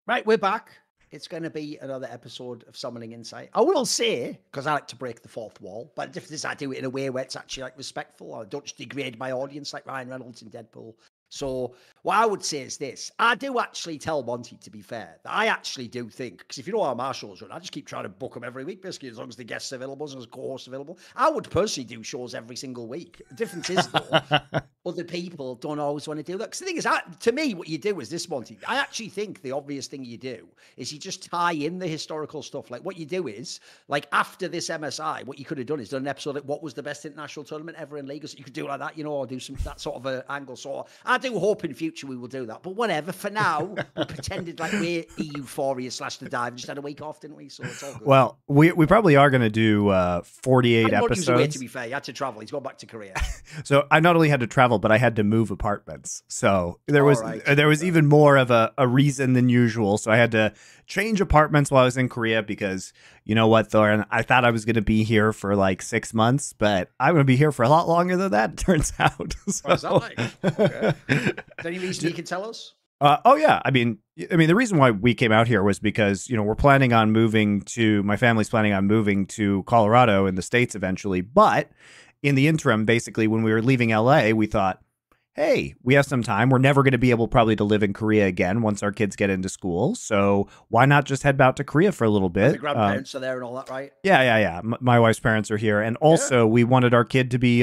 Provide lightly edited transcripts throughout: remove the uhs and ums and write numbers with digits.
Right, we're back. It's going to be another episode of Summoning Insight. I will say, because I like to break the fourth wall, but the difference is I do it in a way where it's actually like respectful. I don't just degrade my audience like Ryan Reynolds in Deadpool. So what I would say is this. I do actually tell Monty, to be fair, that I actually do think, because if you know how my shows run, I just keep trying to book them every week, basically, as long as the guests are available, as long as the co-hosts available. I would personally do shows every single week. The difference is, though, other people don't always want to do that. Because the thing is, to me, what you do is this, Monty. I actually think the obvious thing you do is you just tie in the historical stuff. Like, what you do is, like, after this MSI, what you could have done is done an episode of what was the best international tournament ever in League. So you could do it like that, you know, or do some that sort of an angle. So I do hope in future we will do that. But whatever, for now, we pretended like we're Euphoria / The Dive and just had a week off, didn't we? So it's all good. Well, we probably are going to do 48 episodes. Away, to be fair, he had to travel. He's gone back to Korea. So I not only had to travel, but I had to move apartments. So there was even more of a reason than usual. So I had to change apartments while I was in Korea because, you know what, Thorin, I thought I was going to be here for like 6 months, but I'm going to be here for a lot longer than that, it turns out. So, is that like? Okay. Is there any reason you can tell us? Oh yeah, I mean, the reason why we came out here was because, you know, my family's planning on moving to Colorado in the States eventually. But in the interim, basically, when we were leaving LA, we thought, hey, we have some time. We're never going to be able probably to live in Korea again once our kids get into school. So why not just head out to Korea for a little bit? The grandparents are there and all that, right? Yeah. My wife's parents are here. And also we wanted our kids to be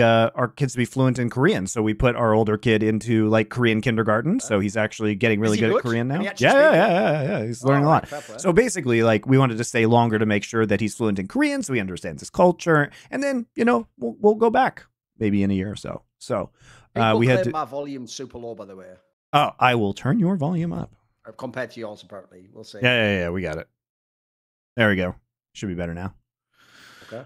fluent in Korean. So we put our older kid into like Korean kindergarten. So he's actually getting really good at Korean now. Yeah. He's learning a lot. So basically, like, we wanted to stay longer to make sure that he's fluent in Korean so he understands his culture. And then, you know, we'll go back maybe in a year or so. So we had my volume super low, by the way. Oh, I will turn your volume up. Compared to yours, apparently. We'll see. Yeah. We got it. There we go. Should be better now. Okay.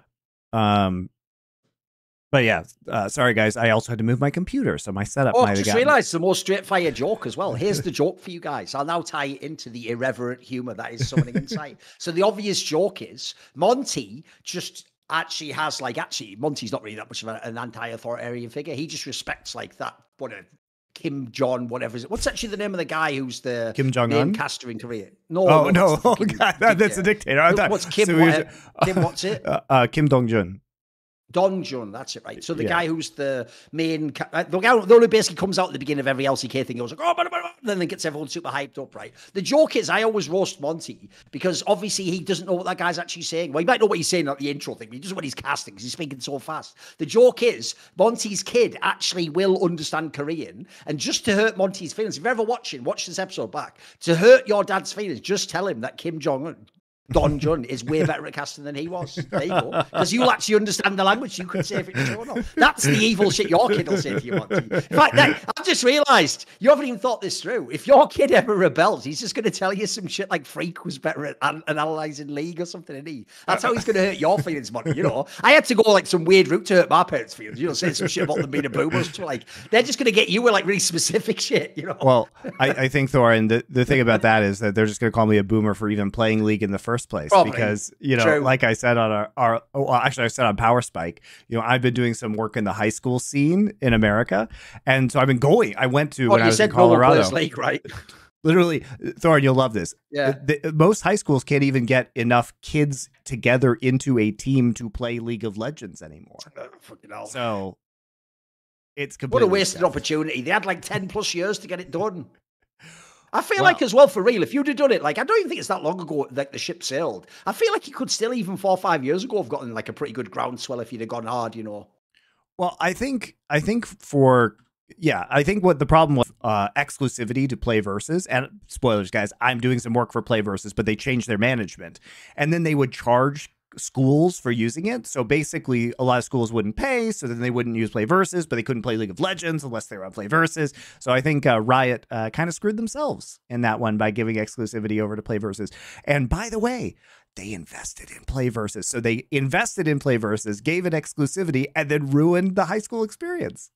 But yeah, sorry guys. I also had to move my computer, so my setup might have just realised the more straight fire joke as well. Here's the joke for you guys. I'll now tie it into the irreverent humour that is Summoning Insight. So the obvious joke is Monty just actually has Monty's not really that much of an anti-authoritarian figure. He just respects like that, Kim Jong, whatever is it. What's actually the name of the guy who's the Kim Jong-un caster in Korea? No. Oh God, that's a dictator. What's Kim? Kim, what's it? Kim Dong-jun. Donjun, that's it, right? So the guy who's the main, the guy who basically comes out at the beginning of every LCK thing, goes like, oh, then gets everyone super hyped up, right? The joke is, I always roast Monty because obviously he doesn't know what that guy's actually saying. Well, he might know what he's saying at the intro thing, but he doesn't know what he's casting because he's speaking so fast. The joke is, Monty's kid actually will understand Korean, and just to hurt Monty's feelings, if you're ever watch this episode back, to hurt your dad's feelings, just tell him that Kim Jong-un, Don Jun is way better at casting than he was. There you go. Because you'll actually understand the language. You could say if it's true or not. That's the evil shit your kid will say if you want to. In fact, I've just realised, you haven't even thought this through. If your kid ever rebels, he's just going to tell you some shit like Freak was better at analysing League or something, isn't he? That's how he's going to hurt your feelings, Monty, you know. I had to go like some weird route to hurt my parents' feelings, you know, saying some shit about them being a boomers. So, like, they're just going to get you with like really specific shit, you know. Well, I think, Thorin, the thing about that is that they're just going to call me a boomer for even playing League in the first place. Probably. Because, you know, like I said on I said on Power Spike, you know, I've been doing some work in the high school scene in America. And so I've been going. I went to when I was in Colorado. League, right? Literally, Thorin, you'll love this. Yeah. Most high schools can't even get enough kids together into a team to play League of Legends anymore. Fucking hell. So it's completely what a wasted opportunity. They had like 10 plus years to get it done. I feel like as well, for real, if you'd have done it, like, I don't even think it's that long ago, like the ship sailed. I feel like you could still, even 4 or 5 years ago, have gotten like a pretty good groundswell if you'd have gone hard, you know. Well, I think what the problem with exclusivity to Play Versus, and spoilers, guys, I'm doing some work for Play Versus, but they changed their management. And then they would charge schools for using it. So basically a lot of schools wouldn't pay, so then they wouldn't use Play Versus, but they couldn't play League of Legends unless they were on Play Versus. So I think Riot kind of screwed themselves in that one by giving exclusivity over to Play Versus. And by the way, they invested in Play Versus. So they invested in Play Versus, gave it exclusivity, and then ruined the high school experience.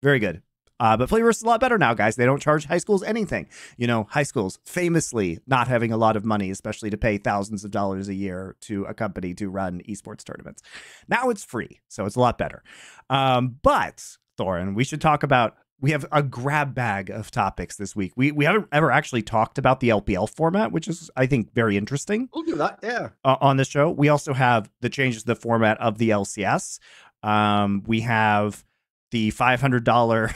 Very good. But Play Versus is a lot better now, guys. They don't charge high schools anything. You know, high schools famously not having a lot of money, especially to pay thousands of dollars a year to a company to run esports tournaments. Now it's free, so it's a lot better. But, Thorin, we should talk about we have a grab bag of topics this week. We haven't ever actually talked about the LPL format, which is, I think, very interesting. We'll do that, yeah. On this show. We also have the changes to the format of the LCS. We have the $500.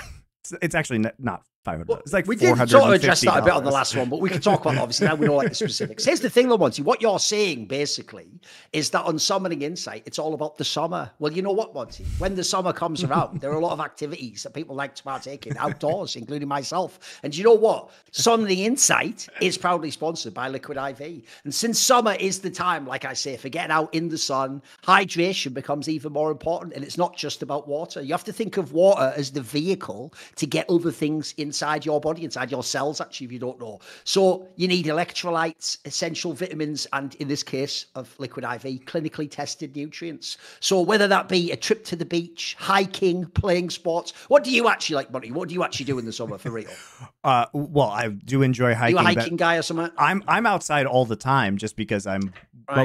It's actually not $500. It's like we did sort of address that a bit on the last one, but we can talk about that. Obviously, now we know like the specifics. Here's the thing, though, Monty. What you're saying basically is that on Summoning Insight, it's all about the summer. Well, you know what, Monty? When the summer comes around, there are a lot of activities that people like to partake in outdoors, including myself. And you know what? Summoning Insight is proudly sponsored by Liquid IV. And since summer is the time, like I say, for getting out in the sun, hydration becomes even more important. And it's not just about water. You have to think of water as the vehicle to get other things inside your body, inside your cells, actually, if you don't know. So you need electrolytes, essential vitamins, and in this case of Liquid IV, clinically tested nutrients. So whether that be a trip to the beach, hiking, playing sports, what do you actually like, Monty? What do you actually do in the summer for real? Well, I do enjoy hiking. Are you a hiking guy or something? I'm outside all the time just because I'm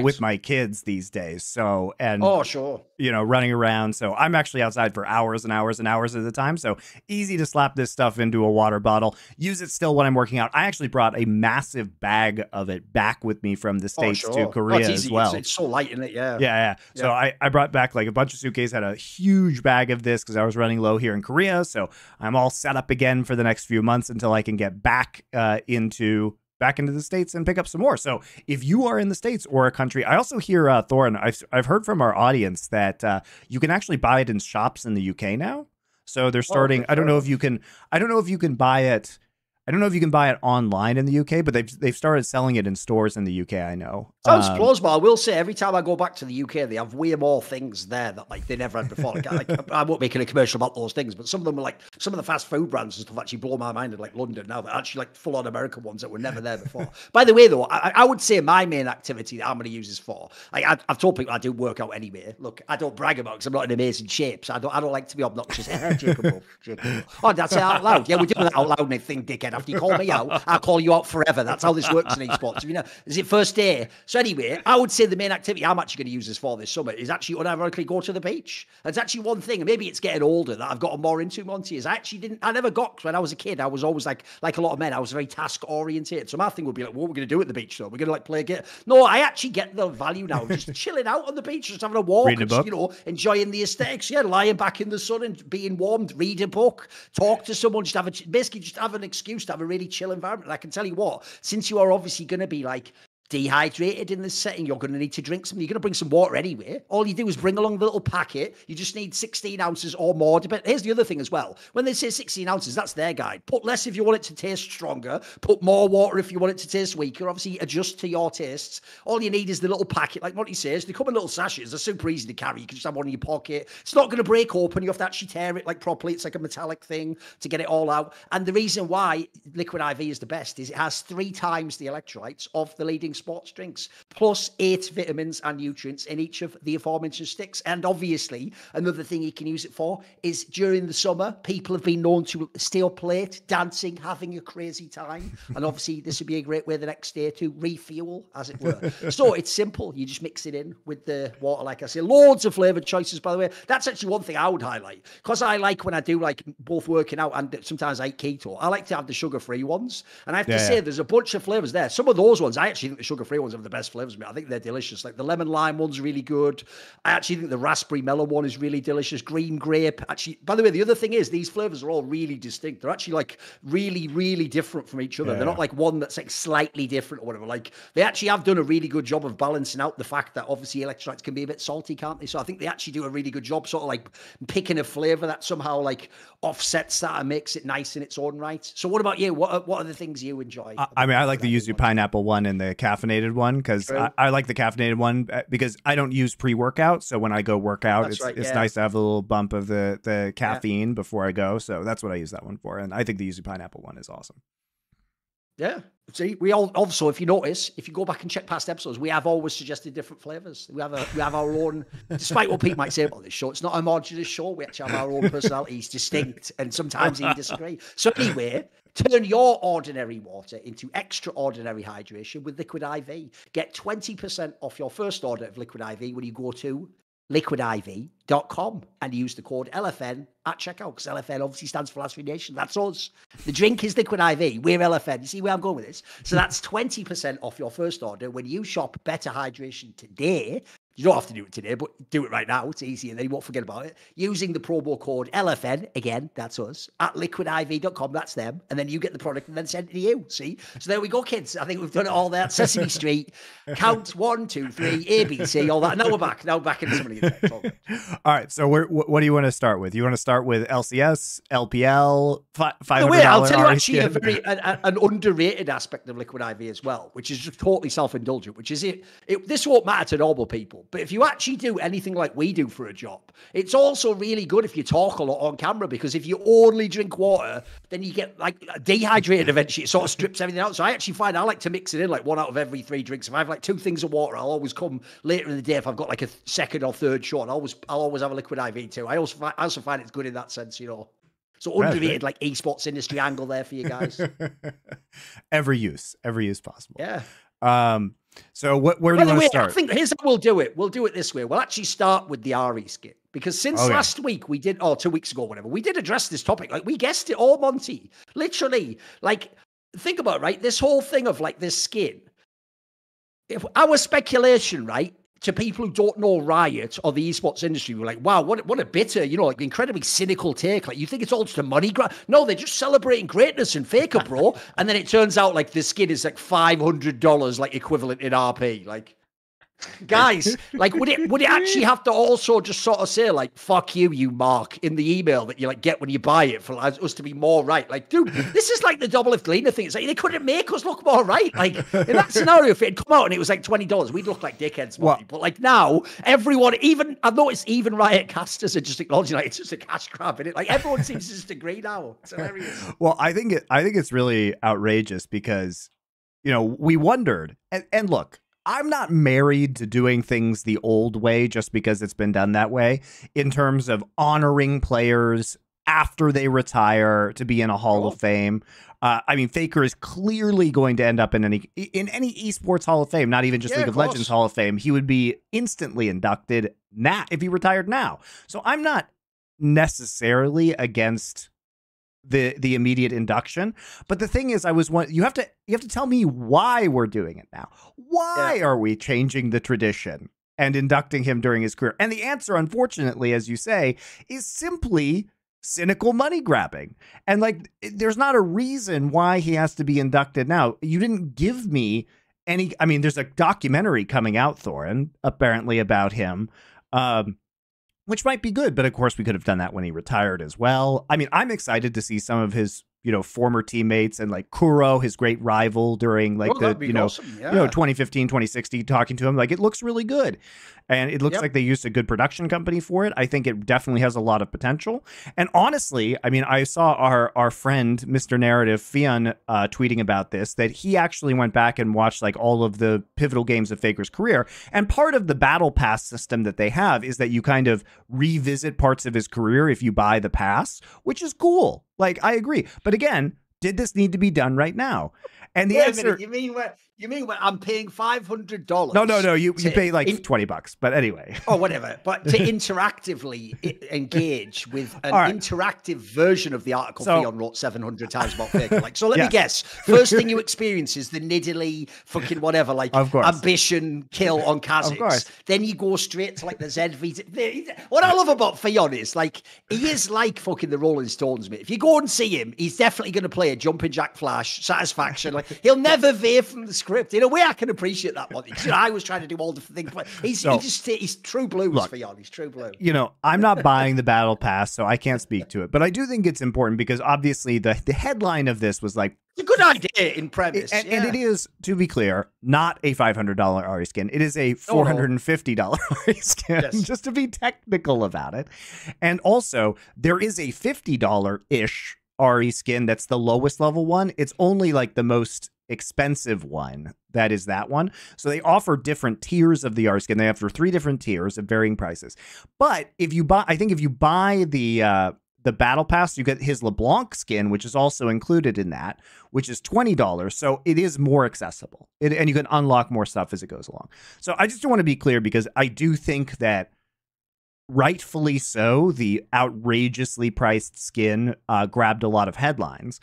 with my kids these days. So, and sure, running around. So I'm actually outside for hours and hours and hours at a time. So easy to slap this stuff into a water bottle. Use it still when I'm working out. I actually brought a massive bag of it back with me from the States to Korea as well. It's so light in it, yeah. Yeah. So I brought back like a bunch of suitcases, had a huge bag of this because I was running low here in Korea. So I'm all set up again for the next few months until I can get back into the States and pick up some more. So if you are in the States or a country, I also hear, Thorin, I've heard from our audience that you can actually buy it in shops in the UK now. So they're starting, I don't know if you can buy it. I don't know if you can buy it online in the UK, but they've started selling it in stores in the UK, I know. Sounds plausible. I will say every time I go back to the UK, they have way more things there that like they never had before. Like I won't make a commercial about those things, but some of them are like some of the fast food brands and stuff actually blow my mind in like London now. They're actually like full on American ones that were never there before. By the way, though, I would say my main activity that I'm going to use this for, like I've told people I do work out anyway. Look, I don't brag about it because I'm not in amazing shape, so I don't like to be obnoxious. Jacob. Oh, that's it out loud. Yeah, we're doing that out loud thing, dickhead. After you call me out, I'll call you out forever. That's how this works in esports. Is it first day? So anyway, I would say the main activity I'm actually going to use this for this summer is actually unironically go to the beach. That's actually one thing, and maybe it's getting older that I've gotten more into, Monty, is I never got, when I was a kid, I was always like a lot of men, I was very task oriented. So my thing would be like, what are we going to do at the beach though? We're going to like play a game. No, I actually get the value now, just chilling out on the beach, just having a walk, reading a book. Enjoying the aesthetics, lying back in the sun and being warmed, read a book, talk to someone, basically just have an excuse to have a really chill environment. And I can tell you what, since you are obviously going to be like dehydrated in this setting, you're going to need to drink something. You're going to bring some water anyway. All you do is bring along the little packet. You just need 16 ounces or more. But here's the other thing as well. When they say 16 ounces, that's their guide. Put less if you want it to taste stronger. Put more water if you want it to taste weaker. Obviously, adjust to your tastes. All you need is the little packet, like Monty says. They come in little sachets. They're super easy to carry. You can just have one in your pocket. It's not going to break open. You have to actually tear it like properly. It's like a metallic thing to get it all out. And the reason why Liquid IV is the best is it has 3 times the electrolytes of the leading sports drinks, plus 8 vitamins and nutrients in each of the aforementioned sticks. And obviously, another thing you can use it for is during the summer, people have been known to stay up late, dancing, having a crazy time. And obviously, this would be a great way the next day to refuel, as it were. So it's simple. You just mix it in with the water, like I say. Loads of flavored choices, by the way. That's actually one thing I would highlight. Because I like when I do like both working out and sometimes I eat keto, I like to have the sugar-free ones. And I have to say, there's a bunch of flavors there. Some of those ones, I actually think the sugar-free ones have the best flavors. I think they're delicious. Like the lemon lime one's really good. I actually think the raspberry melon one is really delicious. Green grape. Actually, by the way, the other thing is these flavors are all really distinct. They're actually like really, really different from each other. They're not like one that's like slightly different or whatever. Like they actually have done a really good job of balancing out the fact that obviously electrolytes can be a bit salty, can't they? So I think they actually do a really good job sort of like picking a flavor that somehow like offsets that and makes it nice in its own right. So what about you? What are the things you enjoy? I mean, I like the yuzu pineapple one and the caffeinated one because I like the caffeinated one because I don't use pre-workout. So when I go work out, it's nice to have a little bump of the caffeine before I go. So that's what I use that one for. And I think the yuzu pineapple one is awesome. Yeah. See, we all also, if you notice, if you go back and check past episodes, we have always suggested different flavors. We have our own, despite what people might say about this show, it's not a homogenous show. We actually have our own personalities, distinct, and sometimes even disagree. So anyway, turn your ordinary water into extraordinary hydration with Liquid IV. Get 20% off your first order of Liquid IV when you go to liquidiv.com and use the code LFN at checkout, because LFN obviously stands for Last Free Nation. That's us. The drink is Liquid IV. We're LFN. You see where I'm going with this? So that's 20% off your first order when you shop Better Hydration today. You don't have to do it today, but do it right now. It's easy, and then you won't forget about it. Using the promo code LFN, again, that's us, at liquidiv.com, that's them, and then you get the product and then send it to you. See? So there we go, kids. I think we've done it all there. Sesame Street, count 1, 2, 3, ABC, all that. Now we're back. Now we're back into somebody. All right, so what do you want to start with? You want to start with LCS, LPL, $500? Wait, I'll tell you actually an underrated aspect of Liquid IV as well, which is just totally self-indulgent, which is this won't matter to normal people. But if you actually do anything like we do for a job, it's also really good if you talk a lot on camera, because if you only drink water, then you get like dehydrated eventually. It sort of strips everything out. So I actually find I like to mix it in like 1 out of every 3 drinks. If I have like 2 things of water, I'll always come later in the day. If I've got like a second or third shot, I'll always have a Liquid IV too. I also find it's good in that sense, you know. So underrated, like esports industry angle there for you guys. every use possible. Yeah. So where do you want to start? I think here's how we'll do it. We'll do it this way. We'll actually start with the Ahri skin, because since last week we did, 2 weeks ago, whatever, we did address this topic. Like we guessed it all, Monty. Literally, like think about it, right? This whole thing of like this skin. If our speculation, right, to people who don't know Riot or the esports industry, we're like, wow, what a bitter, you know, like incredibly cynical take. Like, you think it's all just a money grab? No, they're just celebrating greatness and Faker, bro. And then it turns out like the skin is like $500, like equivalent in RP. Like, guys, like would it actually have to also just sort of say like fuck you Mark in the email that you like get when you buy it for us to be more right? Like, dude, this is like the double if Lena thing. It's like they couldn't make us look more right. Like in that scenario, if it had come out and it was like $20, we'd look like dickheads. But like now, everyone, even I've noticed even Riot casters are just acknowledging like it's just a cash grab in it. Like everyone seems to just agree now. It's hilarious. Well, I think it's really outrageous because, you know, we wondered and look, I'm not married to doing things the old way just because it's been done that way in terms of honoring players after they retire to be in a Hall of Fame. I mean, Faker is clearly going to end up in any esports Hall of Fame, not even just League of Legends Hall of Fame. He would be instantly inducted now if he retired now. So I'm not necessarily against the immediate induction, but the thing is, you have to tell me why we're doing it now. Why are we changing the tradition and inducting him during his career? And the answer, unfortunately, as you say, is simply cynical money grabbing. And like, there's not a reason why he has to be inducted now. You didn't give me any. I mean, there's a documentary coming out, Thorin, apparently about him. Which might be good, but of course we could have done that when he retired as well. I mean, I'm excited to see some of his, you know, former teammates and like Kuro, his great rival during like 2015, 2016, talking to him. Like, it looks really good. And it looks like they used a good production company for it. I think it definitely has a lot of potential. And honestly, I mean, I saw our friend, Mr. Narrative, Fion, tweeting about this, that he actually went back and watched like all of the pivotal games of Faker's career. And part of the battle pass system that they have is that you kind of revisit parts of his career if you buy the pass, which is cool. Like, I agree. But again, did this need to be done right now? And the answer... You mean when I'm paying $500? No. You pay like $20, but anyway. Oh, whatever. But to interactively engage with an interactive version of the article Fion wrote 700 times about Faker. Like, so let me guess. First thing you experience is the niddly fucking whatever, like ambition kill on Kha'Zix. Then you go straight to like the ZV. What I love about Fion is like, he is like fucking the Rolling Stones, mate. If you go and see him, he's definitely going to play a jumping jack flash, satisfaction. Like, he'll never veer from the script. In a way, I can appreciate that one. You know, I was trying to do all the things, but he's true blues for Fion. He's true blue. You know, I'm not buying the battle pass, so I can't speak to it. But I do think it's important because obviously the headline of this was like, it's a good idea in premise. And it is, to be clear, not a $500 Ahri skin. It is a $450 Ahri skin, just to be technical about it. And also, there is a $50-ish Ahri skin that's the lowest level one. It's only like the most expensive one that is that one. So they offer different tiers of the Ahri skin. They offer 3 different tiers at varying prices. But if you buy, I think if you buy the battle pass, you get his LeBlanc skin, which is also included in that, which is $20. So it is more accessible, and you can unlock more stuff as it goes along. So I just want to be clear because I do think that rightfully so, the outrageously priced skin grabbed a lot of headlines.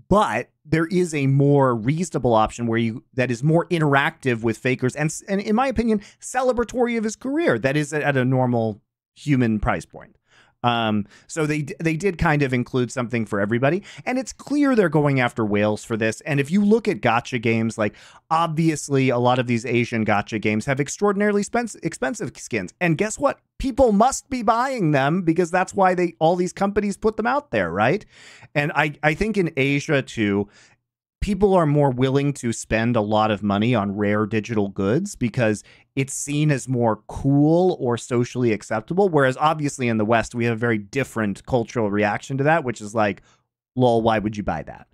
But there is a more reasonable option that is more interactive with Fakers and in my opinion, celebratory of his career. That is at a normal human price point. So they did kind of include something for everybody, and it's clear they're going after whales for this. And if you look at gacha games, like obviously a lot of these Asian gacha games have extraordinarily expensive skins, and guess what? People must be buying them because that's why all these companies put them out there, right? And I think in Asia too, people are more willing to spend a lot of money on rare digital goods because it's seen as more cool or socially acceptable. Whereas obviously in the West, we have a very different cultural reaction to that, which is like, lol, why would you buy that?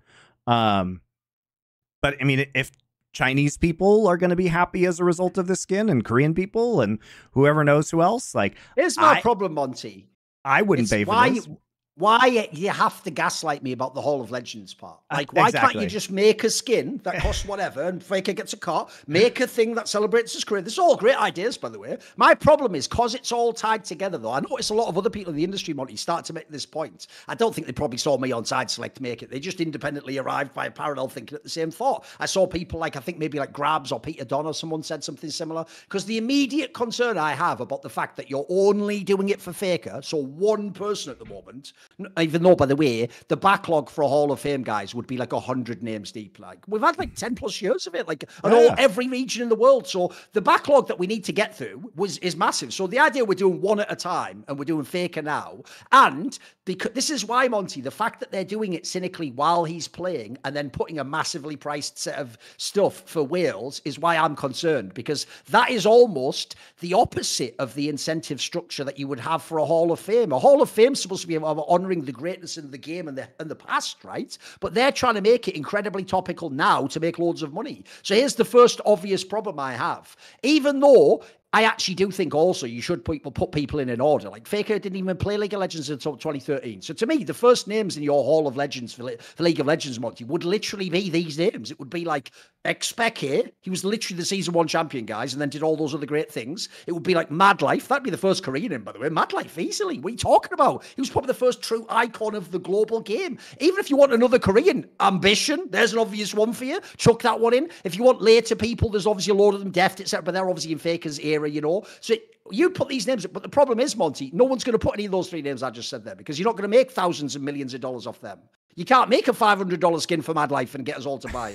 But I mean, if Chinese people are going to be happy as a result of the skin, and Korean people and whoever knows who else, like, here's my problem, Monty. I wouldn't pay for this. Why you have to gaslight me about the Hall of Legends part? Like, why can't you just make a skin that costs whatever and Faker gets a cut, make a thing that celebrates his career? This is all great ideas, by the way. My problem is, because it's all tied together, though, I notice a lot of other people in the industry, Monty, start to make this point. I don't think they probably saw me on Side Select make it. They just independently arrived by parallel thinking at the same thought. I saw people like, I think maybe like Grabs or Peter Don or someone said something similar. Because the immediate concern I have about the fact that you're only doing it for Faker, so one person at the moment, even though, by the way, the backlog for a Hall of Fame, guys, would be like 100 names deep. Like, we've had like 10 plus years of it, like, every region in the world. So the backlog that we need to get through is massive. So the idea we're doing one at a time, and we're doing Faker now, and because this is why, Monty, the fact that they're doing it cynically while he's playing and then putting a massively priced set of stuff for whales is why I'm concerned, because that is almost the opposite of the incentive structure that you would have for a Hall of Fame. A Hall of Fame is supposed to be honoring the greatness in the game and the past, right? But they're trying to make it incredibly topical now to make loads of money. So here's the first obvious problem I have. Even though I actually do think also you should put people in order. Like, Faker didn't even play League of Legends until 2013. So to me, the first names in your Hall of Legends for League of Legends, Monty, would literally be these names. It would be like Expeke. He was literally the Season 1 champion, guys, and then did all those other great things. It would be like Mad Life. That'd be the first Korean name, by the way. Mad Life, easily. What are you talking about? He was probably the first true icon of the global game. Even if you want another Korean, Ambition, there's an obvious one for you. Chuck that one in. If you want later people, there's obviously a load of them, Deft, etc., but they're obviously in Faker's era, you know. So you put these names, but the problem is, Monty, no one's going to put any of those three names I just said there, because you're not going to make thousands and millions of dollars off them. You can't make a $500 skin for Mad Life and get us all to buy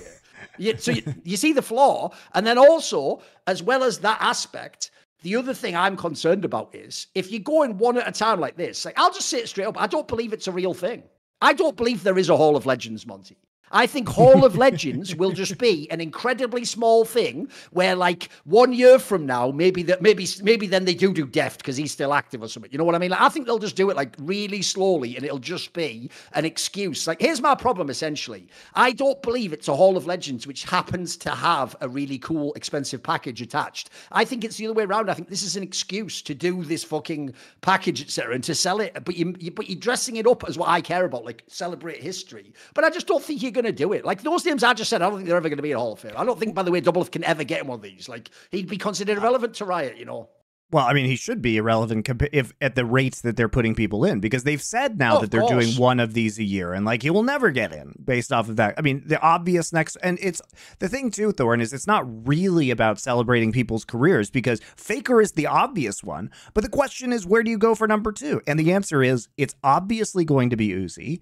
it. So you see the flaw. And then also, as well as that aspect, the other thing I'm concerned about is if you're going one at a time like this, like, I'll just say it straight up, I don't believe it's a real thing. I don't believe there is a Hall of Legends, Monty. I think Hall of Legends will just be an incredibly small thing where, like, 1 year from now, maybe then they do Deft because he's still active or something. You know what I mean? Like, I think they'll just do it like really slowly, and it'll just be an excuse. Like, here's my problem, essentially. I don't believe it's a Hall of Legends which happens to have a really cool, expensive package attached. I think it's the other way around. I think this is an excuse to do this fucking package, etc., and to sell it. But you're dressing it up as what I care about, like celebrate history. But I just don't think you're going to do it. Like, those names I just said, I don't think they're ever going to be in Hall of Fame. I don't think, by the way, Doublelift can ever get him one of these. Like, he'd be considered irrelevant to Riot, you know. Well, I mean, he should be irrelevant if at the rates that they're putting people in, because they've said now that they're doing one of these a year, and like, he will never get in based off of that. I mean, the obvious next, and it's the thing too, Thorin, is it's not really about celebrating people's careers, because Faker is the obvious one, but the question is, where do you go for number two? And the answer is, it's obviously going to be Uzi.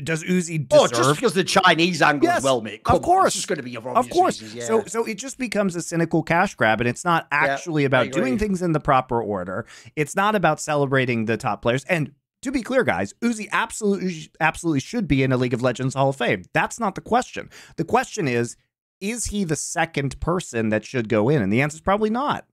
Does Uzi deserve? Oh, just because the Chinese angle as well, mate. Of course, it's just going to be of course. Reasons, yeah. So it just becomes a cynical cash grab, and it's not actually about doing things in the proper order. It's not about celebrating the top players. And to be clear, guys, Uzi absolutely should be in a League of Legends Hall of Fame. That's not the question. The question is he the second person that should go in? And the answer is probably not.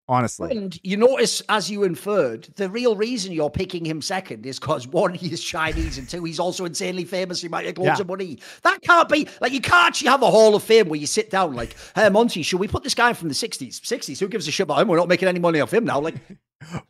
Honestly. And you notice, as you inferred, the real reason you're picking him second is because, one, he's Chinese, and two, he's also insanely famous. He might make loads of money. That can't be, like, you can't actually have a Hall of Fame where you sit down like, hey, Monty, should we put this guy from the 60s? 60s, who gives a shit about him? We're not making any money off him now. Like,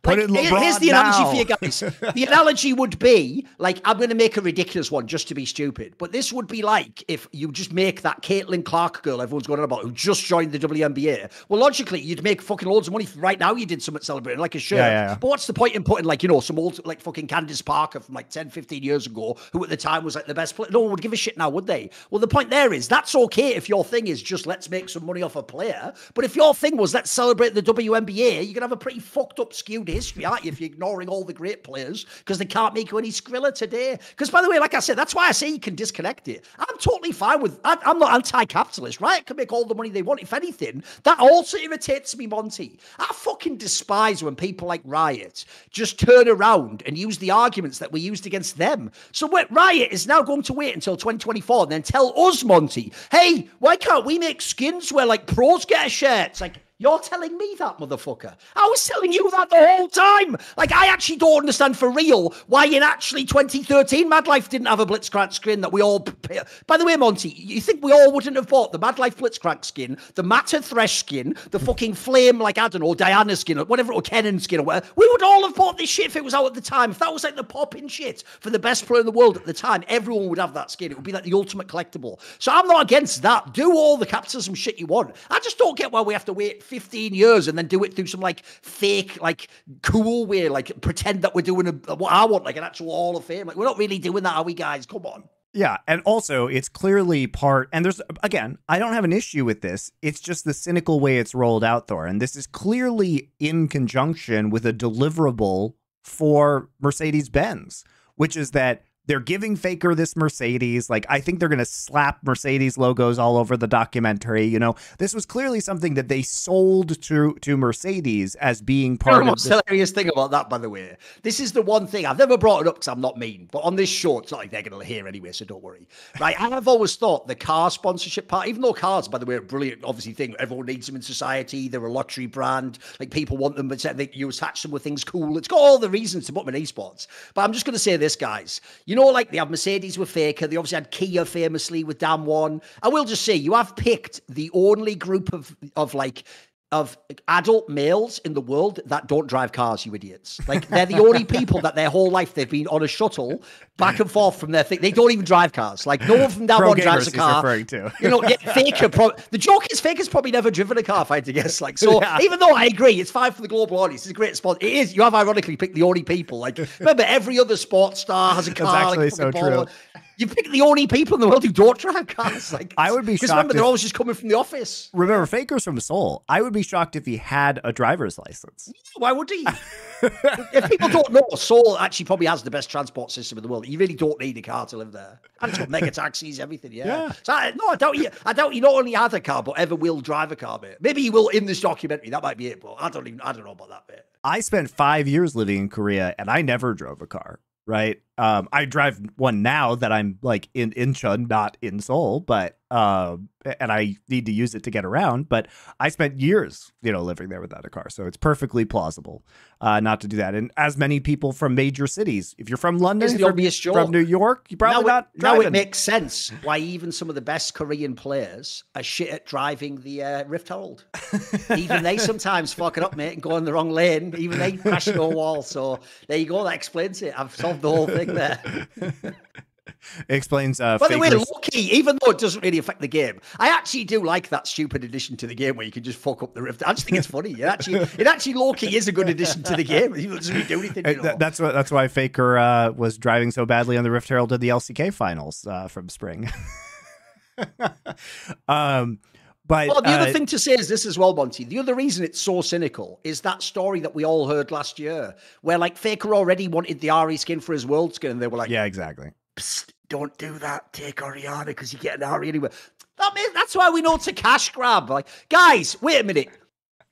Put it here's the analogy now. for you guys. The analogy would be like, I'm going to make a ridiculous one just to be stupid, but this would be like if you just make that Caitlin Clark girl everyone's going on about who just joined the WNBA. Well, logically, you'd make fucking loads of money right now. You did something celebrating like a shirt. Yeah. But what's the point in putting like, you know, some old like fucking Candice Parker from like 10, 15 years ago, who at the time was like the best player? No one would give a shit now, would they? Well, the point there is that's okay if your thing is just let's make some money off a player. But if your thing was let's celebrate the WNBA, you're going to have a pretty fucked up, skewed history, aren't you, if you're ignoring all the great players because they can't make you any Skrilla today? Because, by the way, like I said, that's why I say you can disconnect it. I'm totally fine with... I'm not anti-capitalist, right? Can make all the money they want. If anything, that also irritates me, Monty. I fucking despise when people like Riot just turn around and use the arguments that we used against them. So Riot is now going to wait until 2024 and then tell us, Monty, hey, why can't we make skins where, like, pros get a shirt? It's like... You're telling me that, motherfucker. I was telling you that the whole time. Like, I actually don't understand for real why in actually 2013 Mad Life didn't have a Blitzcrank skin that we all... By the way, Monty, you think we all wouldn't have bought the Mad Life Blitzcrank skin, the Matter Thresh skin, the fucking Flame, like, I don't know, Diana skin, or whatever, or Kennen skin, or whatever. We would all have bought this shit if it was out at the time. If that was, like, the popping shit for the best player in the world at the time, everyone would have that skin. It would be, like, the ultimate collectible. So I'm not against that. Do all the capitalism shit you want. I just don't get why we have to wait 15 years and then do it through some like fake, like cool way, like pretend that we're doing what I want, like an actual Hall of Fame. Like, we're not really doing that, are we, guys? Come on. Yeah, and also it's clearly part, and there's, again, I don't have an issue with this. It's just the cynical way it's rolled out, Thor. And this is clearly in conjunction with a deliverable for Mercedes-Benz, which is that they're giving Faker this Mercedes. Like, I think they're going to slap Mercedes logos all over the documentary. You know, this was clearly something that they sold to Mercedes as being part of the hilarious thing about that, by the way. This is the one thing I've never brought it up because I'm not mean, but on this show, it's not like they're going to hear anyway, so don't worry. Right? I've always thought the car sponsorship part, even though cars, by the way, are a brilliant, obviously, thing. Everyone needs them in society. They're a luxury brand. Like, people want them, but you attach them with things cool. It's got all the reasons to put them in esports. But I'm just going to say this, guys. You know, like they have Mercedes with Faker. They obviously had Kia famously with Damwon. I will just say, you have picked the only group of adult males in the world that don't drive cars, you idiots. Like, they're the only people that their whole life they've been on a shuttle back and forth from their thing. They don't even drive cars. Like, no one from Damwon drives a car. Referring to. You know, yeah, Faker. The joke is Faker's probably never driven a car, if I had to guess. Like, so even though I agree, it's fine for the global audience. It's a great spot. It is. You have ironically picked the only people. Like, remember, every other sports star has a car. That's actually like, so true. You pick the only people in the world who don't drive cars. Like, I would be shocked. Because remember, they're always just coming from the office. Remember, Faker's from Seoul. I would be shocked if he had a driver's license. Why would he? If people don't know, Seoul actually probably has the best transport system in the world. You really don't need a car to live there. And it's got mega taxis, everything. Yeah. So I doubt you not only had a car, but ever will drive a car, mate. Maybe he will in this documentary. That might be it, but I don't know about that bit. I spent 5 years living in Korea, and I never drove a car. Right. I drive one now that I'm like in Incheon, not in Seoul, but and I need to use it to get around. But I spent years, living there without a car. So it's perfectly plausible not to do that. And as many people from major cities, if you're from London, from New York, you probably not driving. Now it makes sense why even some of the best Korean players are shit at driving the Rift Herald. Even they sometimes fuck it up, mate, and go in the wrong lane. Even they crash into a wall. So there you go. That explains it. I've solved the whole thing there. It explains. By the way, low-key, even though it doesn't really affect the game, I actually do like that stupid addition to the game where you can just fuck up the Rift. I just think it's funny. It actually low-key is a good addition to the game. It doesn't really do anything. That's why Faker was driving so badly on the Rift Herald in the LCK finals from spring. But the other thing to say is this as well, Monty. The other reason it's so cynical is that story that we all heard last year, where like Faker already wanted the Ahri skin for his world skin, and they were like, "Yeah, exactly. Psst, don't do that. Take Oriana because you get an Ahri anyway." That's why we know it's a cash grab. Like, guys, wait a minute.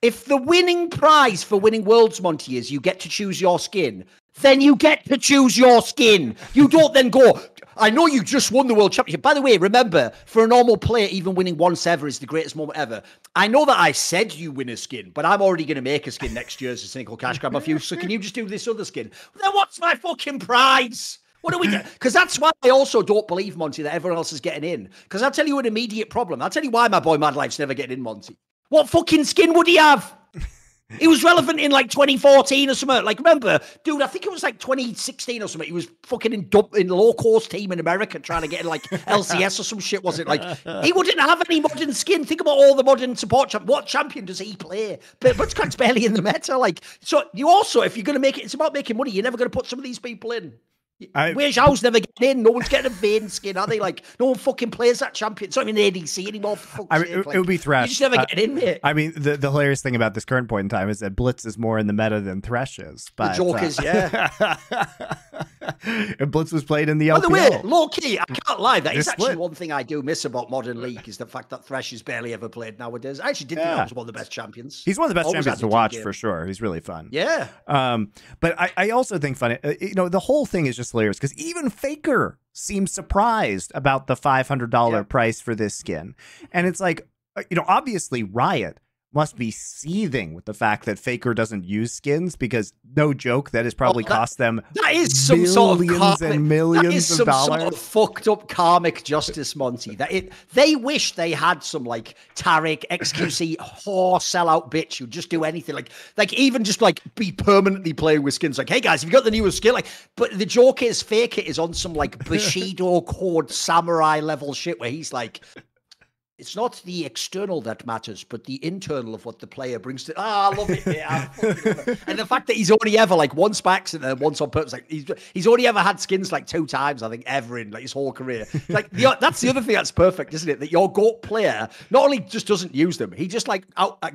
If the winning prize for winning Worlds, Monty, is you get to choose your skin, then you get to choose your skin. You don't then go, I know you just won the World Championship. By the way, remember, for a normal player, even winning once ever is the greatest moment ever. I know that I said you win a skin, but I'm already going to make a skin next year as a cynical cash grab of you. So can you just do this other skin? Then what's my fucking prize? What do we get? Because that's why I also don't believe, Monty, that everyone else is getting in. Because I'll tell you an immediate problem. I'll tell you why my boy Mad Life's never getting in, Monty. What fucking skin would he have? He was relevant in like 2014 or something. Like, remember, dude, I think it was like 2016 or something. He was fucking in low-cost team in America trying to get in like LCS or some shit, was it? Like, he wouldn't have any modern skin. Think about all the modern support What champion does he play? But Blitzcrank's barely in the meta. Like, so you also, if you're going to make it, it's about making money. You're never going to put some of these people in. Where's How's never getting in? No one's getting a Vayne skin, are they? Like, no one fucking plays that champion. It's not even ADC anymore. For fuck's sake. Like, it would be Thresh. You just never get in, mate. I mean, the hilarious thing about this current point in time is that Blitz is more in the meta than Thresh is. But, the joke is, yeah. And Blitz was played in the LPL. By the way, low key, I can't lie. That is actually one thing I do miss about Modern League is the fact that Thresh is barely ever played nowadays. I actually did think that was one of the best champions. He's one of the best champions to watch for sure. He's really fun. Yeah. But I also think funny, the whole thing is just hilarious because even Faker seems surprised about the $500 price for this skin. And it's like, obviously Riot must be seething with the fact that Faker doesn't use skins because, no joke, that has probably cost them that is some sort of millions and millions that is of dollars. Some sort of fucked up karmic justice, Monty. They wish they had some like Taric, XQC, whore sellout bitch who'd just do anything, like even just like be permanently playing with skins. Like, hey guys, have you got the newest skin? Like, but the joke is Faker is on some like Bushido Code samurai level shit where he's like, it's not the external that matters, but the internal of what the player brings to. I love it, mate. I fucking love it. And the fact that he's only ever like once by accident and once on purpose, like he's only ever had skins like 2 times, I think, ever in like his whole career. Like that's the other thing that's perfect, isn't it? That your GOAT player not only just doesn't use them, he just like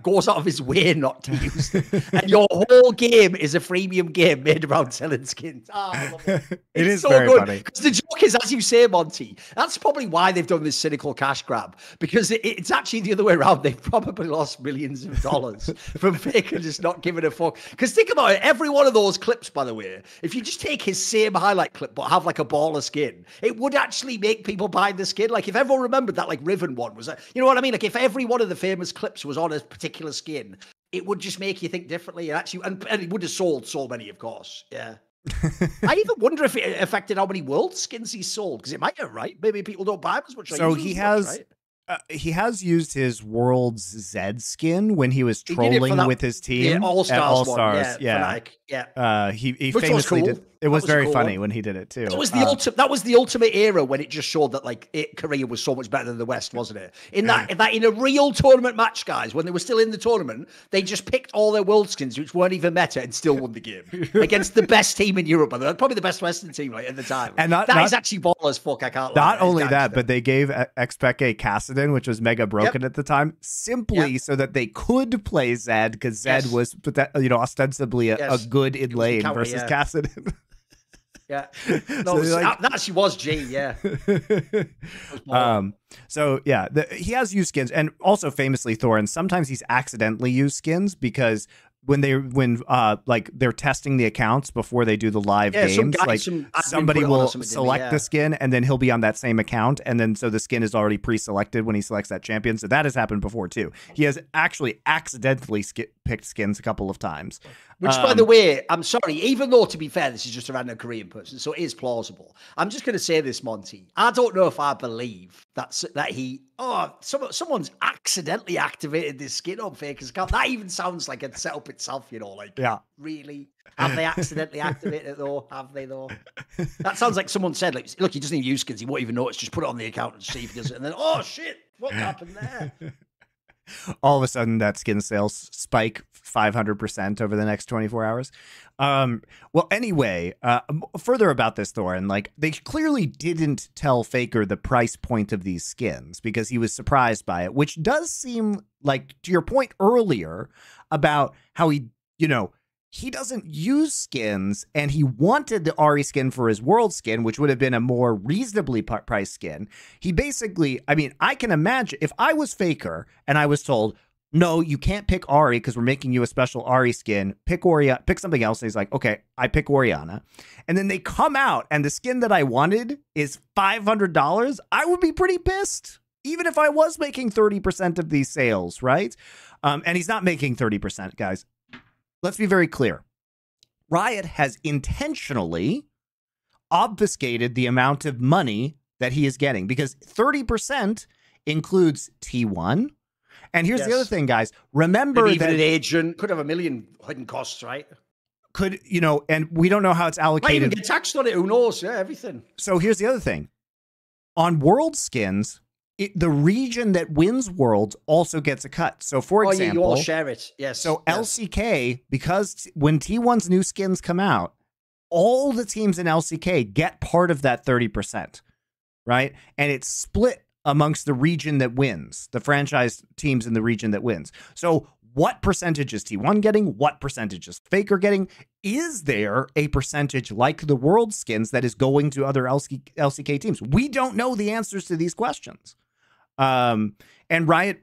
goes out of his way not to use them, and your whole game is a freemium game made around selling skins. I love it. It is so very good. Funny. Because the joke is, as you say, Monty, that's probably why they've done this cynical cash grab. Because it's actually the other way around. They've probably lost millions of dollars from Faker just not giving a fuck. Because think about it, every one of those clips, by the way, if you just take his same highlight clip but have like a baller skin, it would actually make people buy the skin. Like if everyone remembered that like Riven one was, you know what I mean? Like if every one of the famous clips was on a particular skin, it would just make you think differently. And actually, and it would have sold so many, of course. Yeah. I even wonder if it affected how many world skins he sold, because it might have, right? Maybe people don't buy him as much. So he has. Right? He has used his World's Z skin when he was trolling with his team. Yeah, All-Stars one. Yeah. He famously did. It was very cool funny when he did it too. That was the ultimate era when it just showed that like Korea was so much better than the West, wasn't it? In a real tournament match, guys, when they were still in the tournament, they just picked all their world skins, which weren't even meta, and still won the game against the best team in Europe, probably the best Western team at the time. And that is actually ball as fuck. I can't. Not only that, but they gave Xpeke Kassadin, which was mega broken at the time, simply so that they could play Zed, because Zed was, ostensibly a good in lane versus Kassadin. Yeah, no, so that actually was G. Yeah. So yeah, he has used skins, and also famously Thorin. Sometimes he's accidentally used skins because when they're testing the accounts before they do the live games, somebody will select the skin, and then he'll be on that same account, and then so the skin is already pre-selected when he selects that champion. So that has happened before too. He has actually accidentally picked skins a couple of times. Which, by the way, I'm sorry, even though, to be fair, this is just a random Korean person, so it is plausible. I'm just going to say this, Monty. I don't know if I believe someone's accidentally activated this skin on Faker's account. That even sounds like a setup itself, really? Have they accidentally activated it, though? Have they, though? That sounds like someone said, like, look, he doesn't even use skins. He won't even notice. Just put it on the account and see if he does it. And then, oh, shit, what happened there? All of a sudden that skin sales spike 500% over the next 24 hours. Well, anyway, further about this, Thorin, like they clearly didn't tell Faker the price point of these skins because he was surprised by it, which does seem like, to your point earlier about how he doesn't use skins, and he wanted the Ahri skin for his world skin, which would have been a more reasonably priced skin. He basically, I can imagine if I was Faker and I was told, no, you can't pick Ahri because we're making you a special Ahri skin. Pick something else. And he's like, okay, I pick Orianna. And then they come out and the skin that I wanted is $500. I would be pretty pissed, even if I was making 30% of these sales, right? And he's not making 30%, guys. Let's be very clear. Riot has intentionally obfuscated the amount of money that he is getting because 30% includes T1 And here's the other thing, guys. Remember maybe that even an agent could have a million hidden costs, right? Could, you know, and we don't know how it's allocated. Might even get taxed on it. Who knows? Yeah, everything. So here's the other thing. On World Skins, the region that wins Worlds also gets a cut. So, for example, yeah, you all share it. Yes. So yes. LCK, because when T1's new skins come out, all the teams in LCK get part of that 30%, right? And it's split amongst the region that wins, the franchise teams in the region that wins. So what percentage is T1 getting? What percentage is Faker getting? Is there a percentage like the World Skins that is going to other LCK teams? We don't know the answers to these questions. And Riot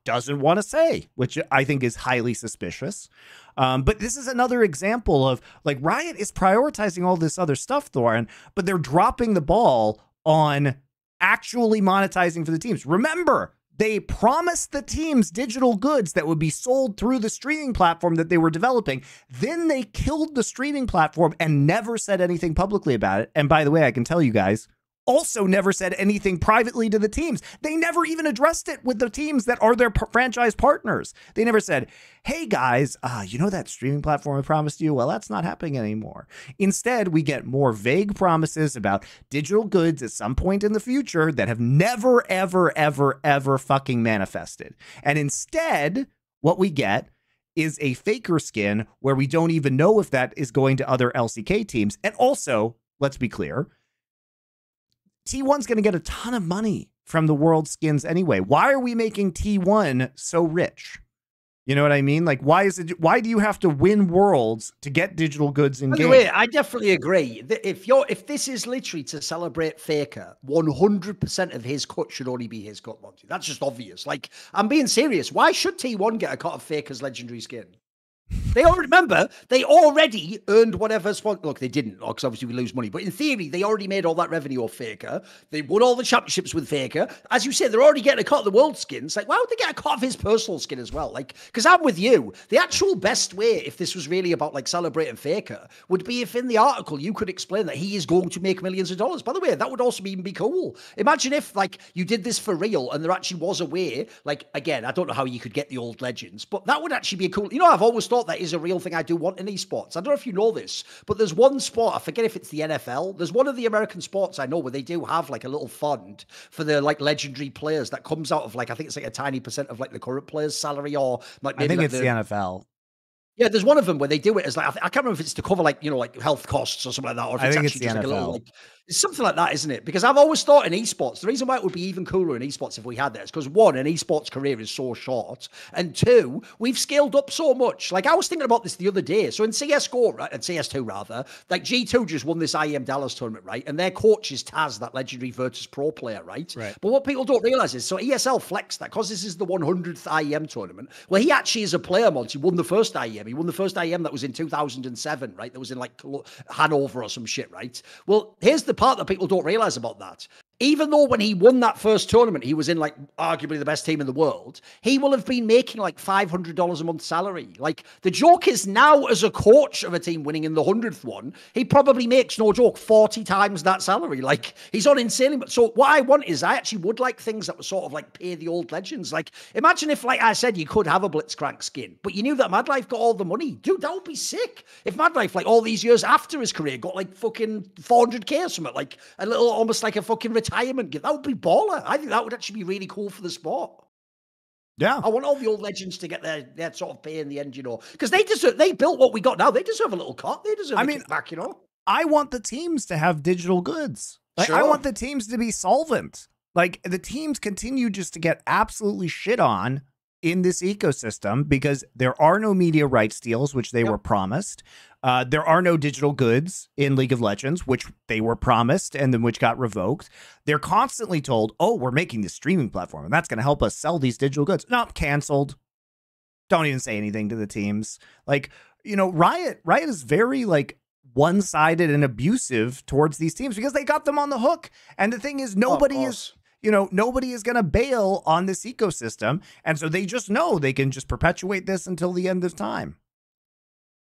doesn't want to say, which I think is highly suspicious. But this is another example of, like, Riot is prioritizing all this other stuff, Thorin, but they're dropping the ball on actually monetizing for the teams. Remember, they promised the teams digital goods that would be sold through the streaming platform that they were developing. Then they killed the streaming platform and never said anything publicly about it. And by the way, I can tell you guys, also never said anything privately to the teams. They never even addressed it with the teams that are their franchise partners. They never said, hey guys, you know that streaming platform I promised you? Well, that's not happening anymore. Instead, we get more vague promises about digital goods at some point in the future that have never, ever, ever, ever fucking manifested. And instead, what we get is a Faker skin where we don't even know if that is going to other LCK teams. And also, let's be clear, T1's going to get a ton of money from the World Skins anyway. Why are we making T1 so rich? You know what I mean? Like, why do you have to win Worlds to get digital goods in game? By the way, I definitely agree that if this is literally to celebrate Faker, 100% of his cut should only be his cut, Monty. That's just obvious. Like, I'm being serious. Why should T1 get a cut of Faker's legendary skin? They already earned whatever spot. Look, they didn't, because obviously we lose money. But in theory, they already made all that revenue off Faker. They won all the championships with Faker. As you said, they're already getting a cut of the world skins. Like, why would they get a cut of his personal skin as well? Like, because I'm with you. The actual best way, if this was really about like celebrating Faker, would be if in the article you could explain that he is going to make millions of dollars. By the way, that would also even be cool. Imagine if like you did this for real and there actually was a way. Like, again, I don't know how you could get the old legends, but that would actually be a cool. You know, I've always thought that is a real thing I do want in esports. I don't know if you know this, but there's one sport, I forget if it's the NFL, there's one of the American sports I know where they do have like a little fund for the like legendary players that comes out of like, I think it's like a tiny percent of like the current player's salary, or like maybe I think like it's the NFL. Yeah, there's one of them where they do it as like, I can't remember if it's to cover like, you know, like health costs or something like that, or if it's actually just like a little, like, it's something like that, isn't it? Because I've always thought in esports, the reason why it would be even cooler in esports if we had that is because one, an esports career is so short, and two, we've scaled up so much. Like I was thinking about this the other day. So in CSGO, right, and CS2 rather, like G2 just won this IEM Dallas tournament, right? And their coach is Taz, that legendary Virtus Pro player, right? But what people don't realize is, so ESL flexed that because this is the 100th IEM tournament, where he actually is a player, Monty, won the first IEM. He won the first IEM that was in 2007, right? That was in like Hanover or some shit, right? Well, here's the part that people don't realize about that. Even though when he won that first tournament, he was in like arguably the best team in the world, he will have been making like $500 a month salary. Like the joke is now as a coach of a team winning in the 100th one, he probably makes, no joke, 40 times that salary. Like he's on insanely. So what I want is I actually would like things that were sort of like pay the old legends. Like imagine if, like I said, you could have a Blitzcrank skin, but you knew that Madlife got all the money. Dude, that would be sick. If Madlife, like all these years after his career, got like fucking 400K or something, like a little, almost like a fucking retirement gift. That would be baller. I think that would actually be really cool for the sport. Yeah. I want all the old legends to get their sort of pay in the end, you know, because they built what we got now. They deserve a little cut. They deserve a kickback, you know. I want the teams to have digital goods. Like, sure. I want the teams to be solvent. Like the teams continue just to get absolutely shit on in this ecosystem because there are no media rights deals, which they were promised. There are no digital goods in League of Legends, which they were promised and then which got revoked. They're constantly told, oh, we're making this streaming platform and that's going to help us sell these digital goods. No, canceled. Don't even say anything to the teams. Like, you know, Riot is very like one-sided and abusive towards these teams because they got them on the hook. And the thing is, nobody is going to bail on this ecosystem. And so they just know they can just perpetuate this until the end of time.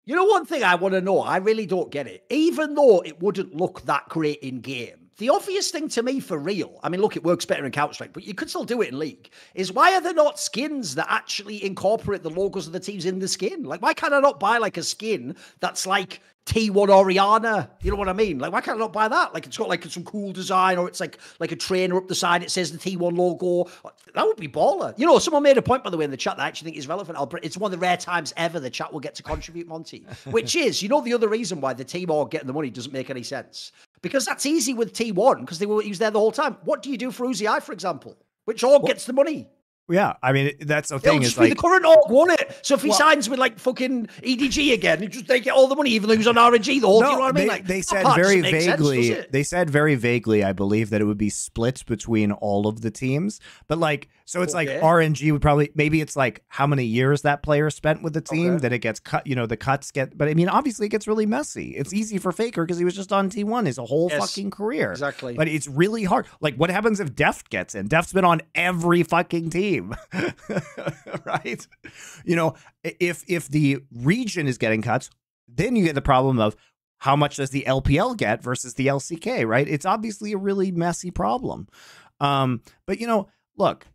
You know, one thing I want to know, I really don't get it. Even though it wouldn't look that great in game, The obvious thing to me for real, I mean, look, it works better in Counter-Strike, but you could still do it in League, is why are there not skins that actually incorporate the logos of the teams in the skin? Like, why can't I not buy like a skin that's like T1 Oriana? You know what I mean? Like, why can't I not buy that? Like, it's got like some cool design, or it's like a trainer up the side, it says the T1 logo. That would be baller. You know, someone made a point, by the way, in the chat that I actually think is relevant. It's one of the rare times ever the chat will get to contribute, Monty, which is, you know, the other reason why the team are getting the money doesn't make any sense. Because that's easy with T1, because he was there the whole time. What do you do for Uzi, for example? Which org gets the money? Yeah, I mean, that's the thing. It'll just be the current org, won't it? So if he signs with like fucking EDG again, they get all the money, even though he was on RNG the whole. No, you know what I mean? Like, they said very vaguely. They said very vaguely, I believe, that it would be split between all of the teams. But like, so it's like RNG would probably, maybe it's like how many years that player spent with the team that it gets cut. You know, the cuts get. But I mean, obviously, it gets really messy. It's easy for Faker because he was just on T1 his whole fucking career. Exactly. But it's really hard. Like, what happens if Deft gets in? Deft's been on every fucking team. Right? You know, if the region is getting cuts, then you get the problem of how much does the LPL get versus the LCK, right? It's obviously a really messy problem. But, you know, look,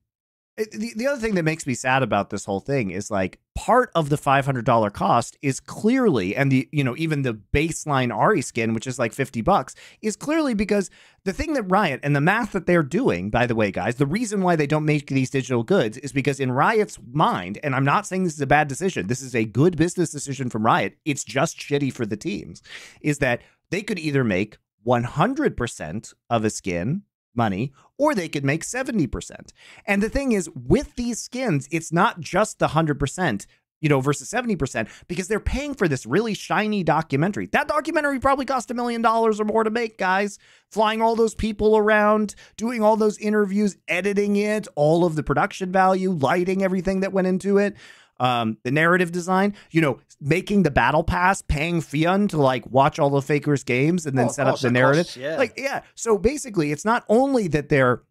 the other thing that makes me sad about this whole thing is like part of the $500 cost is clearly, and the, you know, even the baseline Ahri skin, which is like $50, is clearly because the thing that Riot and the math that they're doing, by the way, guys, the reason why they don't make these digital goods is because in Riot's mind, and I'm not saying this is a bad decision, this is a good business decision from Riot, it's just shitty for the teams, is that they could either make 100% of a skin money, or they could make 70%. And the thing is, with these skins, it's not just the 100%, you know, versus 70%, because they're paying for this really shiny documentary. That documentary probably cost $1 million or more to make, guys. Flying all those people around, doing all those interviews, editing it, all of the production value, lighting, everything that went into it. The narrative design, you know, making the battle pass, paying Fionn to like watch all the Faker's games and then set up the narrative. So basically, it's not only that they're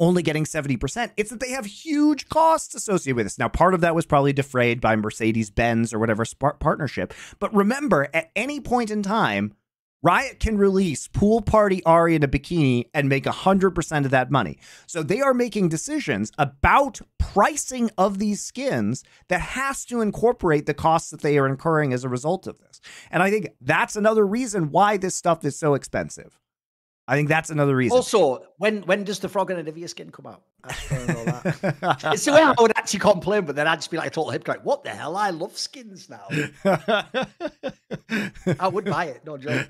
only getting 70%, it's that they have huge costs associated with this. Now, part of that was probably defrayed by Mercedes-Benz or whatever partnership. But remember, at any point in time, Riot can release Pool Party Ahri in a bikini and make 100% of that money. So they are making decisions about pricing of these skins that has to incorporate the costs that they are incurring as a result of this. And I think that's another reason why this stuff is so expensive. I think that's another reason. Also, when does the Frog and Anivia skin come out? It's the way I would actually complain, but then I'd just be like a total hypocrite. What the hell? I love skins now. I would buy it. No joke.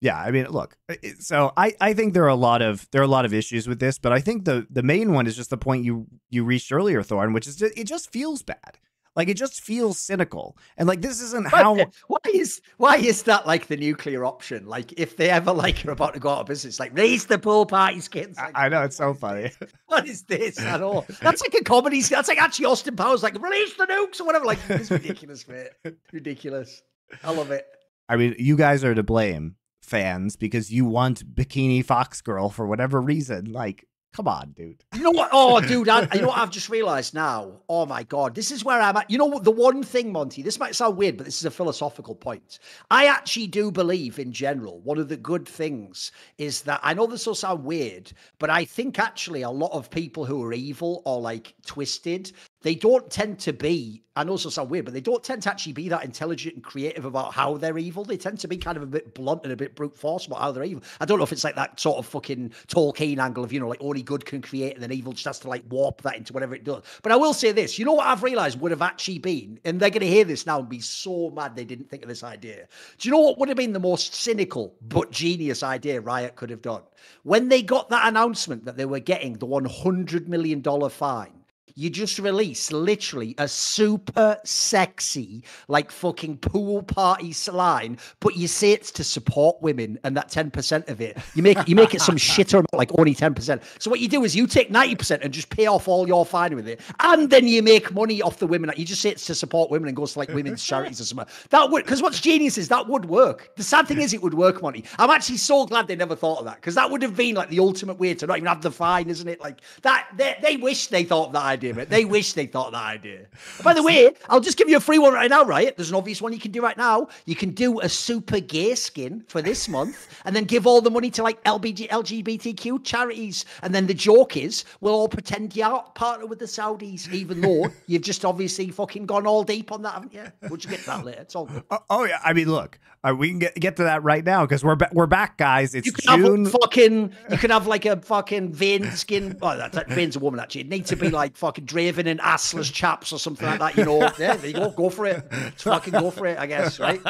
Yeah, I mean, look. So I think there are a lot of issues with this, but I think the main one is just the point you reached earlier, Thorin, which is it just feels bad. Like, it just feels cynical. And like, this isn't how... Why is that like the nuclear option? Like, if they ever like are about to go out of business, like, release the pool party skins. Like, I know, it's so funny. What is this at all? That's like a comedy. That's like actually Austin Powers, like, release the nukes or whatever. Like, it's ridiculous, mate. Ridiculous. I love it. I mean, you guys are to blame, fans, because you want Bikini Fox Girl for whatever reason. Like, come on, dude. You know what? Oh, dude, you know what I've just realized now? Oh, my God. This is where I'm at. You know, the one thing, Monty, this might sound weird, but this is a philosophical point. I actually do believe, in general, one of the good things is that, I know this will sound weird, but I think actually a lot of people who are evil or, like, twisted, they don't tend to be, I know this will sound weird, but they don't tend to actually be that intelligent and creative about how they're evil. They tend to be kind of a bit blunt and a bit brute force about how they're evil. I don't know if it's like that sort of fucking Tolkien angle of, you know, like only good can create and then evil just has to like warp that into whatever it does. But I will say this, you know what I've realized would have actually been, and they're going to hear this now and be so mad they didn't think of this idea. Do you know what would have been the most cynical but genius idea Riot could have done? When they got that announcement that they were getting the $100 million fine, you just release literally a super sexy, like fucking pool party line, but you say it's to support women, and that 10% of it, you make it some shitter amount, like only 10%. So what you do is you take 90% and just pay off all your fine with it, and then you make money off the women. You just say it's to support women and goes to like women's charities or something. That would, because what's genius is that would work. The sad thing is it would work, Monty. I'm actually so glad they never thought of that, because that would have been like the ultimate way to not even have the fine, isn't it? Like that, they wish they thought of that idea. idea, mate. They wish they thought that idea. By the way, I'll just give you a free one right now, right? There's an obvious one you can do right now. You can do a super gay skin for this month and then give all the money to like LGBTQ charities. And then the joke is we'll all pretend you're partner with the Saudis, even though you've just obviously fucking gone all deep on that, haven't you? We'll just get to that later. It's all good. Oh yeah. I mean, look, we can get to that right now because we're back, guys. It's you can June. You can have like a fucking vein skin. Oh, that Vane's a woman, actually. It needs to be like fucking Draven and assless chaps or something like that, you know. Yeah, there you go. Go for it. Let's fucking go for it, I guess, right?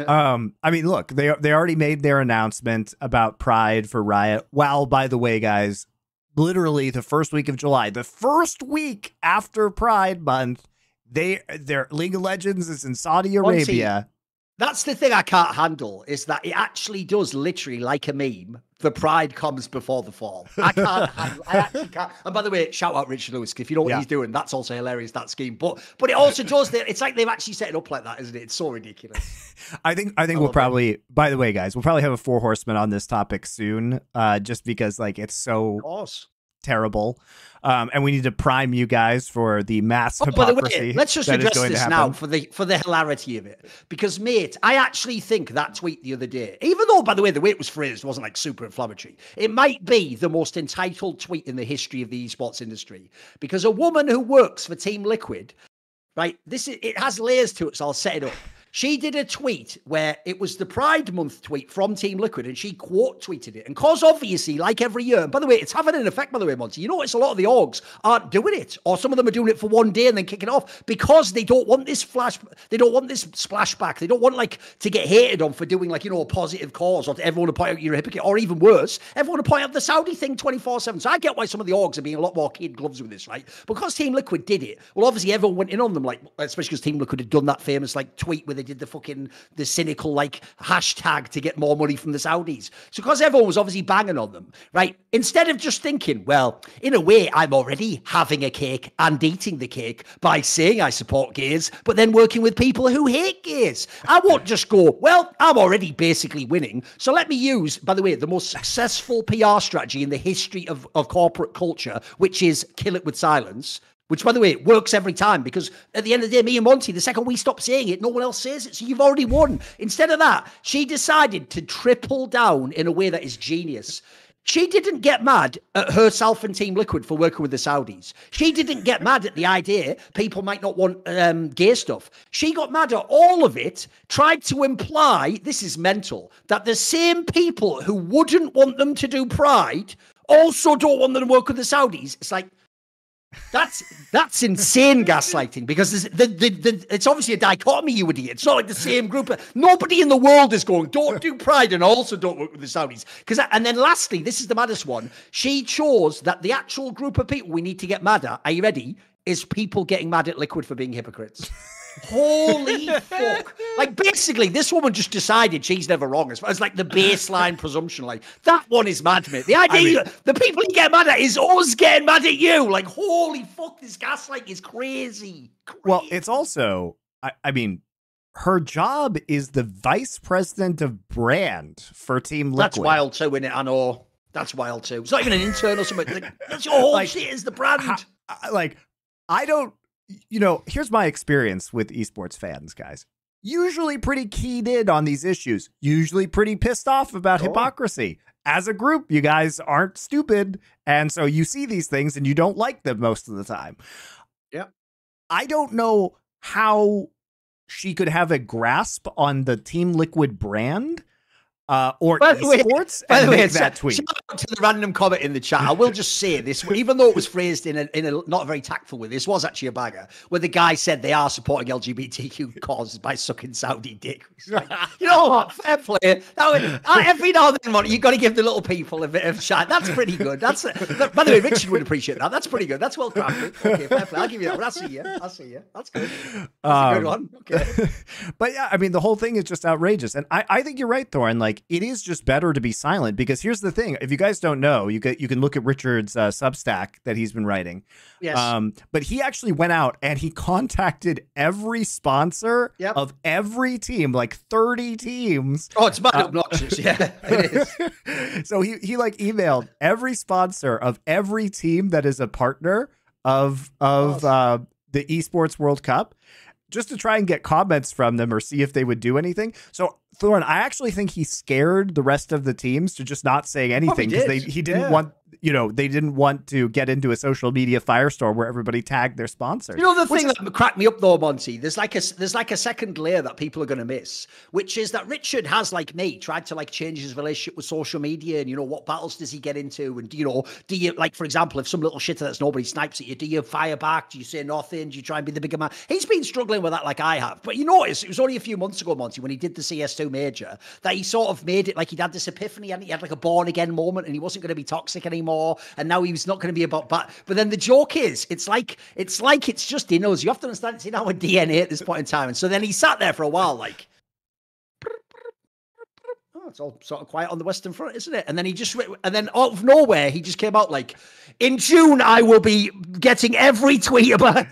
I mean, look, they already made their announcement about Pride for Riot. Wow, by the way, guys, literally the first week of July, the first week after Pride Month, their League of Legends is in Saudi Arabia. That's the thing I can't handle, is that it actually does literally, like a meme, the pride comes before the fall. I can't handle, I actually can't. And by the way, shout out Richard Lewis, if you know what he's doing, that's also hilarious, that scheme. But it also does that. It's like they've actually set it up like that, isn't it? It's so ridiculous. I think we'll probably, by the way, guys, we'll probably have a Four Horsemen on this topic soon, just because like it's so terrible. And we need to prime you guys for the mass hypocrisy. By the way, let's just address this now for the hilarity of it. Because, mate, I actually think that tweet the other day, even though, by the way, the way it was phrased wasn't like super inflammatory, it might be the most entitled tweet in the history of the esports industry. Because a woman who works for Team Liquid, right, it has layers to it, so I'll set it up. She did a tweet where it was the Pride Month tweet from Team Liquid, and she quote tweeted it. And cause obviously, like every year, and by the way, it's having an effect, by the way, Monty. You notice a lot of the orgs aren't doing it, or some of them are doing it for one day and then kicking off because they don't want this they don't want this splashback. They don't want like to get hated on for doing like, you know, a positive cause, or to everyone to point out you're a hypocrite, or even worse, everyone to point out the Saudi thing 24/7. So I get why some of the orgs are being a lot more kid gloves with this, right? Because Team Liquid did it. Well, obviously everyone went in on them, like, especially because Team Liquid had done that famous like tweet where they did the cynical like hashtag to get more money from the Saudis. So because everyone was obviously banging on them, right? Instead of just thinking, well, in a way, I'm already having a cake and eating the cake by saying I support gays, but then working with people who hate gays. I won't just go, well, I'm already basically winning. So let me use, by the way, the most successful PR strategy in the history of corporate culture, which is kill it with silence. Which, by the way, works every time, because at the end of the day, me and Monty, the second we stop saying it, no one else says it, so you've already won. Instead of that, she decided to triple down in a way that is genius. She didn't get mad at herself and Team Liquid for working with the Saudis. She didn't get mad at the idea people might not want gay stuff. She got mad at all of it, tried to imply, this is mental, that the same people who wouldn't want them to do Pride also don't want them to work with the Saudis. It's like, that's insane gaslighting, because it's obviously a dichotomy, you idiot. It's not like the same group. Nobody in the world is going, don't do Pride and also don't work with the Saudis. And then lastly, this is the maddest one. She chose that the actual group of people we need to get mad at, are you ready, is people getting mad at Liquid for being hypocrites. Holy fuck. Like, basically, this woman just decided she's never wrong, as far as like the baseline presumption. Like, that one is mad, mate. The idea, the people you get mad at is us getting mad at you. Like, holy fuck, this gaslight is crazy. Well, it's also, I mean, her job is the vice president of brand for Team Liquid. That's wild too, isn't it? I know. That's wild too. It's not even an intern or something. Like, that's your whole shit is the brand. I don't. You know, here's my experience with esports fans, guys. Usually pretty keyed in on these issues. Usually pretty pissed off about hypocrisy. As a group, you guys aren't stupid. And so you see these things and you don't like them most of the time. Yeah. I don't know how she could have a grasp on the Team Liquid brand or esports and make that tweet. Shout out to the random comment in the chat. I will just say this, even though it was phrased in a not a very tactful way, this was actually a bagger, where the guy said they are supporting LGBTQ causes by sucking Saudi dick. Like, you know what? Fair play. Every now and then, you got to give the little people a bit of shine. That's pretty good. By the way, Richard would appreciate that. That's pretty good. That's well crafted. Okay, fair play. I'll give you that one. I see you. That's good. That's a good one. Okay. But yeah, I mean, the whole thing is just outrageous. And I think you're right, Thorin. Like, like, it is just better to be silent, because here's the thing. If you guys don't know, you can look at Richard's Substack that he's been writing. Yes. But he actually went out and he contacted every sponsor of every team, like 30 teams. Oh, it's mad obnoxious. Yeah, it is. So he like emailed every sponsor of every team that is a partner of the Esports World Cup, just to try and get comments from them or see if they would do anything. So, Thorin, I actually think he scared the rest of the teams to just not saying anything, because he didn't want, they didn't want to get into a social media firestorm where everybody tagged their sponsors. You know, the thing that cracked me up though, Monty, there's like a second layer that people are going to miss, which is that Richard has, like me, tried to like change his relationship with social media, and, you know, what battles does he get into? And, you know, do you, like, for example, if some little shitter that's nobody snipes at you, do you fire back? Do you say nothing? Do you try and be the bigger man? He's been struggling with that like I have. But you notice, it was only a few months ago, Monty, when he did the CS2 major, that he sort of made it like he'd had this epiphany, and he had like a born again moment, and he wasn't going to be toxic anymore. And now he was not going to be about but then the joke is, it's like it's just in us. You have to understand, it's in our DNA at this point in time. And so then he sat there for a while like, oh, it's all sort of quiet on the Western Front, isn't it? And then out of nowhere, he just came out like, in June, I will be getting every tweet about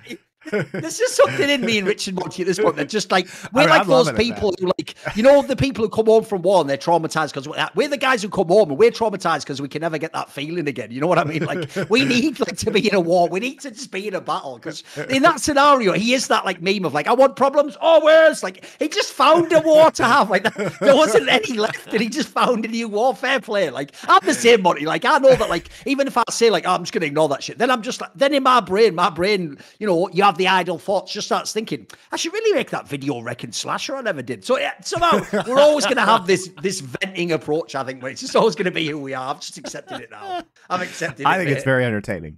there's just something in me and Richard Monty at this point that just like, we're like those people who, like, you know, the people who come home from war and they're traumatized because we're the guys who come home and we're traumatized because we can never get that feeling again. You know what I mean? Like, we need like to be in a war. We need to just be in a battle, because in that scenario, he is that like meme of like, I want problems. Oh, where's like, he just found a war to have. Like, there wasn't any left, and he just found a new warfare player. Like, I'm the same, Monty. Like, I know that, like, even if I say like, oh, I'm just going to ignore that shit, then I'm just like, then in my brain, you know, you have the idle thoughts, just starts thinking, I should really make that video wrecking Slasher. I never did. So yeah, somehow we're always going to have this venting approach, I think, where it's just always going to be who we are. I've just accepted it now. I've accepted it. I think it's very entertaining.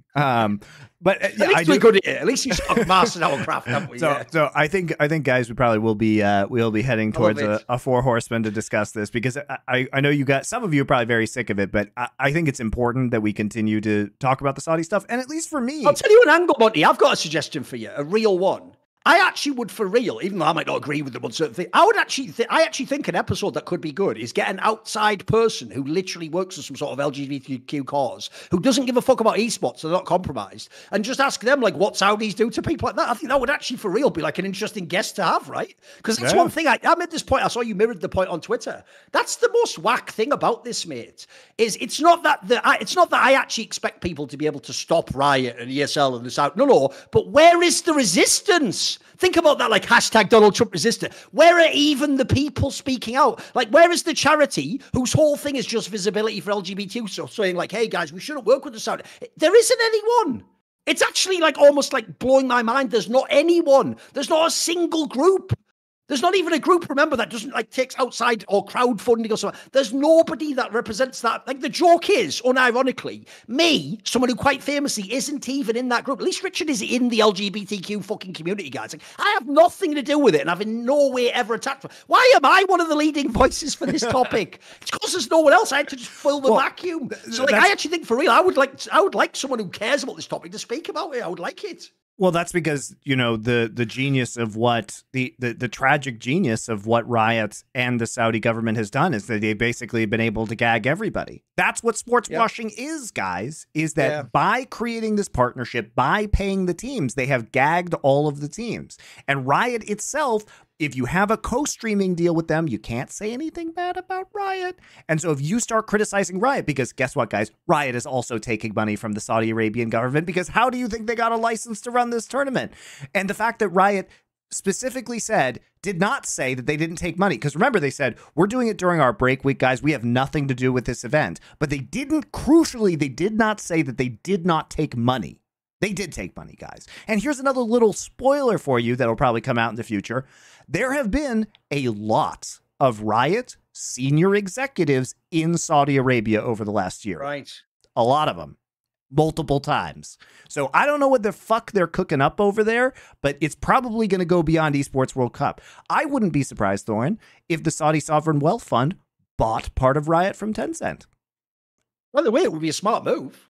But at least we're good at it. At least we sort of mastered our craft, haven't we? So I think guys, we probably will be heading towards a Four Horsemen to discuss this, because I know you got, some of you are probably very sick of it, but I think it's important that we continue to talk about the Saudi stuff. And at least for me, I'll tell you an angle, Monty. I've got a suggestion for you, a real one. I actually would, for real, even though I might not agree with them on certain things, I actually think an episode that could be good is get an outside person who literally works for some sort of LGBTQ cause, who doesn't give a fuck about esports, so they're not compromised, and just ask them, like, what Saudis do to people like that. I think that would actually, for real, be like an interesting guest to have, right? Because that's one thing, I made this point, I saw you mirrored the point on Twitter. That's the most whack thing about this, mate, is it's not that I actually expect people to be able to stop Riot and ESL and the South. No, but where is the resistance? Think about that, like, hashtag Donald Trump resistor. Where are even the people speaking out? Like, where is the charity whose whole thing is just visibility for LGBTQ, so saying like, hey guys, we shouldn't work with the Saudi? There isn't anyone. It's actually like almost like blowing my mind. There's not anyone. There's not a single group. There's not even a group, remember, that doesn't like takes outside or crowdfunding or something. There's nobody that represents that. Like, the joke is, unironically, me, someone who quite famously isn't even in that group. At least Richard is in the LGBTQ fucking community, guys. Like, I have nothing to do with it, and I've in no way ever attacked. Why am I one of the leading voices for this topic? It's because there's no one else. I had to just fill the vacuum. So, like, I actually think, for real, I would like someone who cares about this topic to speak about it. I would like it. Well, that's because, you know, the genius of what the tragic genius of what Riot and the Saudi government has done is that they've basically been able to gag everybody. That's what sports washing is, guys, is that by creating this partnership, by paying the teams, they have gagged all of the teams. And Riot itself, if you have a co-streaming deal with them, you can't say anything bad about Riot. And so if you start criticizing Riot, because guess what, guys? Riot is also taking money from the Saudi Arabian government, because how do you think they got a license to run this tournament? And the fact that Riot specifically did not say that they didn't take money. Because remember, they said, we're doing it during our break week, guys. We have nothing to do with this event. But they did not say that they did not take money. They did take money, guys. And here's another little spoiler for you that'll probably come out in the future. There have been a lot of Riot senior executives in Saudi Arabia over the last year. Right. A lot of them. Multiple times. So I don't know what the fuck they're cooking up over there, but it's probably going to go beyond Esports World Cup. I wouldn't be surprised, Thorin, if the Saudi Sovereign Wealth Fund bought part of Riot from Tencent. By the way, it would be a smart move.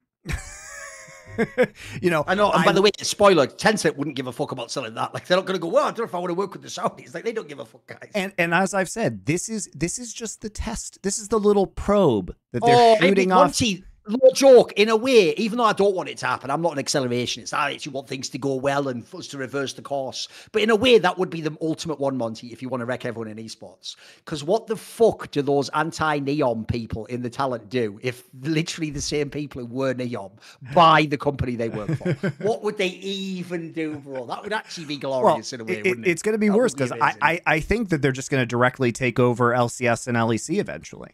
I know. And by the way, spoiler: Tencent wouldn't give a fuck about selling that. Like, they're not going to go, well, I don't know if I want to work with the Saudis. Like, they don't give a fuck, guys. And as I've said, this is just the test. This is the little probe that they're shooting off. No joke, in a way, even though I don't want it to happen, I'm not an accelerationist. I actually want things to go well and for us to reverse the course. But in a way, that would be the ultimate one, Monty, if you want to wreck everyone in esports. Because what the fuck do those anti-Neon people in the talent do if literally the same people who were Neon buy the company they work for? What would they even do, bro? That would actually be glorious in a way, wouldn't it? It's going to be worse because I think that they're just going to directly take over LCS and LEC eventually.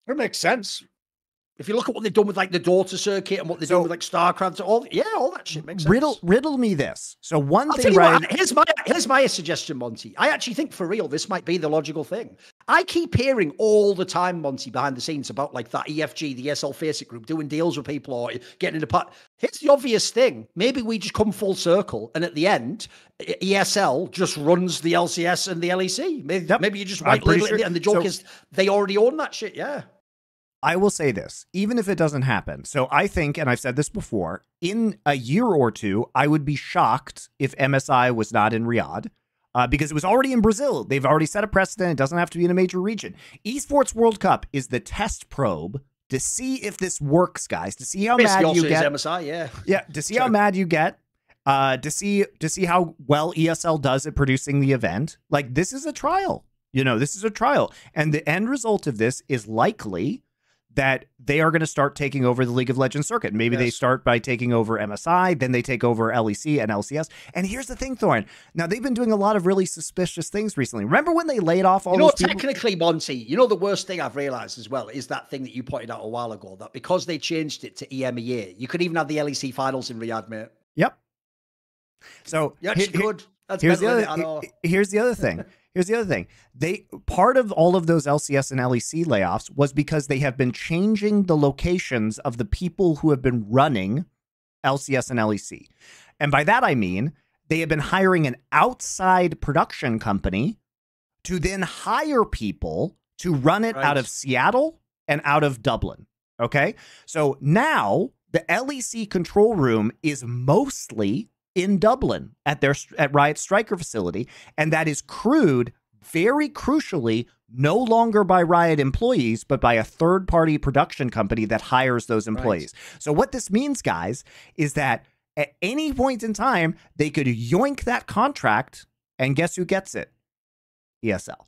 That makes sense. If you look at what they've done with like the daughter circuit and what they've done with like StarCraft, all that shit makes sense. Riddle me this. So one thing, right? Here's my suggestion, Monty. I actually think for real, this might be the logical thing. I keep hearing all the time, Monty, behind the scenes about like that EFG, the ESL Faceit group, doing deals with people or getting into part. Here's the obvious thing. Maybe we just come full circle, and at the end, ESL just runs the LCS and the LEC. Maybe you just white label it, and the joke is they already own that shit. Yeah. I will say this, even if it doesn't happen. So I think, and I've said this before, in a year or two, I would be shocked if MSI was not in Riyadh because it was already in Brazil. They've already set a precedent. It doesn't have to be in a major region. Esports World Cup is the test probe to see if this works, guys, to see how mad you get. MSI, to see how mad you get. To see how well ESL does at producing the event. Like, this is a trial. This is a trial. And the end result of this is likely that they are going to start taking over the League of Legends circuit. Maybe they start by taking over MSI, then they take over LEC and LCS. And here's the thing, Thorin. Now, they've been doing a lot of really suspicious things recently. Remember when they laid off all those people? Technically, Monty, the worst thing I've realized as well is that thing that you pointed out a while ago, that because they changed it to EMEA, you could even have the LEC finals in Riyadh, mate. Yep. So you actually could. Here's the other thing. Here's the other thing. Part of all of those LCS and LEC layoffs was because they have been changing the locations of the people who have been running LCS and LEC. And by that, I mean, they have been hiring an outside production company to then hire people to run it out of Seattle and out of Dublin. Okay. So now the LEC control room is mostly in Dublin at Riot Striker facility, and that is crewed very crucially no longer by Riot employees, but by a third-party production company that hires those employees. Right. So what this means, guys, is that at any point in time, they could yoink that contract, and guess who gets it? ESL.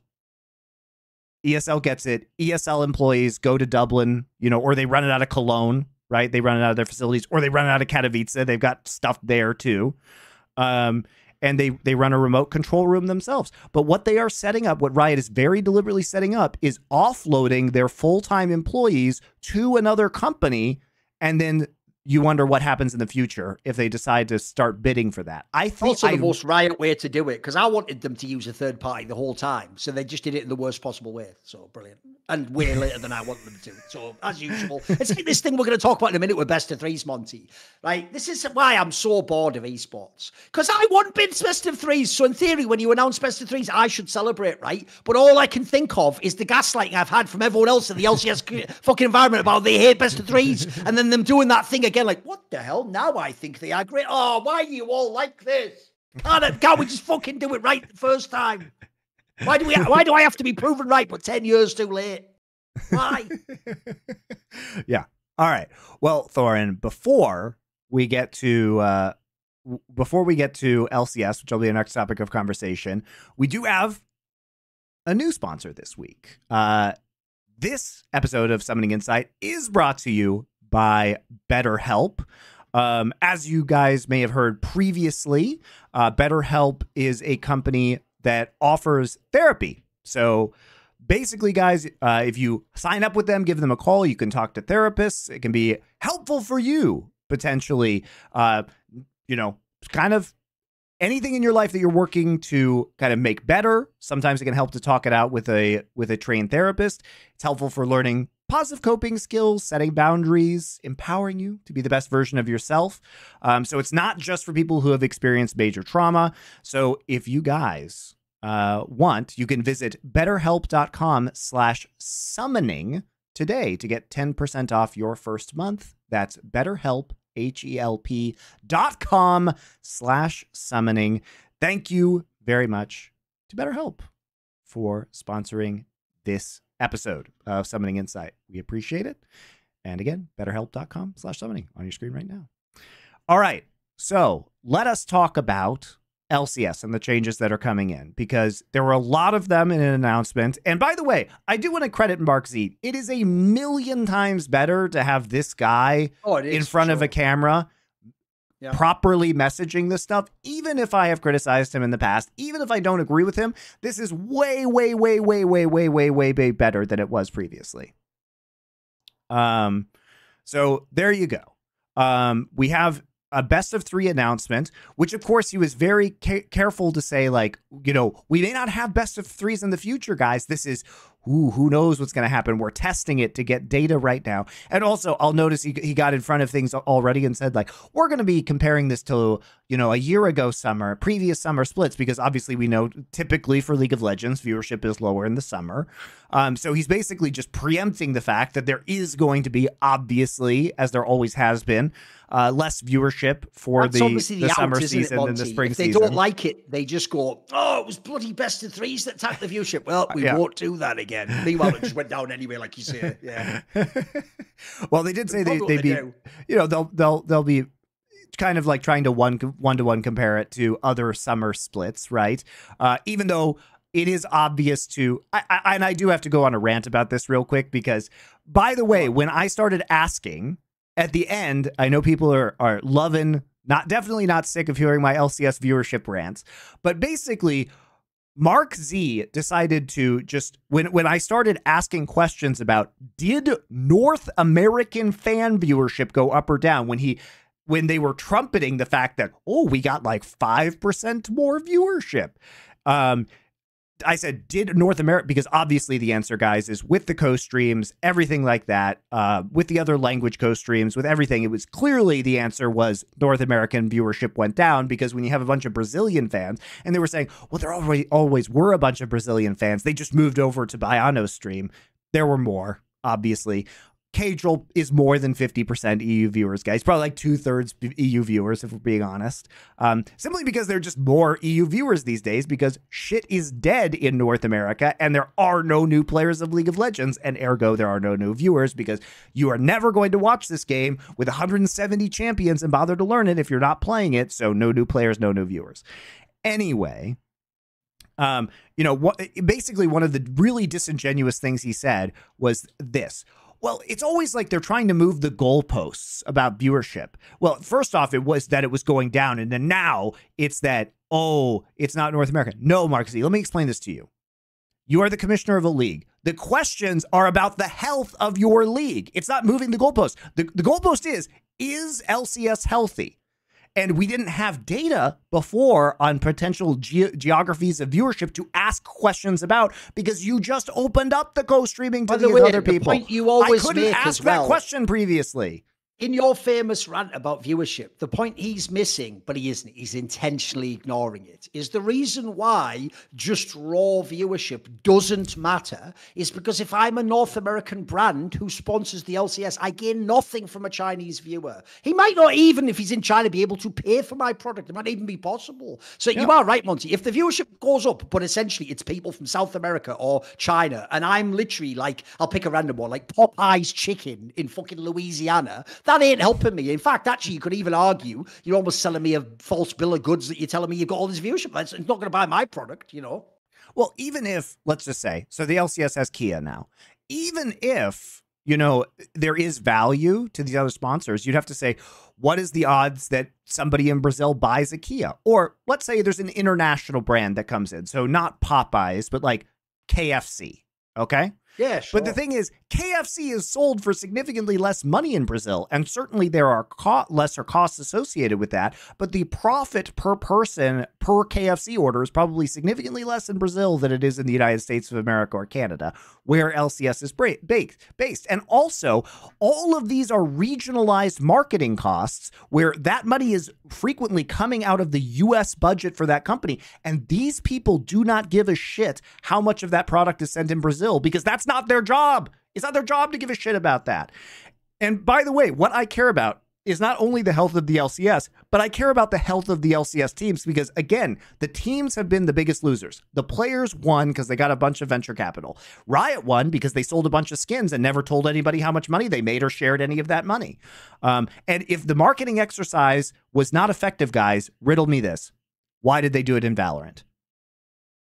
ESL gets it. ESL employees go to Dublin, or they run it out of Cologne. Right? They run it out of their facilities, or they run it out of Katowice. They've got stuff there too. And they run a remote control room themselves. But what they are setting up, what Riot is very deliberately setting up, is offloading their full-time employees to another company, and then you wonder what happens in the future if they decide to start bidding for that. I think also the most Riot way to do it, because I wanted them to use a third party the whole time, so they just did it in the worst possible way. So brilliant, and way later than I wanted them to. So as usual, it's like this thing we're going to talk about in a minute with best of threes, Monty. Right? This is why I'm so bored of esports, because I want best of threes. So in theory, when you announce best of threes, I should celebrate, right? But all I can think of is the gaslighting I've had from everyone else in the LCS fucking environment about they hate best of threes, and then them doing that thing again. Like, what the hell? Now I think they are great. Oh, why are you all like this? Can't we just fucking do it right the first time? Why do I have to be proven right, but 10 years too late? Why? Yeah. All right. Well, Thorin, before we get to LCS, which will be our next topic of conversation, we do have a new sponsor this week. This episode of Summoning Insight is brought to you by BetterHelp. As you guys may have heard previously, BetterHelp is a company that offers therapy. So basically, guys, if you sign up with them, give them a call, you can talk to therapists. It can be helpful for you, potentially, kind of anything in your life that you're working to kind of make better. Sometimes it can help to talk it out with a trained therapist. It's helpful for learning positive coping skills, setting boundaries, empowering you to be the best version of yourself. So it's not just for people who have experienced major trauma. So if you guys want, you can visit betterhelp.com/summoning today to get 10% off your first month. That's BetterHelp, BetterHelp.com/summoning. Thank you very much to BetterHelp for sponsoring this episode of Summoning Insight. We appreciate it. And again, BetterHelp.com/summoning on your screen right now. All right. So let us talk about LCS and the changes that are coming in, because there were a lot of them in an announcement. And by the way, I do want to credit Mark Z. It is a million times better to have this guy in front of a camera properly messaging this stuff. Even if I have criticized him in the past, even if I don't agree with him, this is way better than it was previously. So there you go. We have a best of 3 announcement, which of course he was very careful to say, like, you know, we may not have best of 3s in the future, guys. This is, who knows what's going to happen. We're testing it to get data right now. And also I'll notice he got in front of things already and said, like, we're going to be comparing this to, you know, a year ago previous summer splits, because obviously we know typically for League of Legends, viewership is lower in the summer. So he's basically just preempting the fact that there is going to be, obviously, as there always has been, less viewership for the summer season than the spring season. If they don't like it, they just go, oh, it was bloody best of 3s that attacked the viewership. Well, we won't do that again. Meanwhile, it just went down anyway, like you say. Yeah. Well, they did say they'd be, you know, they'll be kind of like trying to one-to-one compare it to other summer splits, right? Even though it is obvious to, and I do have to go on a rant about this real quick, because, by the way, when I started asking at the end, I know people are loving, definitely not sick of hearing my LCS viewership rants, but basically Mark Z decided to just, when I started asking questions about, did North American fan viewership go up or down, when they were trumpeting the fact that, oh, we got like 5% more viewership. I said, did North America, because obviously the answer, guys, is with the co-streams, everything like that, with the other language co-streams, with everything, it was clearly the answer was North American viewership went down, because when you have a bunch of Brazilian fans, and they were saying, well, there always were a bunch of Brazilian fans, they just moved over to Baiano's stream. There were more, obviously. Cajal is more than 50% EU viewers, guys. Probably like 2/3 EU viewers, if we're being honest. Simply because there are just more EU viewers these days, because shit is dead in North America and there are no new players of League of Legends, and ergo there are no new viewers, because you are never going to watch this game with 170 champions and bother to learn it if you're not playing it. So no new players, no new viewers. Anyway, you know, basically one of the really disingenuous things he said was this. Well, it's always like they're trying to move the goalposts about viewership. Well, first off, it was that it was going down, and then now it's that, oh, it's not North America. No, Mark Z, let me explain this to you. You are the commissioner of a league. The questions are about the health of your league. It's not moving the goalpost. The goalpost is LCS healthy? And we didn't have data before on potential geographies of viewership to ask questions about, because you just opened up the co-streaming to these other people. Point you always I couldn't ask that question previously. In your famous rant about viewership, the point he's missing, but he isn't, he's intentionally ignoring it, is the reason why just raw viewership doesn't matter is because if I'm a North American brand who sponsors the LCS, I gain nothing from a Chinese viewer. He might not even, if he's in China, be able to pay for my product. It might even be possible. So you are right, Monty. If the viewership goes up, but essentially it's people from South America or China, and I'm literally like, I'll pick a random one, like Popeye's Chicken in fucking Louisiana, that ain't helping me. In fact, actually, you could even argue you're almost selling me a false bill of goods that you're telling me you've got all this viewership. It's not going to buy my product, you know? Well, even if, let's just say, so the LCS has Kia now. Even if, you know, there is value to these other sponsors, you'd have to say, what is the odds that somebody in Brazil buys a Kia? Or let's say there's an international brand that comes in. So not Popeyes, but like KFC. Okay? Yeah, sure. But the thing is, KFC is sold for significantly less money in Brazil, and certainly there are lesser costs associated with that, but the profit per person per KFC order is probably significantly less in Brazil than it is in the United States of America or Canada, where LCS is based. And also, all of these are regionalized marketing costs, where that money is frequently coming out of the U.S. budget for that company, and these people do not give a shit how much of that product is sent in Brazil, because that's not their job. It's not their job to give a shit about that. And by the way, what I care about is not only the health of the LCS, but I care about the health of the LCS teams because, again, the teams have been the biggest losers. The players won because they got a bunch of venture capital. Riot won because they sold a bunch of skins and never told anybody how much money they made or shared any of that money. And if the marketing exercise was not effective, guys, riddle me this. Why did they do it in Valorant?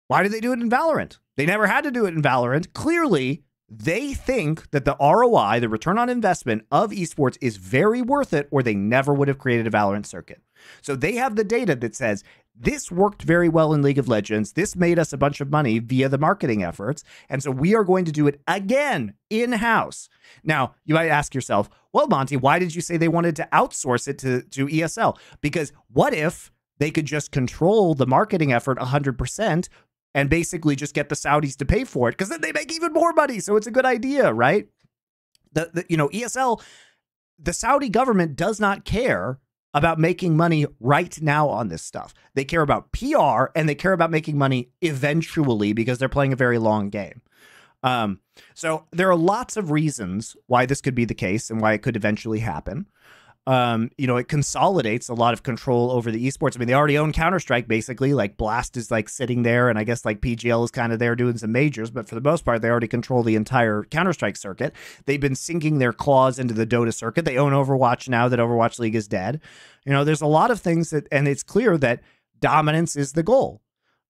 Why did they do it in Valorant? They never had to do it in Valorant. Clearly, they think that the ROI, the return on investment of esports is very worth it, or they never would have created a Valorant circuit. So they have the data that says this worked very well in League of Legends. This made us a bunch of money via the marketing efforts. And so we are going to do it again in-house. Now, you might ask yourself, well, Monty, why did you say they wanted to outsource it to ESL? Because what if they could just control the marketing effort 100%? And basically just get the Saudis to pay for it because then they make even more money. So it's a good idea, right? ESL, the Saudi government does not care about making money right now on this stuff. They care about PR and they care about making money eventually because they're playing a very long game. So there are lots of reasons why this could be the case and why it could eventually happen. It consolidates a lot of control over the esports. I mean, they already own Counter-Strike, basically. Like, Blast is, like, sitting there, and I guess, like, PGL is kind of there doing some majors, but for the most part, they already control the entire Counter-Strike circuit. They've been sinking their claws into the Dota circuit. They own Overwatch now that Overwatch League is dead. There's a lot of things that, and it's clear that dominance is the goal.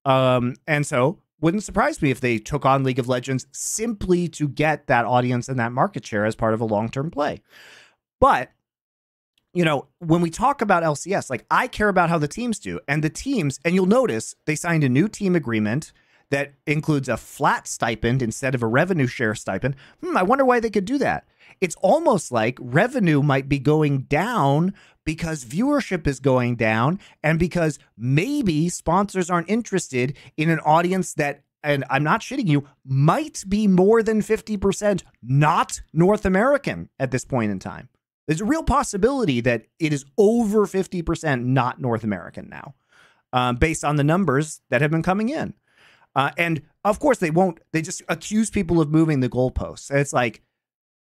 And so, wouldn't surprise me if they took on League of Legends simply to get that audience and that market share as part of a long-term play. But when we talk about LCS, like I care about how the teams do and the teams, and you'll notice they signed a new team agreement that includes a flat stipend instead of a revenue share stipend. I wonder why they could do that. It's almost like revenue might be going down because viewership is going down and because maybe sponsors aren't interested in an audience that, and I'm not shitting you, might be more than 50% not North American at this point in time. There's a real possibility that it is over 50% not North American now, based on the numbers that have been coming in. And of course they won't, they just accuse people of moving the goalposts. And it's like,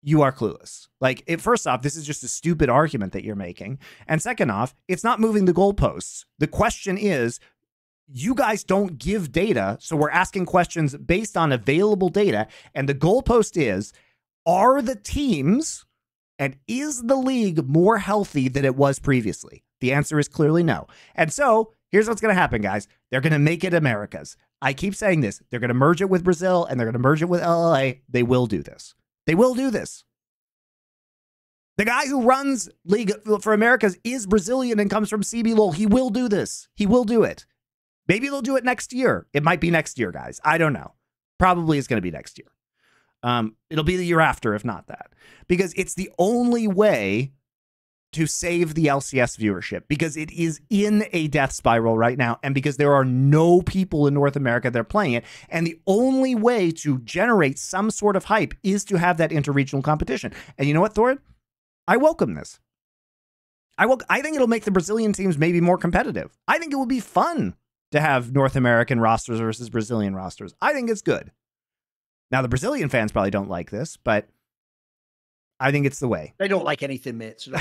you are clueless. Like, first off, this is just a stupid argument that you're making. And second off, it's not moving the goalposts. The question is, you guys don't give data. So we're asking questions based on available data. And the goalpost is, are the teams and is the league more healthy than it was previously? The answer is clearly no. And so here's what's going to happen, guys. They're going to make it America's. I keep saying this. They're going to merge it with Brazil and they're going to merge it with LA. They will do this. They will do this. The guy who runs League for Americas is Brazilian and comes from CBLOL. He will do this. He will do it. Maybe they'll do it next year. It might be next year, guys. I don't know. Probably it's going to be next year. It'll be the year after, if not that, because it's the only way to save the LCS viewership, because it is in a death spiral right now. And because there are no people in North America that are playing it. And the only way to generate some sort of hype is to have that interregional competition. And you know what, Thorin? I welcome this. I think it'll make the Brazilian teams maybe more competitive. I think it would be fun to have North American rosters versus Brazilian rosters. I think it's good. Now, the Brazilian fans probably don't like this, but I think it's the way. They don't like anything, mate. So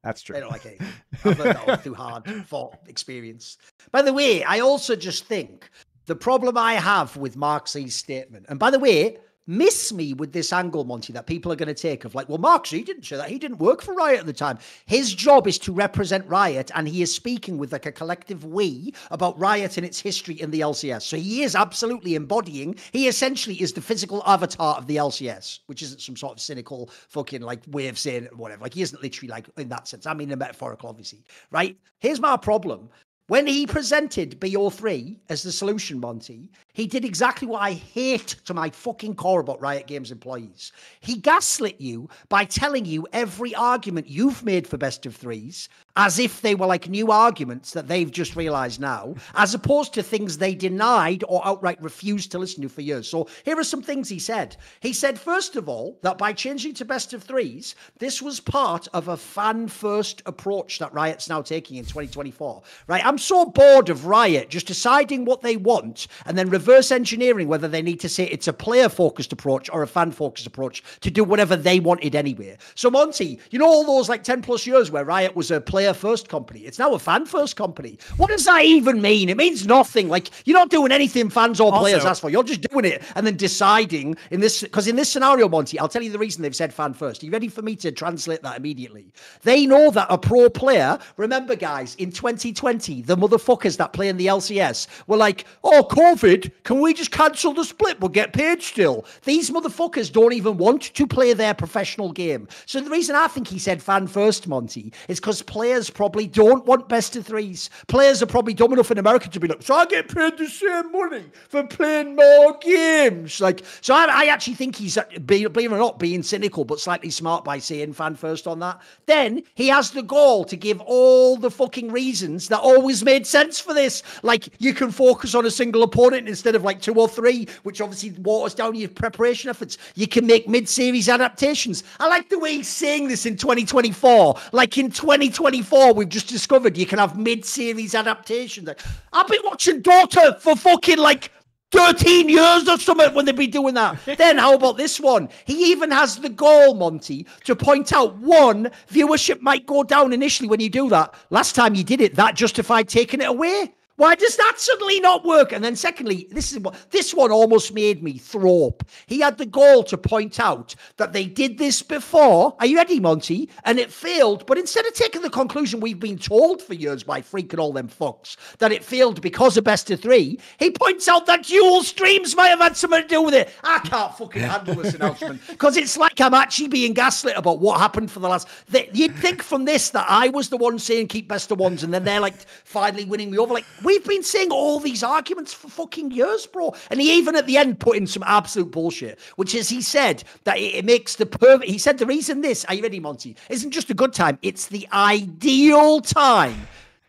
that's true. They don't like anything. I've learned that all through hard-fought experience. By the way, I also just think the problem I have with Marksy's statement, and by the way, miss me with this angle, Monty, that people are going to take of like, well, Marksy didn't say that. He didn't work for Riot at the time. His job is to represent Riot, and he is speaking with like a collective we about Riot and its history in the LCS. So he is absolutely embodying, he essentially is the physical avatar of the LCS, which isn't some sort of cynical fucking like way of saying it, whatever. Like, he isn't literally like in that sense. I mean, a metaphorical, obviously, right? Here's my problem. When he presented BO3 as the solution, Monty, he did exactly what I hate to my fucking core about Riot Games employees. He gaslit you by telling you every argument you've made for best of threes as if they were like new arguments that they've just realized now, as opposed to things they denied or outright refused to listen to for years. So here are some things he said. He said, first of all, that by changing to best of threes, this was part of a fan-first approach that Riot's now taking in 2024. Right? I'm so bored of Riot just deciding what they want and then reverse engineering whether they need to say it's a player-focused approach or a fan-focused approach to do whatever they wanted anyway. So Monty, you know all those like 10 plus years where Riot was a player-first company? It's now a fan-first company. What does that even mean? It means nothing. Like, you're not doing anything fans or players ask for. You're just doing it and then deciding in this, because in this scenario, Monty, I'll tell you the reason they've said fan-first. Are you ready for me to translate that immediately? They know that a pro player, remember guys, in 2020, the motherfuckers that play in the LCS were like, oh, COVID, can we just cancel the split? We'll get paid still. These motherfuckers don't even want to play their professional game. So the reason I think he said fan-first, Monty, is because players probably don't want best of threes. Players are probably dumb enough in America to be like, so I get paid the same money for playing more games. Like, so I actually think he's, believe it or not, being cynical, but slightly smart by saying fan first on that. Then he has the goal to give all the fucking reasons that always made sense for this. Like, you can focus on a single opponent instead of like 2 or 3, which obviously waters down your preparation efforts. You can make mid-series adaptations. I like the way he's saying this in 2024. Like in 2024, we've just discovered you can have mid-series adaptations. Like, I've been watching Dota for fucking like 13 years or something when they'd be doing that. Then how about this one? He even has the goal, Monty, to point out, one, viewership might go down initially when you do that. Last time you did it, that justified taking it away. Why does that suddenly not work? And then secondly, this one almost made me throw up. He had the goal to point out that they did this before. Are you ready, Monty? And it failed. But instead of taking the conclusion we've been told for years by freaking all them fucks, that it failed because of best of 3, he points out that dual streams might have had something to do with it. I can't fucking handle this announcement because it's like I'm actually being gaslit about what happened for the last... You'd think from this that I was the one saying keep best of ones and then they're like finally winning me over. Like, we've been saying all these arguments for fucking years, bro. And he even at the end put in some absolute bullshit, which is he said that it makes the perfect... He said the reason this, are you ready, Monty, isn't just a good time, it's the ideal time.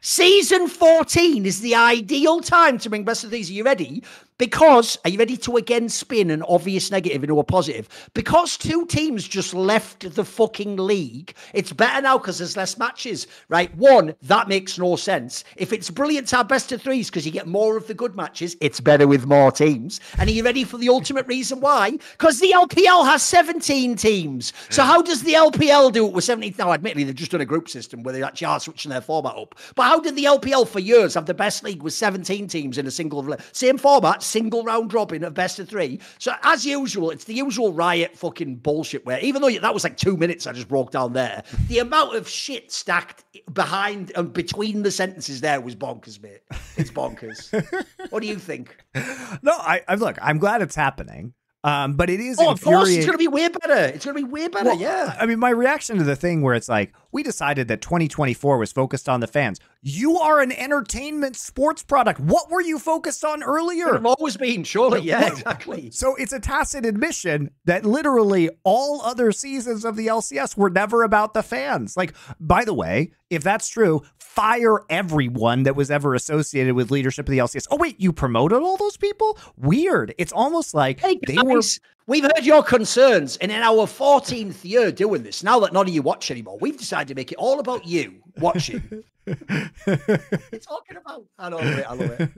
Season 14 is the ideal time to bring best of these. Are you ready? Because, are you ready to again spin an obvious negative into a positive? Because 2 teams just left the fucking league, it's better now because there's less matches, right? 1, that makes no sense. If it's brilliant to have best of 3s because you get more of the good matches, it's better with more teams. And are you ready for the ultimate reason why? Because the LPL has 17 teams. So how does the LPL do it with 17? Now, admittedly, they've just done a group system where they actually are switching their format up. But how did the LPL for years have the best league with 17 teams in a same format, single round robin of best of 3? So as usual, it's the usual Riot fucking bullshit where, even though that was like 2 minutes I just broke down there, the amount of shit stacked behind and between the sentences there was bonkers, mate. It's bonkers. What do you think? No, look, I'm glad it's happening. But it is of course, it's going to be way better. It's going to be way better, well, yeah. I mean, my reaction to the thing where it's like, we decided that 2024 was focused on the fans. You are an entertainment sports product. What were you focused on earlier? I've always been, surely. Yeah, exactly. So it's a tacit admission that literally all other seasons of the LCS were never about the fans. Like, by the way, if that's true, fire everyone that was ever associated with leadership of the LCS. Oh, wait, you promoted all those people? Weird. It's almost like we've heard your concerns, and in our 14th year doing this, now that none of you watch anymore, we've decided to make it all about you watching. It's talking about. I love it.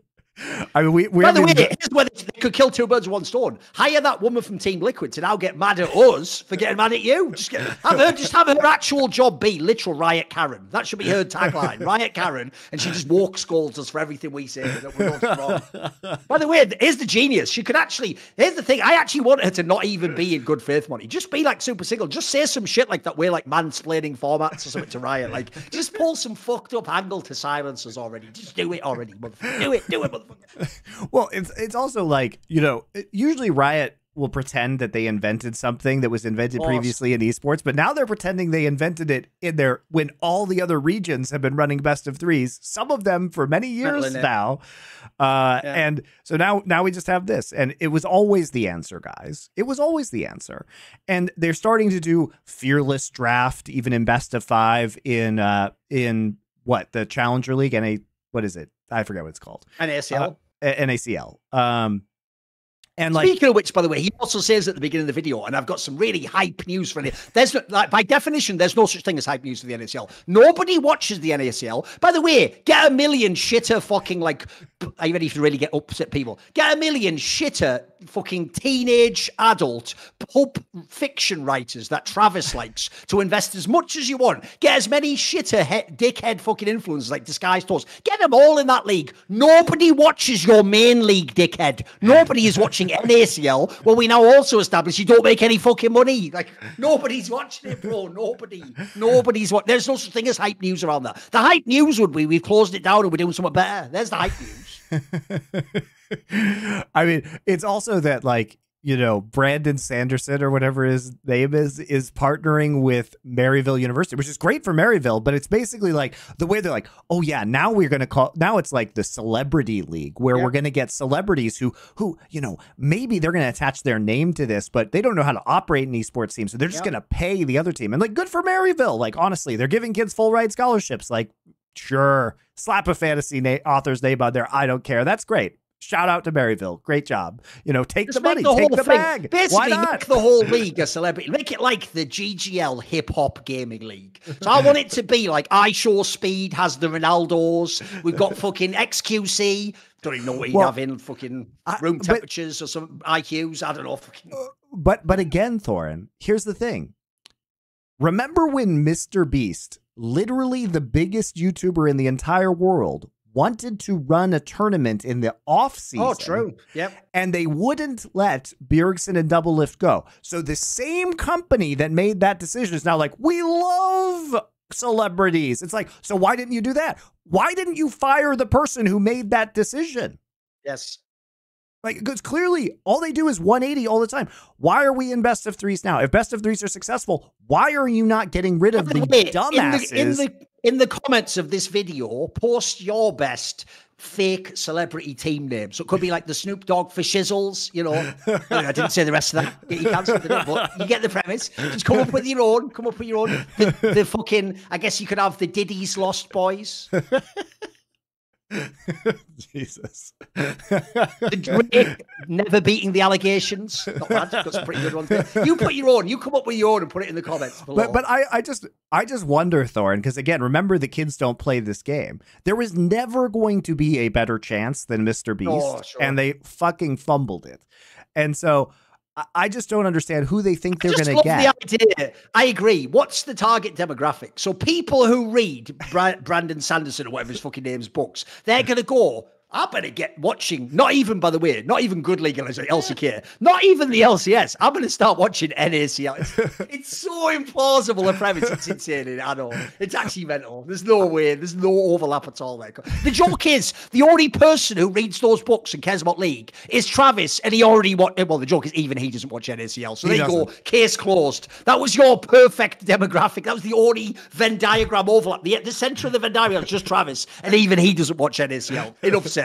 I mean, by the way, here's where they could kill 2 birds with 1 stone. Hire that woman from Team Liquid to now get mad at us for getting mad at you. Have her actual job be literal Riot Karen. That should be her tagline, Riot Karen, and she just walk scolds us for everything we say that we're not wrong. By the way, here's the genius. She could actually. Here's the thing. I actually want her to not even be in good faith, Monty. Just be like super single. Just say some shit like that. We're like mansplaining formats or something to Riot. Like, just pull some fucked up angle to silence us already. Just do it already, motherfucker. Do it, motherfucker. Well, it's also like, you know, usually Riot will pretend that they invented something that was invented previously in esports, but now they're pretending they invented it in there when all the other regions have been running best of threes, some of them for many years now. And so now we just have this, and it was always the answer, guys. It was always the answer. And they're starting to do fearless draft, even in best of 5 in what, the Challenger League, what is it? I forget what it's called. NACL. NACL. And speaking of which, by the way, he also says at the beginning of the video, and I've got some really hype news for it. There's no, by definition, there's no such thing as hype news for the NACL. Nobody watches the NACL. By the way, get a million shitter fucking are you ready to really get upset people? Get a million shitter fucking teenage adult pulp fiction writers that Travis likes to invest as much as you want. Get as many shitter dickhead fucking influencers like Disguised Toast. Get them all in that league. Nobody watches your main league, dickhead. Nobody is watching NACL. Well, we now also established you don't make any fucking money. Like, nobody's watching it, bro. Nobody's watching. There's no such thing as hype news around that. The hype news would be we've closed it down and we're doing something better. There's the hype news. I mean, it's also that, like, you know, Brandon Sanderson or whatever his name is partnering with Maryville University, which is great for Maryville, but it's basically like the way they're like, oh yeah, now it's like the celebrity league where we're going to get celebrities who, you know, maybe they're going to attach their name to this, but they don't know how to operate an esports team. So they're just going to pay the other team. And like, good for Maryville. Like, honestly, they're giving kids full ride scholarships. Like, sure, slap a fantasy author's name on there. I don't care. That's great. Shout out to Maryville. Great job. You know, take the money, take the bag. Basically, make the whole league a celebrity. Make it like the GGL hip hop gaming league. So I want it to be like iShow Speed has the Ronaldos. We've got fucking XQC. Don't even know what he'd have in fucking room temperatures or some IQs. I don't know. But again, Thorin, here's the thing. Remember when Mr. Beast, literally the biggest YouTuber in the entire world, wanted to run a tournament in the off season? Oh, true. Yep. And they wouldn't let Bjergsen and Doublelift go. So the same company that made that decision is now like, we love celebrities. It's like, so why didn't you do that? Why didn't you fire the person who made that decision? Yes. Like, because clearly all they do is 180 all the time. Why are we in best of threes now? If best of threes are successful, why are you not getting rid of the dumbasses? In the comments of this video, post your best fake celebrity team name. So it could be like the Snoop Dogg for Shizzles, you know. I didn't say the rest of that. You cancelled it, but you get the premise. Just come up with your own. The fucking, I guess you could have the Diddy's Lost Boys. Jesus. The Drake never beating the allegations. Not bad. Got some pretty good ones there. You put your own. You come up with your own and put it in the comments below. But I just wonder, Thorin, because again, remember the kids don't play this game. There was never going to be a better chance than Mr. Beast, and they fucking fumbled it. And so I just don't understand who they think they're going to get. The idea. I agree. What's the target demographic? So people who read Brandon Sanderson or whatever his fucking name's books, they're going to go, I better get watching, not even, by the way, not even Good League LCK, not even the LCS. I'm going to start watching NACL. It's so implausible a premise. It's insane. I know. It's actually mental. There's no way. There's no overlap at all there. The joke is, the only person who reads those books and cares about League is Travis, and he already watched, well, the joke is even he doesn't watch NACL. So there you go. Case closed. That was your perfect demographic. That was the only Venn diagram overlap. The center of the Venn diagram is just Travis, and even he doesn't watch NACL. Enough said.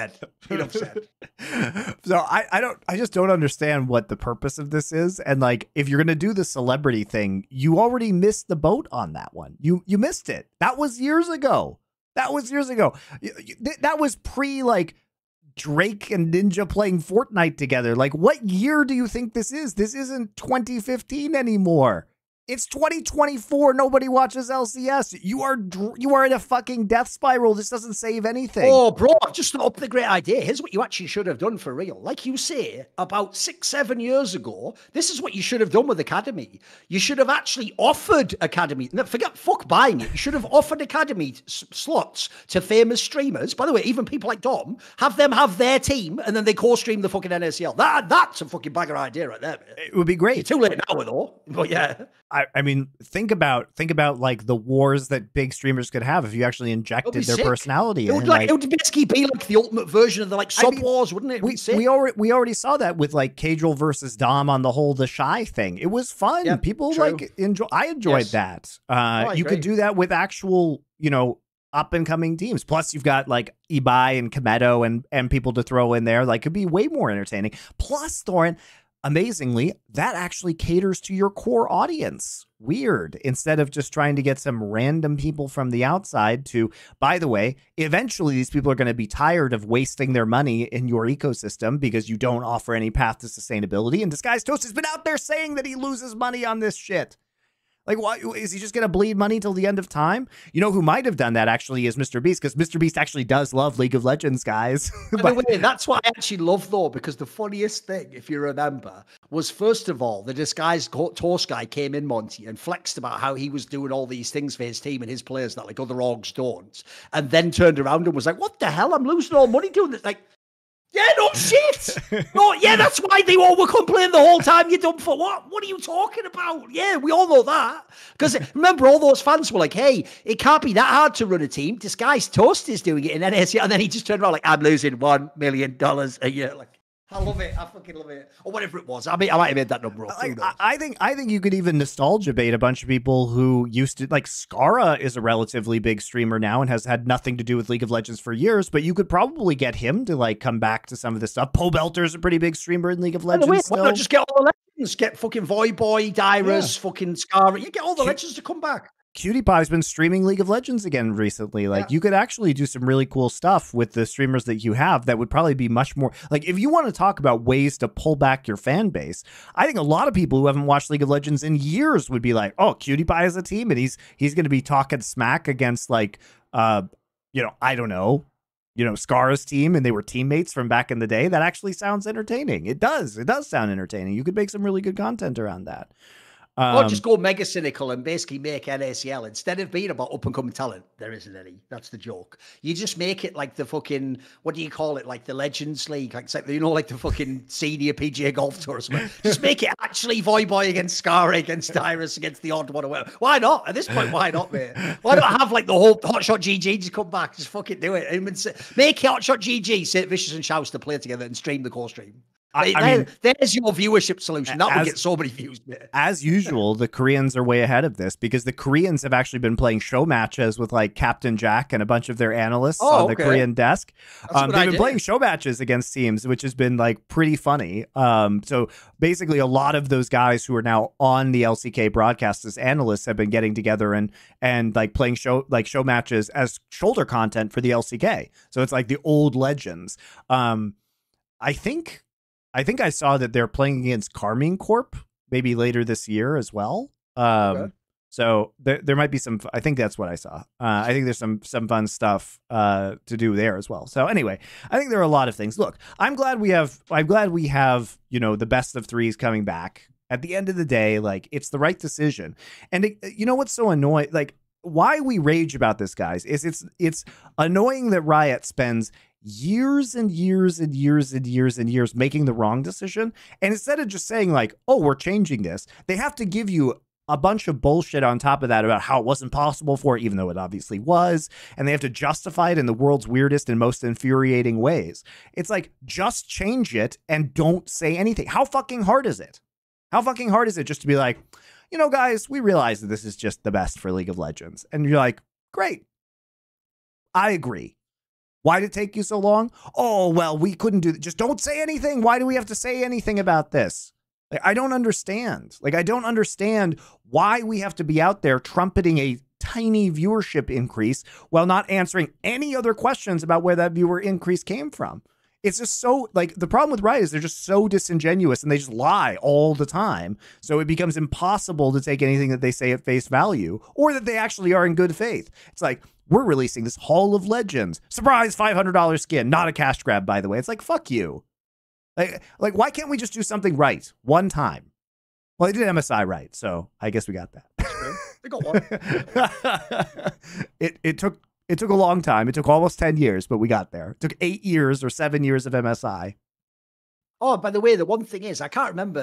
So I just don't understand what the purpose of this is. And like, if you're going to do the celebrity thing, you already missed the boat on that one. You missed it. That was years ago. That was pre like Drake and Ninja playing Fortnite together. Like, what year do you think this is? This isn't 2015 anymore. It's 2024. Nobody watches LCS. You are in a fucking death spiral. This doesn't save anything. Oh, bro, I've just thought up the great idea. Here's what you actually should have done for real. Like you say, about 6-7 years ago, this is what you should have done with Academy. You should have actually offered Academy. No, fuck buying it. You should have offered Academy slots to famous streamers. By the way, even people like Dom, have them have their team, and then they co-stream the fucking NACL. That's a fucking bagger idea right there, man. It would be great. It's too late now, though. But yeah. I mean, think about like the wars that big streamers could have if you actually injected their personality in. It would basically be like the ultimate version of the like sub wars, wouldn't it? We already saw that with like Cadril versus Dom on the Shy thing. It was fun. Yeah, people true. I enjoyed that. You could do that with actual, up and coming teams. Plus you've got like Ibai and Kometo and people to throw in there. Like, could be way more entertaining. Plus, Thorin, amazingly, that actually caters to your core audience. Weird. Instead of just trying to get some random people from the outside to, by the way, eventually these people are going to be tired of wasting their money in your ecosystem because you don't offer any path to sustainability. And Disguised Toast has been out there saying that he loses money on this shit. Like, why is he just going to bleed money till the end of time? You know who might have done that actually is Mr. Beast, because Mr. Beast actually does love League of Legends, guys. By the way, that's what I actually love, though, because the funniest thing, if you remember, was first of all, the Disguised Toast guy came in, Monty, and flexed about how he was doing all these things for his team and his players that like other orgs don't, and then turned around and was like, "What the hell? I'm losing all money doing this." Like, yeah, no shit. No, yeah, that's why they all were complaining the whole time. You dumb for what? What are you talking about? Yeah, we all know that. Because remember, all those fans were like, hey, it can't be that hard to run a team. Disguised Toast is doing it in NACL. And then he just turned around like, I'm losing $1 million a year. Like, I love it. I fucking love it. Or whatever it was. I mean, I might have made that number up. I think you could even nostalgia bait a bunch of people who used to, like, Skara is a relatively big streamer now and has had nothing to do with League of Legends for years, but you could probably get him to like come back to some of this stuff. Poe Belter's a pretty big streamer in League of Legends. Why not just get all the legends? Get fucking Voyboy, Dyrus, fucking Skara. You get all the legends to come back. Cutie Pie's been streaming League of Legends again recently. Like, you could actually do some really cool stuff with the streamers that you have that would probably be much more, like, if you want to talk about ways to pull back your fan base, I think a lot of people who haven't watched League of Legends in years would be like, oh, Cutie Pie is a team and he's going to be talking smack against like, I don't know, Skara's team, and they were teammates from back in the day. That actually sounds entertaining. It does sound entertaining. You could make some really good content around that. Or just go mega cynical and basically make NACL, instead of being about up-and-coming talent, there isn't any. That's the joke. You just make it like the fucking, what do you call it? Like the Legends League. Like, like the fucking senior PGA Golf Tour or something. Just make it actually Voyboy against Skara, against Dyrus, against the odd one. Why not? At this point, why not, mate? Why not have like the whole Hotshot GG just come back? Just fucking do it. Make Hotshot GG, St. Vicious and Shouts to play together and stream the core stream. I mean, there's your viewership solution. That would get so many views. As usual, the Koreans are way ahead of this because the Koreans have actually been playing show matches with like Captain Jack and a bunch of their analysts on the Korean desk. They've been playing show matches against teams, which has been like pretty funny. So basically, a lot of those guys who are now on the LCK broadcast as analysts have been getting together and like playing show matches as shoulder content for the LCK. So it's like the old legends. I think I saw that they're playing against Carmine Corp maybe later this year as well. So there might be some, I think that's what I saw. I think there's some fun stuff to do there as well. So anyway, I think there are a lot of things. Look, I'm glad we have, the best of threes coming back. At the end of the day, like, it's the right decision. And what's so annoying, like, why we rage about this, guys, is it's annoying that Riot spends years and years and years and years and years making the wrong decision. And instead of just saying like, oh, we're changing this, they have to give you a bunch of bullshit on top of that about how it wasn't possible for it, even though it obviously was. And they have to justify it in the world's weirdest and most infuriating ways. It's like, just change it and don't say anything. How fucking hard is it? How fucking hard is it just to be like, guys, we realize that this is just the best for League of Legends. And you're like, great. I agree. Why did it take you so long? Oh, well, we couldn't do that. Just don't say anything. Why do we have to say anything about this? Like, I don't understand. Like, I don't understand why we have to be out there trumpeting a tiny viewership increase while not answering any other questions about where that viewer increase came from. It's just so, like, the problem with Riot is they're just so disingenuous and they just lie all the time. So it becomes impossible to take anything that they say at face value or that they actually are in good faith. It's like, we're releasing this Hall of Legends. Surprise, $500 skin. Not a cash grab, by the way. It's like, fuck you. Like, why can't we just do something right one time? Well, they did MSI right, so I guess we got that. They got one. It took a long time. It took almost 10 years, but we got there. It took 8 years or 7 years of MSI. Oh, by the way, the one thing is, I can't remember,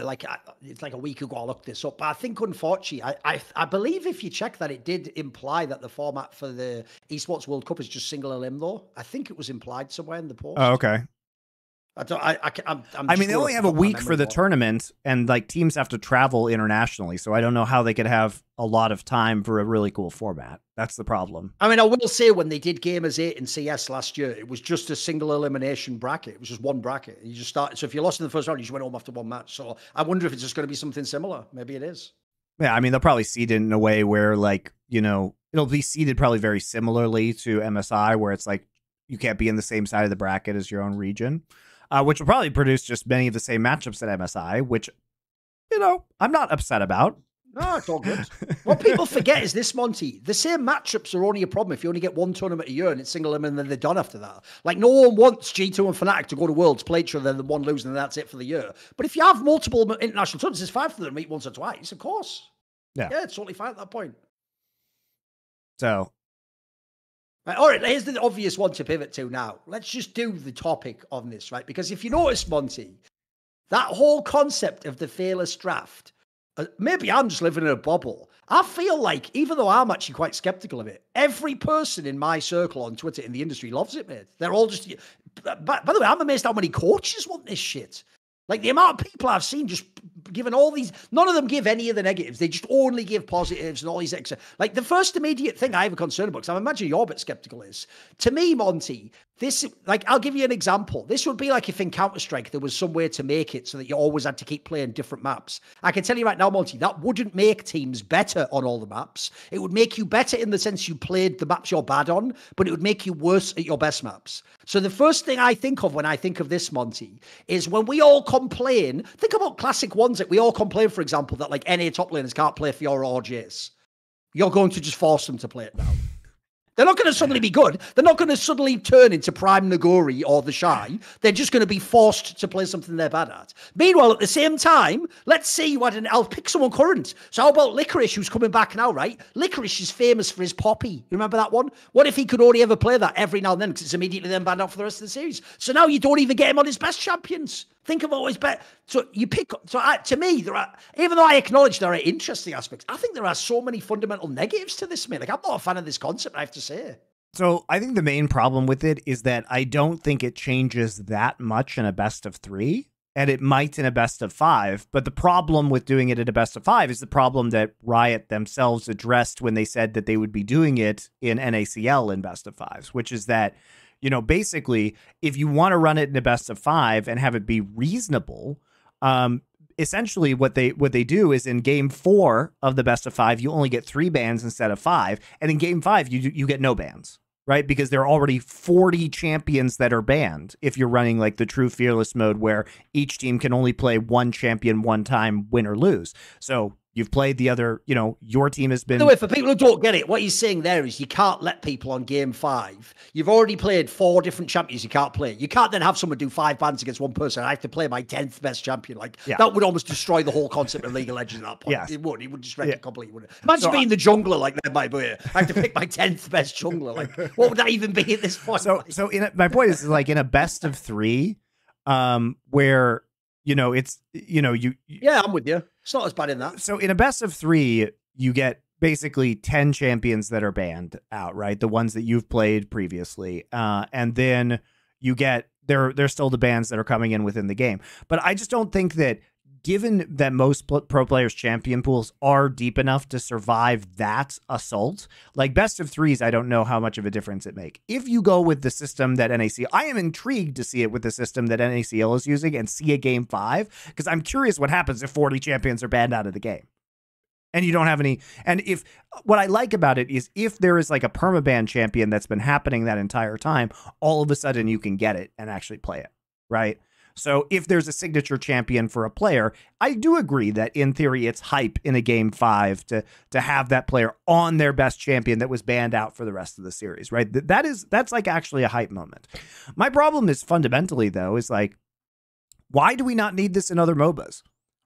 it's like a week ago I looked this up, but I think, unfortunately, I believe if you check that, it did imply that the format for the Esports World Cup is just single elim, though. I think it was implied somewhere in the post. Oh, okay. I mean, they only have a week for the tournament, and like teams have to travel internationally, so I don't know how they could have a lot of time for a really cool format. That's the problem. I mean, I will say when they did Gamers 8 in CS last year, it was just a single elimination bracket. It was just one bracket. You just started. So if you lost in the first round, you just went home after one match. So I wonder if it's just going to be something similar. Maybe it is. Yeah, I mean, they'll probably seed it in a way where, like, you know, it'll be seeded probably very similarly to MSI, where it's like you can't be in the same side of the bracket as your own region. Which will probably produce just many of the same matchups at MSI, which, you know, I'm not upset about. No, it's all good. What people forget is this, Monty. The same matchups are only a problem if you only get one tournament a year and it's single limit and then they're done after that. Like, no one wants G2 and Fnatic to go to Worlds, play each other, then one losing, and that's it for the year. But if you have multiple international tournaments, there's 5 of them meet once or twice, of course. Yeah, it's totally fine at that point. So... All right, here's the obvious one to pivot to now. Let's just do the topic on this, right? Because if you notice, Monty, that whole concept of the fearless draft, maybe I'm just living in a bubble. I feel like, even though I'm actually quite skeptical of it, every person in my circle on Twitter in the industry loves it, mate. They're all just... By the way, I'm amazed how many coaches want this shit. Like, the amount of people I've seen just giving all these... None of them give any of the negatives. They just only give positives and all these extra... Like, the first immediate thing I have a concern about, because I imagine you're a bit skeptical, is, to me, Monty, this... Like, I'll give you an example. This would be like if in Counter-Strike there was some way to make it so that you always had to keep playing different maps. I can tell you right now, Monty, that wouldn't make teams better on all the maps. It would make you better in the sense you played the maps you're bad on, but it would make you worse at your best maps. So the first thing I think of when I think of this, Monty, is when we all complain... Think about classic ones that we all complain, for example, that like NA top laners can't play Fiora or Jace. You're going to just force them to play it now. They're not going to suddenly be good. They're not going to suddenly turn into Prime Nagori or the Shy. They're just going to be forced to play something they're bad at. Meanwhile, at the same time, let's say you had I'll pick someone current. So how about Licorice, who's coming back now, right? Licorice is famous for his Poppy. You remember that one? What if he could only ever play that every now and then because it's immediately then banned out for the rest of the series? So now you don't even get him on his best champions. Think of always bet. So you pick. So to me, there are, even though I acknowledge there are interesting aspects, I think there are so many fundamental negatives to this, mate. Like, I'm not a fan of this concept, I have to say. So I think the main problem with it is that I don't think it changes that much in a best of 3, and it might in a best of 5. But the problem with doing it in a best of 5 is the problem that Riot themselves addressed when they said that they would be doing it in NACL in best of 5s, which is that, you know, basically, if you want to run it in a best of 5 and have it be reasonable, essentially what they do is in game 4 of the best of 5, you only get 3 bans instead of 5, and in game 5 you get no bans, right? Because there are already 40 champions that are banned if you're running like the true fearless mode where each team can only play one champion one time, win or lose. So you've played the other, you know, your team has been... By the way, for people who don't get it, what he's saying there is you can't let people on game 5. You've already played 4 different champions you can't play. You can't then have someone do 5 bans against one person. I have to play my 10th best champion. Like, that would almost destroy the whole concept of League of Legends at that point. Yes. It would. It would just wreck it completely, wouldn't it? Imagine being the jungler like that, my boy. I have to pick my 10th best jungler. Like, what would that even be at this point? So my point is, like, in a best of 3, where... You know, it's, you know, yeah, I'm with you. It's not as bad in that. So in a best of 3, you get basically 10 champions that are banned out, right? The ones that you've played previously. And then you get, there's still the bans that are coming in within the game. But I just don't think that, given that most pro players' champion pools are deep enough to survive that assault, like best of 3s, I don't know how much of a difference it make. If you go with the system that NACL, I am intrigued to see it with the system that NACL is using and see a game 5, because I'm curious what happens if 40 champions are banned out of the game. And you don't have any, and if, what I like about it is if there is like a permaban champion that's been happening that entire time, all of a sudden you can get it and actually play it, right? So if there's a signature champion for a player, I do agree that in theory it's hype in a game 5 to have that player on their best champion that was banned out for the rest of the series, right? That's like actually a hype moment. My problem is fundamentally though, is like, why do we not need this in other MOBAs?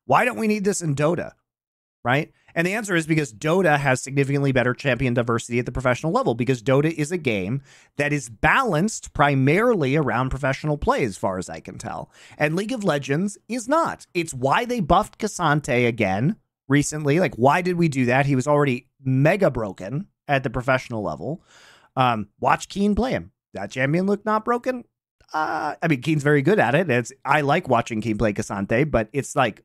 Why don't we need this in Dota? Right? And the answer is because Dota has significantly better champion diversity at the professional level, because Dota is a game that is balanced primarily around professional play, as far as I can tell. And League of Legends is not. It's why they buffed Cassante again recently. Like, why did we do that? He was already mega broken at the professional level. Watch Keen play him. That champion looked not broken. I mean, Keen's very good at it. I like watching Keen play Cassante, but it's like,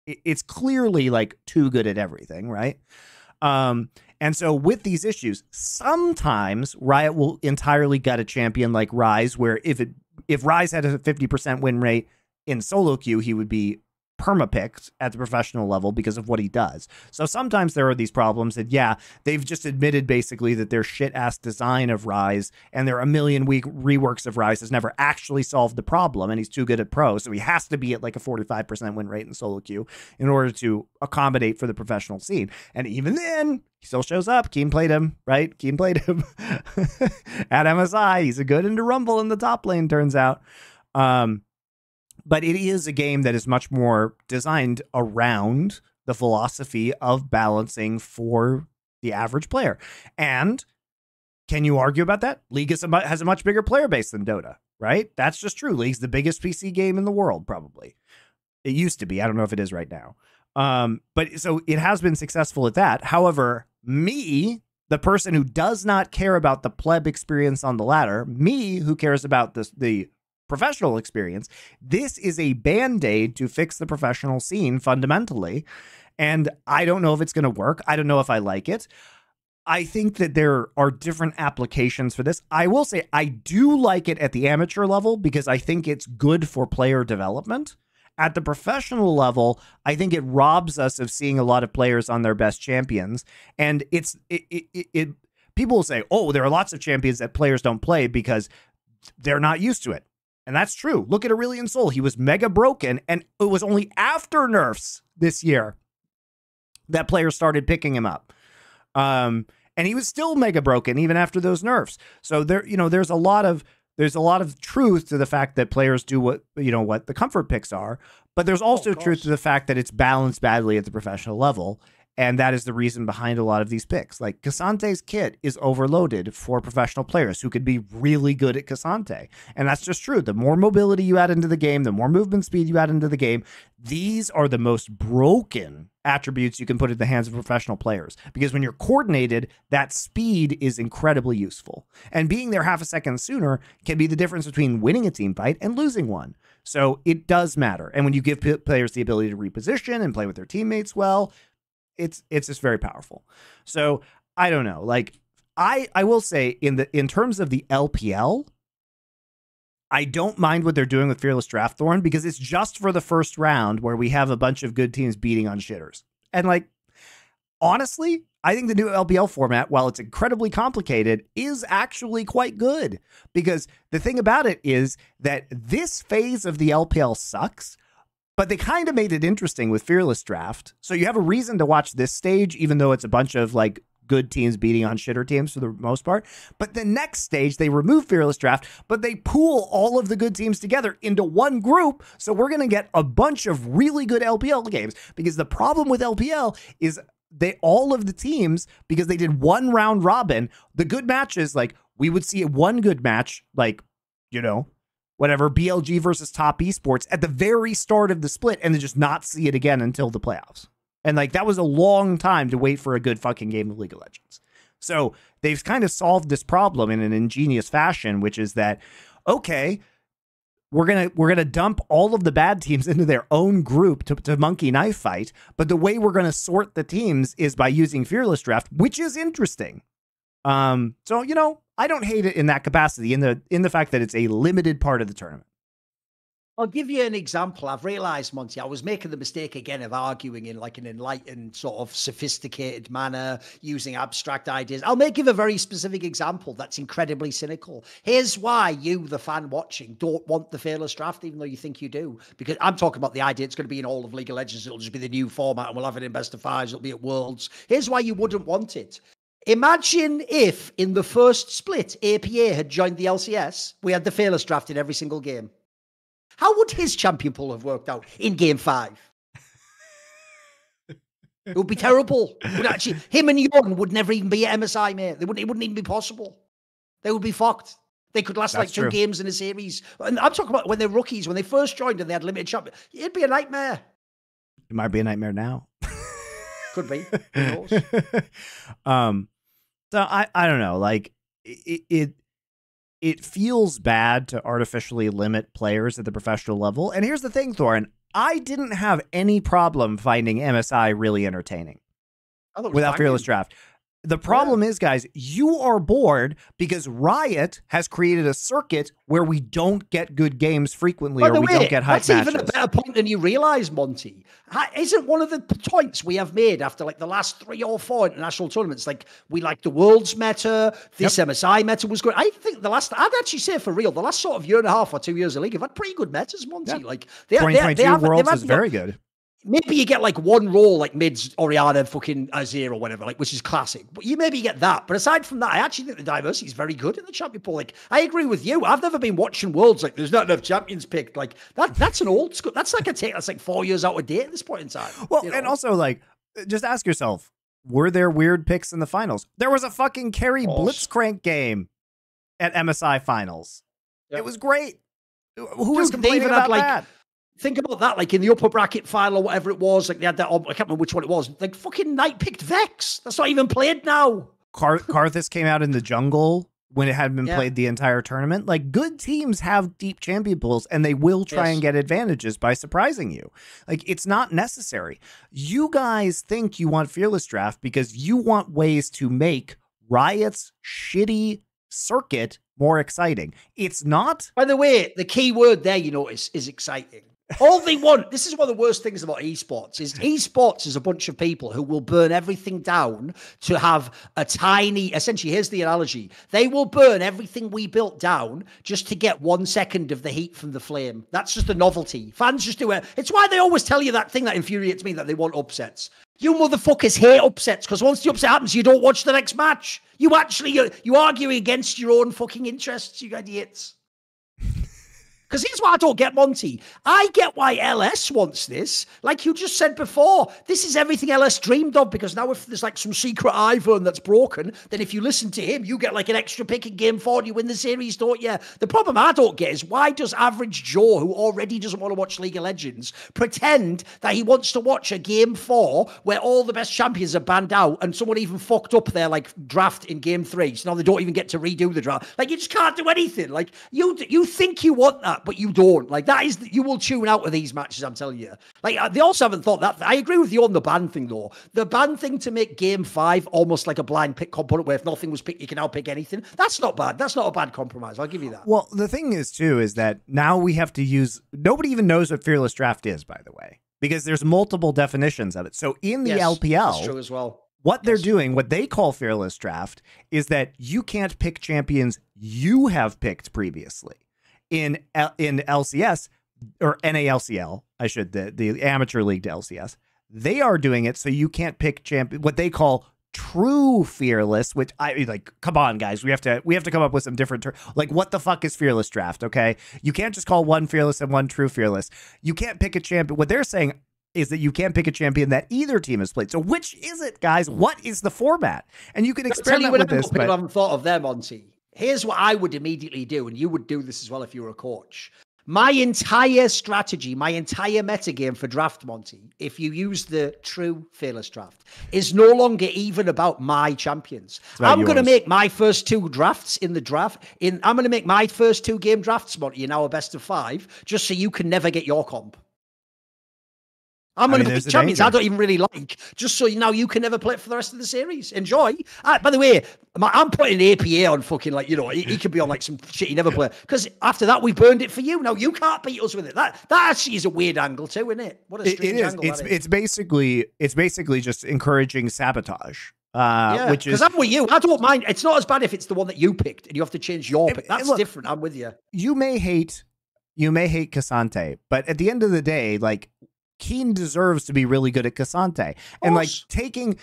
it's clearly like too good at everything, right? And so with these issues, sometimes Riot will entirely gut a champion like Ryze, where if Ryze had a 50% win rate in solo queue, he would be perma-picked at the professional level because of what he does. So sometimes there are these problems that, yeah, they've just admitted basically that their shit-ass design of Ryze and their a million week reworks of Ryze has never actually solved the problem, and he's too good at pro, so he has to be at like a 45% win rate in solo queue in order to accommodate for the professional scene. And even then, he still shows up. Keen played him, right? Keen played him at MSI. He's a good into Rumble in the top lane, turns out. But it is a game that is much more designed around the philosophy of balancing for the average player. And can you argue about that? League has a much bigger player base than Dota, right? That's just true. League's the biggest PC game in the world, probably. It used to be. I don't know if it is right now. But so it has been successful at that. However, me, the person who does not care about the pleb experience on the ladder, me who cares about the professional experience, this is a band-aid to fix the professional scene fundamentally. And I don't know if it's going to work. I don't know if I like it. I think that there are different applications for this. I will say I do like it at the amateur level because I think it's good for player development. At the professional level, I think it robs us of seeing a lot of players on their best champions. And people will say, oh, there are lots of champions that players don't play because they're not used to it. And that's true. Look at Aurelion Sol. He was mega broken, and it was only after nerfs this year that players started picking him up. And he was still mega broken even after those nerfs. So there's a lot of truth to the fact that players do what the comfort picks are, but there's also truth to the fact that it's balanced badly at the professional level. And that is the reason behind a lot of these picks. Like Cassante's kit is overloaded for professional players who could be really good at Cassante. And that's just true. The more mobility you add into the game, the more movement speed you add into the game, these are the most broken attributes you can put in the hands of professional players. Because when you're coordinated, that speed is incredibly useful. And being there half a second sooner can be the difference between winning a team fight and losing one. So it does matter. And when you give players the ability to reposition and play with their teammates well, it's just very powerful. So I don't know. Like I will say in terms of the LPL, I don't mind what they're doing with Fearless Draft Thorn because it's just for the first round where we have a bunch of good teams beating on shitters. And like honestly, I think the new LPL format, while it's incredibly complicated, is actually quite good. Because the thing about it is that this phase of the LPL sucks. But they kind of made it interesting with Fearless Draft. So you have a reason to watch this stage, even though it's a bunch of like good teams beating on shitter teams for the most part. But the next stage, they remove Fearless Draft, but they pool all of the good teams together into one group. So we're going to get a bunch of really good LPL games. Because the problem with LPL is all of the teams, because they did one round robin, the good matches, like we would see one good match, like, whatever, BLG versus Top Esports at the very start of the split and then just not see it again until the playoffs. And like, that was a long time to wait for a good fucking game of League of Legends. So they've kind of solved this problem in an ingenious fashion, which is that, okay, we're gonna dump all of the bad teams into their own group to monkey knife fight. But the way we're going to sort the teams is by using Fearless Draft, which is interesting. So, I don't hate it in that capacity, in the fact that it's a limited part of the tournament. I'll give you an example. I've realized, Monty, I was making the mistake again of arguing in like an enlightened, sort of sophisticated manner, using abstract ideas. I'll give a very specific example that's incredibly cynical. Here's why you, the fan watching, don't want the Fearless Draft, even though you think you do. Because I'm talking about the idea it's going to be in all of League of Legends. It'll just be the new format and we'll have it in best of fives. It'll be at Worlds. Here's why you wouldn't want it. Imagine if in the first split, APA had joined the LCS, we had the Fearless Draft in every single game. How would his champion pool have worked out in game 5? It would be terrible. It would actually, him and Yon would never even be at MSI, mate. It wouldn't even be possible. They would be fucked. They could last like two games in a series. And I'm talking about when they're rookies, when they first joined and they had limited champion. It'd be a nightmare. It might be a nightmare now. Could be. Who knows? So I don't know. Like it feels bad to artificially limit players at the professional level. And here's the thing, Thorin. I didn't have any problem finding MSI really entertaining without Fearless Draft. The problem is, guys, you are bored because Riot has created a circuit where we don't get good games frequently, or we don't get hype matches. That's even a better point than you realize, Monty. Isn't one of the points we have made after like the last 3 or 4 international tournaments, like we like the world's meta, this MSI meta was good. I think I'd actually say for real, the last sort of year and a half or 2 years of league have had pretty good metas, Monty. Yeah. Like 2022 Worlds is very good. Maybe you get like one role like mids Oriana fucking Azir or whatever, like, which is classic. But you maybe get that. But aside from that, I actually think the diversity is very good in the champion pool. Like, I agree with you. I've never been watching Worlds like there's not enough champions picked. Like that's an old school. That's like a take that's like 4 years out of date at this point in time. Well, and also like just ask yourself, were there weird picks in the finals? There was a fucking carry Blitzcrank game at MSI finals. Yep. It was great. Who was complaining about that? Think about that, like in the upper bracket final or whatever it was, like they had that, I can't remember which one it was, like fucking Knight picked Vex. That's not even played now. Karthus came out in the jungle when it hadn't been played the entire tournament. Like, good teams have deep champion pools and they will try and get advantages by surprising you. Like, it's not necessary. You guys think you want Fearless Draft because you want ways to make Riot's shitty circuit more exciting. It's not. By the way, the key word there, you notice, is exciting. All they want, this is one of the worst things about esports, is a bunch of people who will burn everything down to have a tiny, essentially, here's the analogy. They will burn everything we built down just to get 1 second of the heat from the flame. That's just a novelty. Fans just do it. It's why they always tell you that thing that infuriates me, that they want upsets. You motherfuckers hate upsets because once the upset happens, you don't watch the next match. You argue against your own fucking interests, you idiots. Because here's what I don't get, Monty. I get why LS wants this. Like you just said before, this is everything LS dreamed of, because now if there's like some secret iPhone that's broken, then if you listen to him, you get like an extra pick in game 4 and you win the series, don't you? The problem I don't get is why does average Joe, who already doesn't want to watch League of Legends, pretend that he wants to watch a game 4 where all the best champions are banned out and someone even fucked up their like draft in game 3, so now they don't even get to redo the draft. Like, you just can't do anything. Like, you think you want that, but you don't. Like, that is, you will tune out of these matches, I'm telling you. Like, they also haven't thought that. I agree with you on the ban thing, though. The ban thing to make game 5 almost like a blind pick component where if nothing was picked, you can now pick anything. That's not bad. That's not a bad compromise. I'll give you that. Well, the thing is, too, is that now we have to use, nobody even knows what Fearless Draft is, by the way, because there's multiple definitions of it. So in the LPL, that's true as well. What they're doing, what they call Fearless Draft, is that you can't pick champions you have picked previously. In LCS, or NALCL, the amateur league to LCS, they are doing it so you can't pick champion, what they call true fearless, which I like, come on guys, we have to come up with some different like, what the fuck is Fearless Draft? Okay, you can't just call one fearless and one true fearless. You can't pick a champion. What they're saying is that you can't pick a champion that either team has played. So which is it, guys? What is the format? And you can experiment with this. People haven't thought of them, Monty. Here's what I would immediately do, and you would do this as well if you were a coach. My entire strategy, my entire metagame for draft, Monty, if you use the true Fearless Draft, is no longer even about my champions. I'm going to make my first 2 drafts in the draft. I'm going to make my first 2 game drafts, Monty, in our best of 5, just so you can never get your comp. I'm going to pick champions I don't even really like, just so now you can never play it for the rest of the series. Enjoy. By the way, I'm putting APA on fucking, like, you know, he could be on like some shit he never play. Because after that, we burned it for you. Now you can't beat us with it. That actually is a weird angle too, isn't it? What a strange angle that is. It's basically just encouraging sabotage. Which is, because I'm with you. I don't mind. It's not as bad if it's the one that you picked and you have to change your pick. That's different. I'm with you. You may hate Cassante, but at the end of the day, like, Keen deserves to be really good at Cassante. And like taking,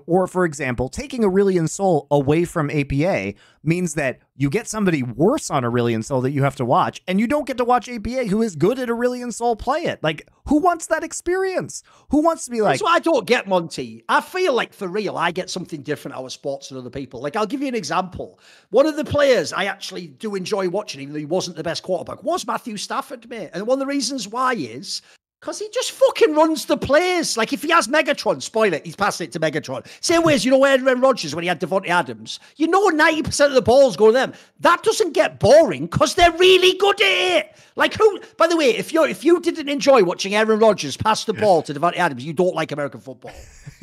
or for example, taking Aurelion Sol away from APA means that you get somebody worse on Aurelion Sol that you have to watch, and you don't get to watch APA who is good at Aurelion Sol play it. Like, who wants that experience? Who wants to be like... That's what I don't get, Monty. I feel like, for real, I get something different out of sports than other people. Like, I'll give you an example. One of the players I actually do enjoy watching, even though he wasn't the best quarterback, was Matthew Stafford, mate. And one of the reasons why is... because he just fucking runs the plays. Like, if he has Megatron, spoil it, he's passing it to Megatron. Same way as, Aaron Rodgers when he had Devontae Adams. 90% of the balls go to them. That doesn't get boring because they're really good at it. Like, who, by the way, if you didn't enjoy watching Aaron Rodgers pass the ball to Devontae Adams, you don't like American football.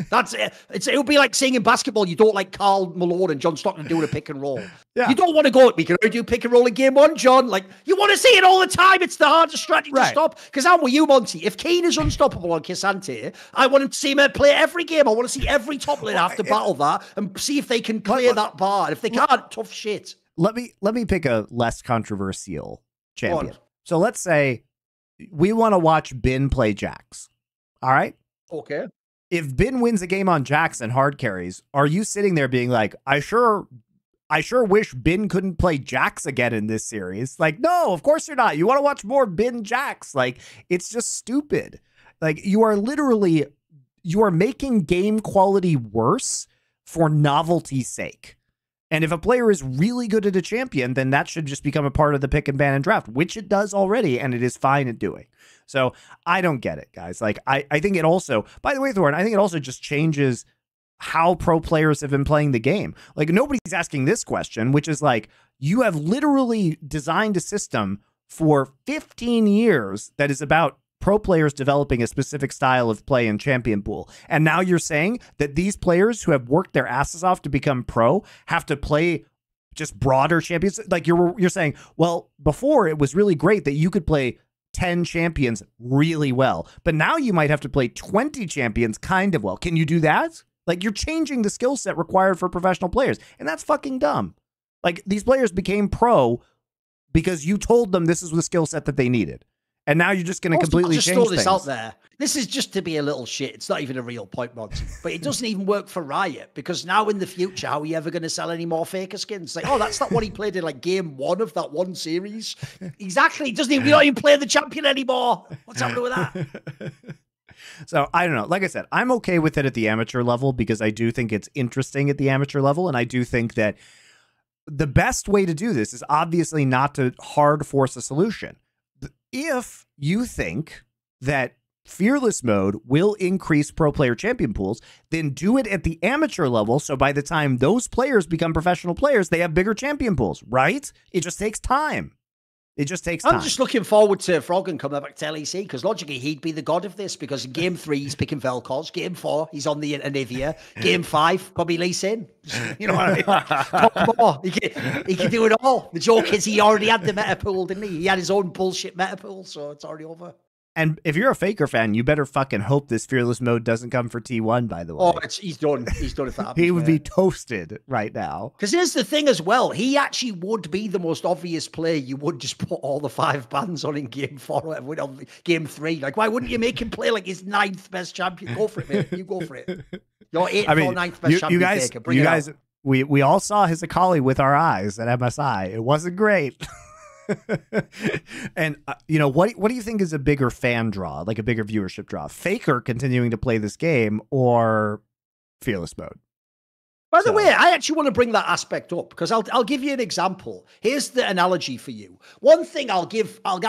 That's it. It would be like saying in basketball, you don't like Karl Malone and John Stockton doing a pick and roll. Yeah. You don't want to go, we can only do pick and roll in game one, John. Like, you want to see it all the time. It's the hardest strategy to stop. Because I'm with you, Monty. If Keen is unstoppable on Cassante, I want to see him play every game. I want to see every top lane have to battle that and see if they can clear that bar. And if they can't, tough shit. Let me pick a less controversial champion. So let's say we want to watch Bin play Jax. All right? Okay. If Bin wins a game on Jax and hard carries, are you sitting there being like, I sure wish Bin couldn't play Jax again in this series? Like, no, of course you're not. You want to watch more Bin Jax. Like, it's just stupid. Like, you are making game quality worse for novelty's sake. And if a player is really good at a champion, then that should just become a part of the pick and ban and draft, which it does already, and it is fine at doing. So I don't get it, guys. Like, I think it also, by the way, Thorin, I think it also just changes how pro players have been playing the game. Like, nobody's asking this question, which is like, you have literally designed a system for 15 years that is about pro players developing a specific style of play in champion pool. And now you're saying that these players who have worked their asses off to become pro have to play just broader champions. Like, you're saying, well, before it was really great that you could play 10 champions really well, but now you might have to play 20 champions kind of well. Can you do that? Like, you're changing the skill set required for professional players, and that's fucking dumb. Like, these players became pro because you told them this is the skill set that they needed. And now you're just going to completely change things. This out there. This is just to be a little shit. It's not even a real point, Monty. But it doesn't even work for Riot, because now in the future, how are you ever going to sell any more Faker skins? Like, oh, that's not what he played in like game one of that one series. Exactly. He doesn't even, you're not even playing the champion anymore. What's happening with that? So I don't know. Like I said, I'm okay with it at the amateur level because I do think it's interesting at the amateur level. And I do think that the best way to do this is obviously not to hard force a solution. If you think that fearless mode will increase pro player champion pools, then do it at the amateur level. So by the time those players become professional players, they have bigger champion pools, right? It just takes time. It just takes time. I'm just looking forward to Froggen coming back to LEC, because logically he'd be the god of this, because in game 3 he's picking Vel'Koz, game 4 he's on the Anivia, game 5 probably Lee Sin. You know what I mean? He can do it all. The joke is he already had the meta pool, didn't he? He had his own bullshit meta pool, so it's already over. And if you're a Faker fan, you better fucking hope this fearless mode doesn't come for T1, by the way. Oh, he's done. He's done if that happens. He would be toasted right now. Because here's the thing as well. He actually would be the most obvious player. You would just put all the 5 bans on in game 4 or on game 3. Like, why wouldn't you make him play like his 9th best champion? Go for it, mate. You go for it. Your 8th or 9th best champion. You guys, we all saw his Akali with our eyes at MSI. It wasn't great. And what do you think is a bigger fan draw, like a bigger viewership draw? Faker continuing to play this game or fearless mode? By the way, I actually want to bring that aspect up, because I'll give you an example. Here's the analogy for you. One thing I'll give a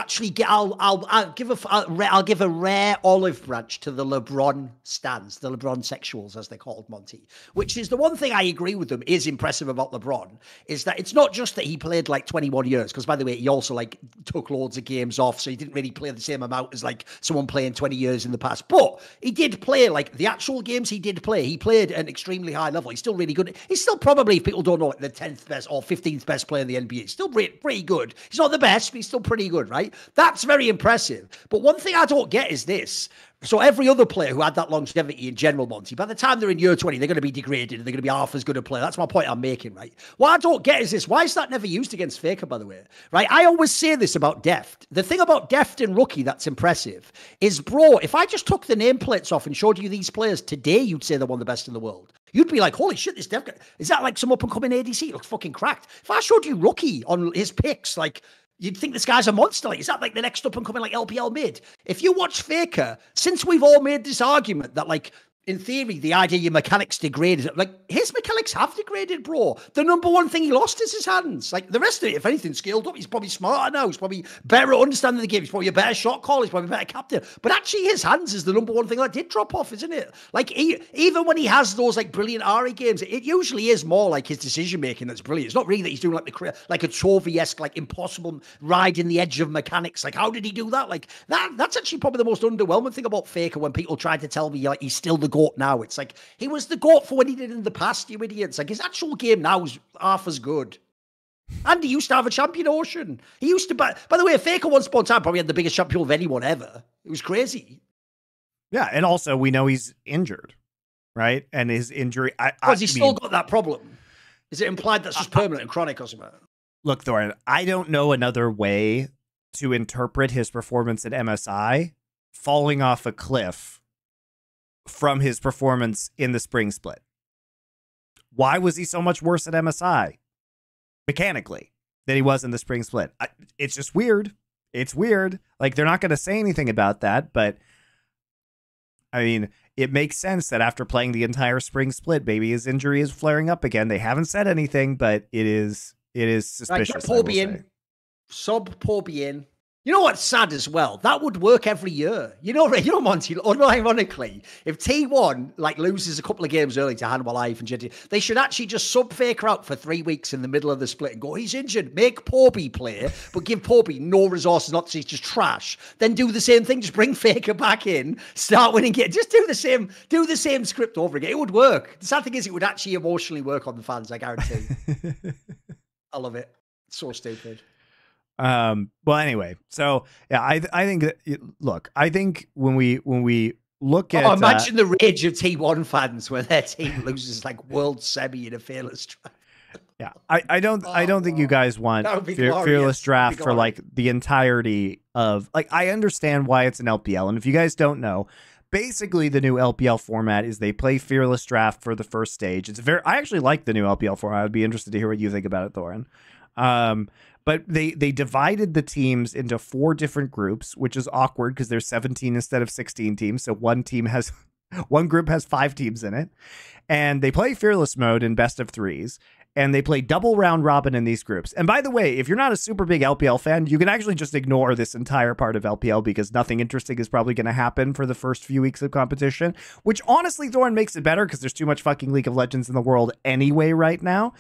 rare olive branch to the LeBron stans, the LeBron sexuals, as they're called, Monty, which is the one thing I agree with them is impressive about LeBron, is that it's not just that he played like 21 years, because by the way, he also like took loads of games off, so he didn't really play the same amount as like someone playing 20 years in the past, but he did play like the actual games he did play. He played at an extremely high level. He's still really really good. He's still probably, if people don't know, like the 10th best or 15th best player in the NBA. Still pretty good. He's not the best, but he's still pretty good, right? That's very impressive. But one thing I don't get is this. So every other player who had that longevity in general, Monty, by the time they're in year 20, they're going to be degraded and they're going to be half as good a player. That's my point I'm making, right? What I don't get is this. Why is that never used against Faker, by the way? Right? I always say this about Deft. The thing about Deft and Rookie that's impressive is, bro, if I just took the nameplates off and showed you these players today, you'd say they're one of the best in the world. You'd be like, holy shit, this Deft guy, is that like some up-and-coming ADC? It looks fucking cracked. If I showed you Rookie on his picks, like, you'd think this guy's a monster. Like, is that like the next up and coming like LPL mid? If you watch Faker, since we've all made this argument that like, in theory, the idea your mechanics degraded, like his mechanics have degraded, bro. The number one thing he lost is his hands. Like the rest of it, if anything, scaled up. He's probably smarter now. He's probably better at understanding the game. He's probably a better shot caller. He's probably a better captain. But actually, his hands is the number one thing that did drop off, isn't it? Like even when he has those like brilliant Ahri games, it usually is more like his decision making that's brilliant. It's not really that he's doing like a Chovy-esque, like impossible riding the edge of mechanics. Like how did he do that? Like that's actually probably the most underwhelming thing about Faker. When people try to tell me like he's still the GOAT now, it's like he was the GOAT for what he did in the past, you idiots. Like his actual game now is half as good. And he used to have a champion ocean. He used to, by the way, Faker once upon a time probably had the biggest champion of anyone ever. It was crazy. Yeah, and also we know he's injured, right? And his injury, has he still got that problem? Is it implied that's just permanent and chronic or something? Look, Thorin, I don't know another way to interpret his performance at MSI falling off a cliff from his performance in the spring split. Why was he so much worse at MSI mechanically than he was in the spring split? It's just weird. It's weird. Like, they're not going to say anything about that, but I mean, it makes sense that after playing the entire spring split, maybe his injury is flaring up again. They haven't said anything, but it is suspicious. Sub Porby in. You know what's sad as well? That would work every year. You know, Monty, unironically, if T1 like loses a couple of games early to Hanwha Life and JT, they should actually just sub Faker out for 3 weeks in the middle of the split and go, he's injured. Make Porby play, but give Porby no resources, not to see, just trash. Then do the same thing. Just bring Faker back in, start winning games. Just do the same script over again. It would work. The sad thing is it would actually emotionally work on the fans, I guarantee. I love it. It's so stupid. Well, anyway, so yeah, I think that, look, I think when we look at, imagine the rage of T1 fans when their team loses like world semi in a fearless draft. Yeah, I don't think you guys want fearless draft for like the entirety of, like, I understand why it's an LPL, and if you guys don't know, basically the new LPL format is they play fearless draft for the first stage. I actually like the new LPL format. I'd be interested to hear what you think about it, Thorin. But they divided the teams into 4 different groups, which is awkward because there's 17 instead of 16 teams. So one group has 5 teams in it, and they play fearless mode in best of 3s. And they play double round robin in these groups. And by the way, if you're not a super big LPL fan, you can actually just ignore this entire part of LPL because nothing interesting is probably going to happen for the first few weeks of competition, which honestly, Thorin, makes it better because there's too much fucking League of Legends in the world anyway right now.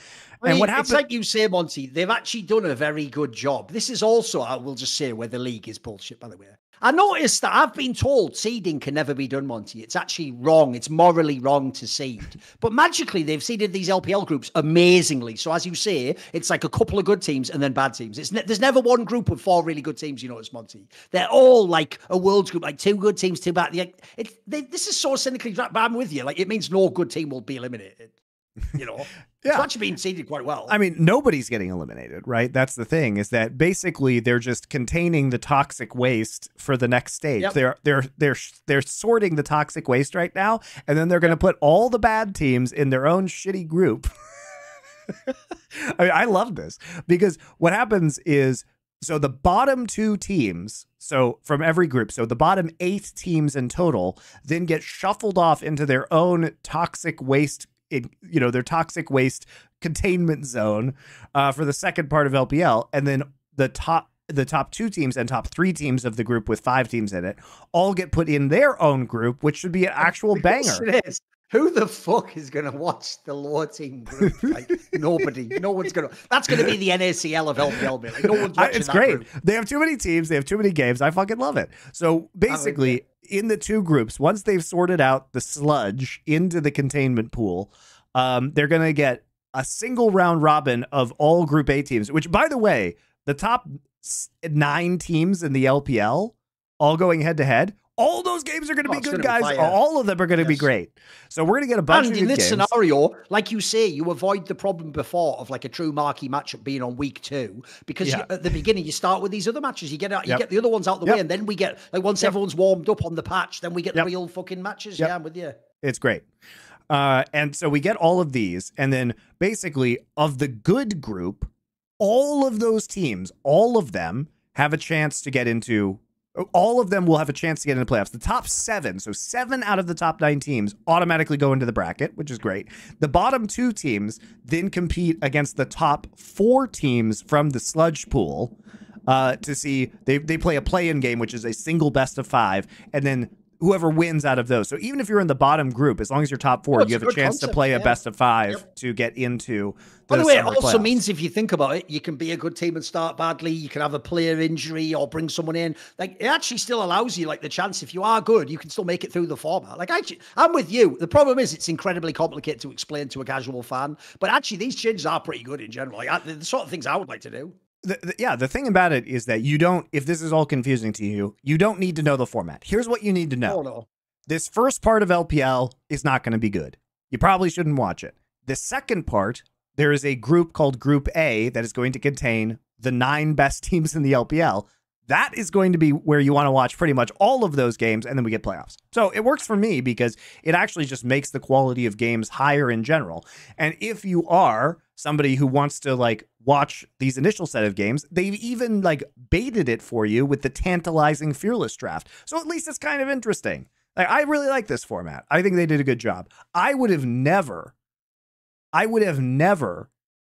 And what happens? It's like you say, Monty, they've actually done a very good job. This is also, I will just say, where the league is bullshit, by the way. I noticed that I've been told seeding can never be done, Monty. It's actually wrong. It's morally wrong to seed. But magically, they've seeded these LPL groups amazingly. So as you say, it's like a couple of good teams and then bad teams. There's never one group of 4 really good teams, you notice, Monty. They're all like a world's group, like 2 good teams, 2 bad. This is so cynically, but I'm with you. Like, it means no good team will be eliminated. You know, yeah. It's actually been seeded quite well. I mean, nobody's getting eliminated, right? That's the thing, is that basically they're just containing the toxic waste for the next stage. Yep. They're sorting the toxic waste right now, and then they're going to put all the bad teams in their own shitty group. I mean, I love this because what happens is, so the bottom 2 teams, so from every group, so the bottom 8 teams in total, then get shuffled off into their own toxic waste, their toxic waste containment zone for the second part of LPL. And then the top 2 teams and top 3 teams of the group with 5 teams in it all get put in their own group, which should be an actual banger. It is. Who the fuck is going to watch the lower team group? Like, nobody. No one's going to. That's going to be the NACL of LPL. Like, no one's watching. It's that great. Group. They have too many teams. They have too many games. I fucking love it. So basically, in the 2 groups, once they've sorted out the sludge into the containment pool, They're going to get a single round robin of all Group A teams, which, by the way, the top 9 teams in the LPL all going head to head. All those games are going to be good, guys. All of them are going to be great. So we're going to get a bunch of good games. And in this scenario, like you say, you avoid the problem before of like a true marquee matchup being on week 2, because at the beginning you start with these other matches. You get the other ones out the way, and then we get, like, once everyone's warmed up on the patch, then we get the real fucking matches. Yeah, I'm with you. It's great. And so we get all of these, and then basically of the good group, all of those teams, all of them have a chance to get into. All of them will have a chance to get into playoffs. The top 7, so 7 out of the top 9 teams automatically go into the bracket, which is great. The bottom 2 teams then compete against the top 4 teams from the sludge pool to see, they play a play-in game, which is a single best of 5, and then whoever wins out of those. So even if you're in the bottom group, as long as you're top 4, you have a chance to play a best of 5 to get into the By the way, it playoffs. also means, if you think about it, you can be a good team and start badly. You can have a player injury or bring someone in. Like, it actually still allows you, like, the chance, if you are good, you can still make it through the format. Like, I'm with you. The problem is it's incredibly complicated to explain to a casual fan. But actually, these changes are pretty good in general. Like, the sort of things I would like to do. The thing about it is that you don't, if this is all confusing to you, you don't need to know the format. Here's what you need to know. Oh, no. This first part of LPL is not going to be good. You probably shouldn't watch it. The second part, there is a group called Group A that is going to contain the 9 best teams in the LPL. That is going to be where you want to watch pretty much all of those games, and then we get playoffs. So it works for me because it actually just makes the quality of games higher in general. And if you are somebody who wants to, like, watch these initial set of games, they've even, like, baited it for you with the tantalizing Fearless draft. So at least it's kind of interesting. Like, I really like this format. I think they did a good job. I would have never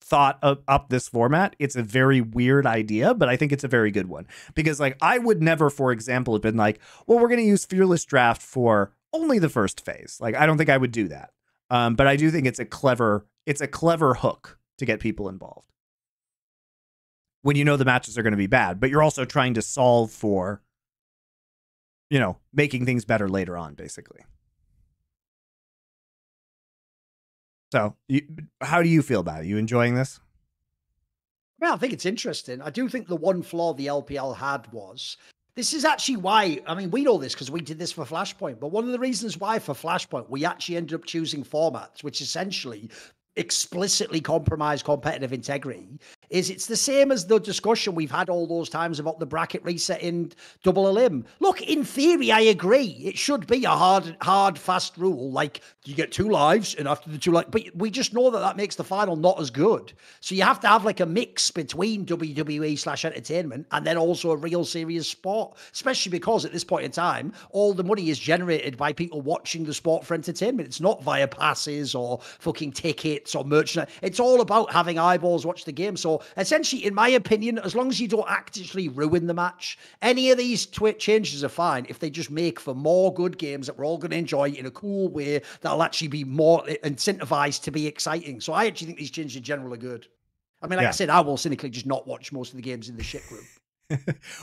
thought up this format. It's a very weird idea, but I think it's a very good one. Because, like, I would never, for example, have been like, well, we're going to use Fearless Draft for only the first phase. Like, I don't think I would do that. But I do think it's a clever hook to get people involved when you know the matches are going to be bad, but you're also trying to solve for, you know, making things better later on, basically. So how do you feel about it? You enjoying this? Well, I think it's interesting. I do think the one flaw the LPL had was, this is actually why, I mean, we know this because we did this for Flashpoint, but one of the reasons why for Flashpoint, we actually ended up choosing formats, which essentially explicitly compromise competitive integrity, is it's the same as the discussion we've had all those times about the bracket reset in double elim. Look, in theory, I agree. It should be a hard, fast rule. Like, you get 2 lives, and after the 2 lives, but we just know that makes the final not as good. So you have to have, like, a mix between WWE/entertainment and then also a real serious sport, especially because at this point in time, all the money is generated by people watching the sport for entertainment. It's not via passes or fucking tickets or merchandise. It's all about having eyeballs watch the game. So essentially, in my opinion, as long as you don't actively ruin the match, any of these changes are fine if they just make for more good games that we're all going to enjoy in a cool way that'll actually be more incentivized to be exciting. So I actually think these changes in general are good. I mean, like I said, I will cynically just not watch most of the games in the shit group.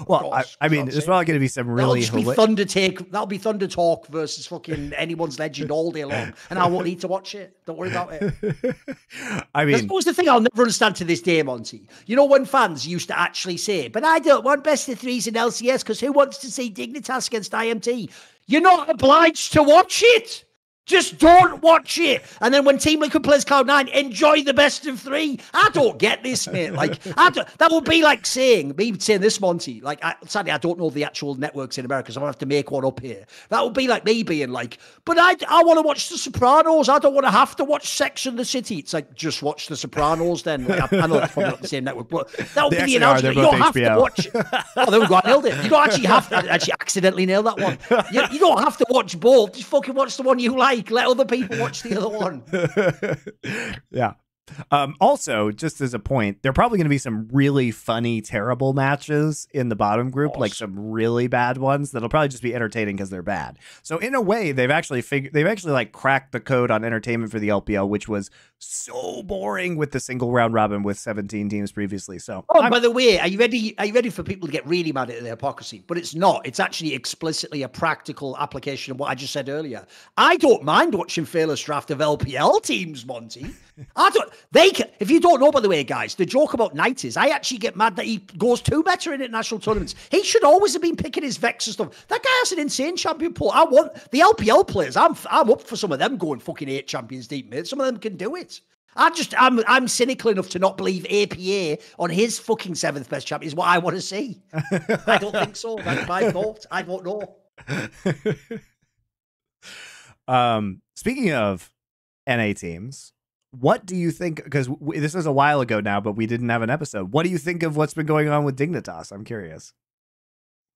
Well, I mean, there's probably going to be some really... That'll be Thunder Talk versus fucking anyone's legend all day long, and I won't need to watch it. Don't worry about it. I mean... That was the thing I'll never understand to this day, Monty. You know, when fans used to actually say, but I don't want best of 3s in LCS because who wants to see Dignitas against IMT? You're not obliged to watch it. Just don't watch it. And then when Team Liquid plays Cloud9, enjoy the best of 3. I don't get this, mate. Like, that would be like me saying this, Monty. Like, sadly, I don't know the actual networks in America, so I'm going to have to make one up here. That would be like me being like, but I want to watch The Sopranos. I don't want to have to watch Sex and the City. It's like, just watch The Sopranos then. Like, I know that's probably not the same network, but that would be the analogy. You don't have to watch it. Oh, there we go. I nailed it. You don't actually have to accidentally nail that one. You don't have to watch both. Just fucking watch the one you like. Let other people watch the other one. Yeah. Also, just as a point, there are probably going to be some really funny, terrible matches in the bottom group, like some really bad ones that'll probably just be entertaining because they're bad. So in a way, they've actually like cracked the code on entertainment for the LPL, which was so boring with the single round robin with 17 teams previously. So, by the way, are you ready? Are you ready for people to get really mad at the hypocrisy? But it's not. It's actually explicitly a practical application of what I just said earlier. I don't mind watching Fearless draft of LPL teams, Monty. If you don't know, by the way, guys, the joke about Knight is I actually get mad that he goes too better in international tournaments. He should always have been picking his Vex and stuff. That guy has an insane champion pool. I want the LPL players. I'm up for some of them going fucking 8 champions deep, mate. Some of them can do it. I'm cynical enough to not believe APA on his fucking 7th best champion is what I want to see. I don't think so. That's my fault. I don't know. Speaking of NA teams, what do you think? Because this was a while ago now, but we didn't have an episode. What do you think of what's been going on with Dignitas? I'm curious.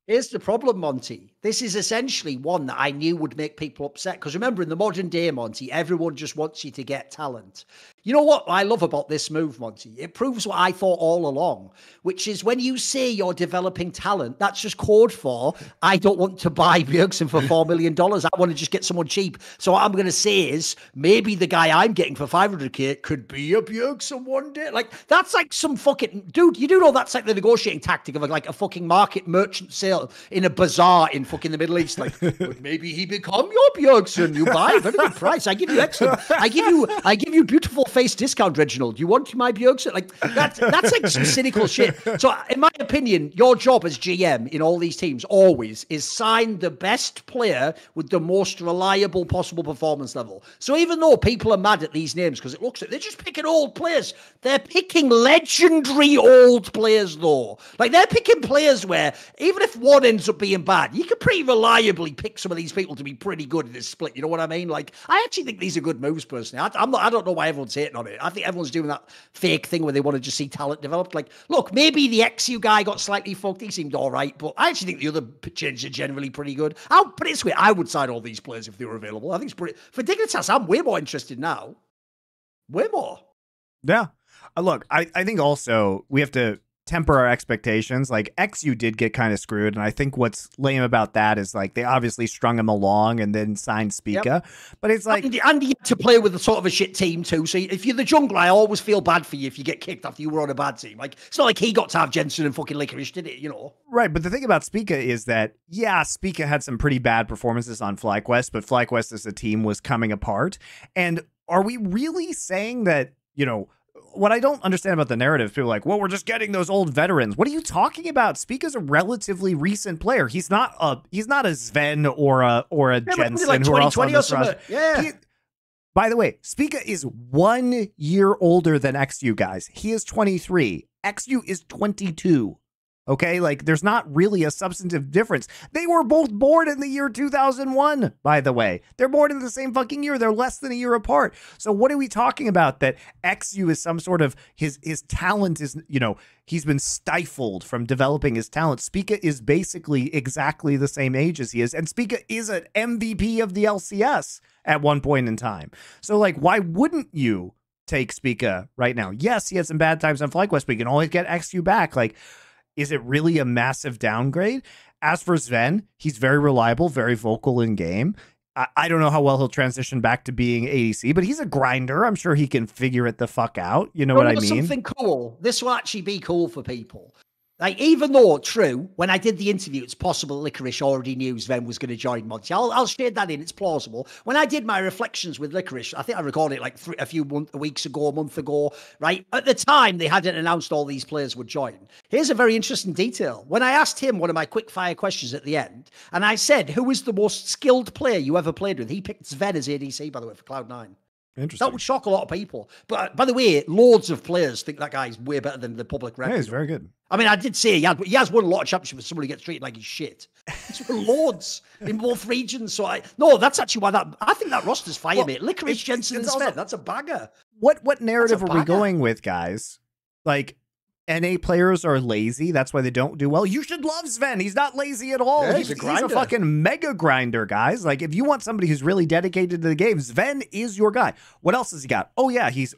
Here's the problem, Monty. This is essentially one that I knew would make people upset. Because remember, in the modern day, Monty, everyone just wants you to get talent. You know what I love about this move, Monty? It proves what I thought all along, which is when you say you're developing talent, that's just code for, I don't want to buy Bjergsen for $4 million. I want to just get someone cheap. So what I'm going to say is, maybe the guy I'm getting for 500k could be a Bjergsen one day. Like, that's like some fucking... Dude, you do know that's like the negotiating tactic of like a fucking market merchant sale in a bazaar in fucking the Middle East. Like, but maybe he become your Bjergsen. You buy very good price. I give you excellent... I give you beautiful face discount, Reginald. You want my Bjergsen? Like that's like some cynical shit. So in my opinion, your job as GM in all these teams always is sign the best player with the most reliable possible performance level. So even though people are mad at these names because it looks like they're just picking old players, they're picking legendary old players though. Like they're picking players where even if one ends up being bad, you can pretty reliably pick some of these people to be pretty good in this split. You know what I mean? Like I actually think these are good moves personally. I don't know why everyone's hating on it. I think everyone's doing that fake thing where they want to just see talent developed. Like, look, maybe the XU guy got slightly fucked. He seemed all right, but I actually think the other changes are generally pretty good. I'll put it this way. I would sign all these players if they were available. I think it's pretty... For Dignitas, I'm way more interested now. Way more. Yeah. Look, I think also we have to temper our expectations. Like XU did get kind of screwed, and I think what's lame about that is like they obviously strung him along and then signed Spica. Yep. But it's like, and you have to play with a sort of a shit team too. So if you're the jungler, I always feel bad for you if you get kicked after you were on a bad team. Like it's not like he got to have Jensen and fucking Licorice, did it? You know, right? But the thing about Spica is that Spica had some pretty bad performances on FlyQuest, but FlyQuest as a team was coming apart. And are we really saying that, you know? What I don't understand about the narrative, people are like, well, we're just getting those old veterans. What are you talking about? Spica's a relatively recent player. He's not a Sven or a Jensen like who are also on this roster. Yeah. By the way, Spica is 1 year older than XU, guys. He is 23. XU is 22. Okay, like there's not really a substantive difference. They were both born in the year 2001, by the way. They're born in the same fucking year. They're less than a year apart. So what are we talking about that XU is some sort of his talent is, you know, he's been stifled from developing his talent. Spica is basically exactly the same age as he is. And Spica is an MVP of the LCS at one point in time. So like, why wouldn't you take Spica right now? Yes, he had some bad times on FlyQuest, but you can always get XU back. Like, is it really a massive downgrade? As for Sven, he's very reliable, very vocal in game. I don't know how well he'll transition back to being ADC, but he's a grinder. I'm sure he can figure it the fuck out. You know what I mean? Something cool. This will actually be cool for people. Like, even though, true, when I did the interview, it's possible Licorice already knew Sven was going to join Monty. I'll shade that in. It's plausible. When I did my reflections with Licorice, I think I recorded it like a month ago, right? At the time, they hadn't announced all these players would join. Here's a very interesting detail. When I asked him one of my quick fire questions at the end, and I said, who was the most skilled player you ever played with? He picked Sven as ADC, by the way, for Cloud9. Interesting. That would shock a lot of people. But by the way, loads of players think that guy's way better than the public record. Yeah, he's very good. I mean, I did say he has won a lot of championships with somebody who gets treated like he's shit. He's won loads in both regions. So that's actually why I think that roster's fire, mate. Licorice, Jensen, and Sven. That's a banger. What narrative are we going with, guys? Like, NA players are lazy. That's why they don't do well. You should love Sven. He's not lazy at all. Yeah, he's a fucking mega grinder, guys. Like, if you want somebody who's really dedicated to the game, Sven is your guy. What else has he got? Oh, yeah, he's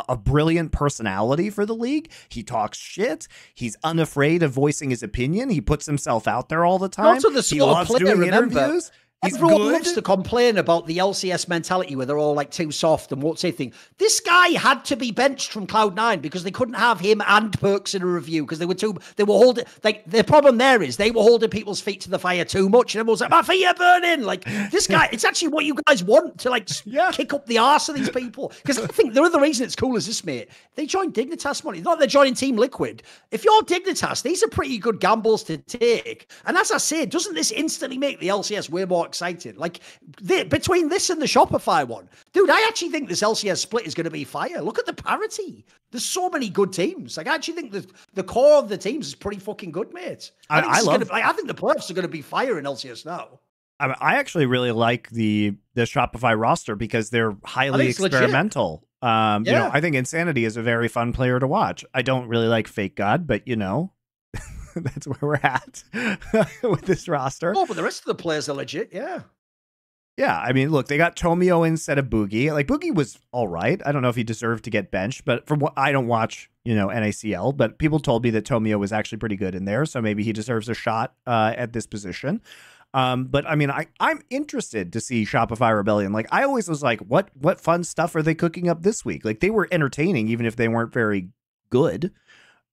a brilliant personality for the league. He talks shit. He's unafraid of voicing his opinion. He puts himself out there all the time. Also, the he sort loves of player, doing remember, interviews. He's everyone good. loves to complain about the LCS mentality where they're all like too soft and won't say anything. This guy had to be benched from Cloud9 because they couldn't have him and Perks in a review because they were holding, like, the problem there is they were holding people's feet to the fire too much and everyone's like, my feet are burning. Like, this guy, it's actually what you guys want to, like, kick up the arse of these people. Because I think the other reason it's cool is this, mate. They joined Dignitas money. Not they're joining Team Liquid. If you're Dignitas, these are pretty good gambles to take. And as I say, doesn't this instantly make the LCS way more exciting? Like, between this and the Shopify one, dude, I actually think this LCS split is going to be fire. Look at the parity. There's so many good teams. Like, I actually think the core of the teams is pretty fucking good, mate. I think the playoffs are going to be fire in LCS now. I actually really like the Shopify roster because they're highly experimental. You know, I think Insanity is a very fun player to watch. I don't really like Fake God, but you know, that's where we're at with this roster. Oh, but the rest of the players are legit, yeah. Yeah, I mean, look, they got Tomio instead of Boogie. Like, Boogie was all right. I don't know if he deserved to get benched, but from what I don't watch, you know, NACL, but people told me that Tomio was actually pretty good in there, so maybe he deserves a shot at this position. But I mean, I'm interested to see Shopify Rebellion. Like, I always was like, what fun stuff are they cooking up this week? Like, they were entertaining, even if they weren't very good.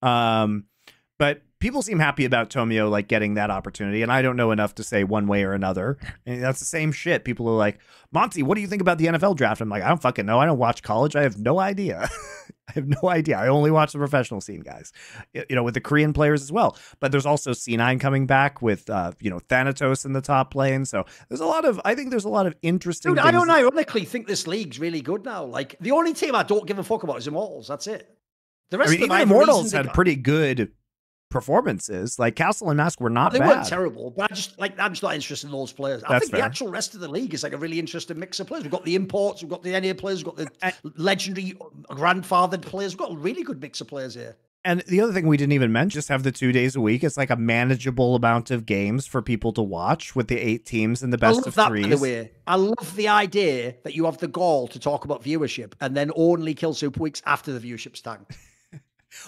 But people seem happy about Tomio, like, getting that opportunity, and I don't know enough to say one way or another. And that's the same shit. People are like, Monty, what do you think about the NFL draft? I'm like, I don't fucking know. I don't watch college. I have no idea. I have no idea. I only watch the professional scene, guys. You know, with the Korean players as well. But there's also C9 coming back with, you know, Thanatos in the top lane. So I think there's a lot of interesting things. I don't ironically think this league's really good now. Like, the only team I don't give a fuck about is Immortals. That's it. The rest of them, even Immortals had pretty good performances. Like, Castle and Mask were not bad. They weren't terrible, but I'm just not interested in those players. I think the actual rest of the league is like a really interesting mix of players. We've got the imports, we've got the NA players, we've got the legendary grandfathered players. We've got a really good mix of players here. And the other thing we didn't even mention, just have the 2 days a week. It's like a manageable amount of games for people to watch with the 8 teams and the best of threes. By the way, I love the idea that you have the gall to talk about viewership and then only kill Super Weeks after the viewership's tanked.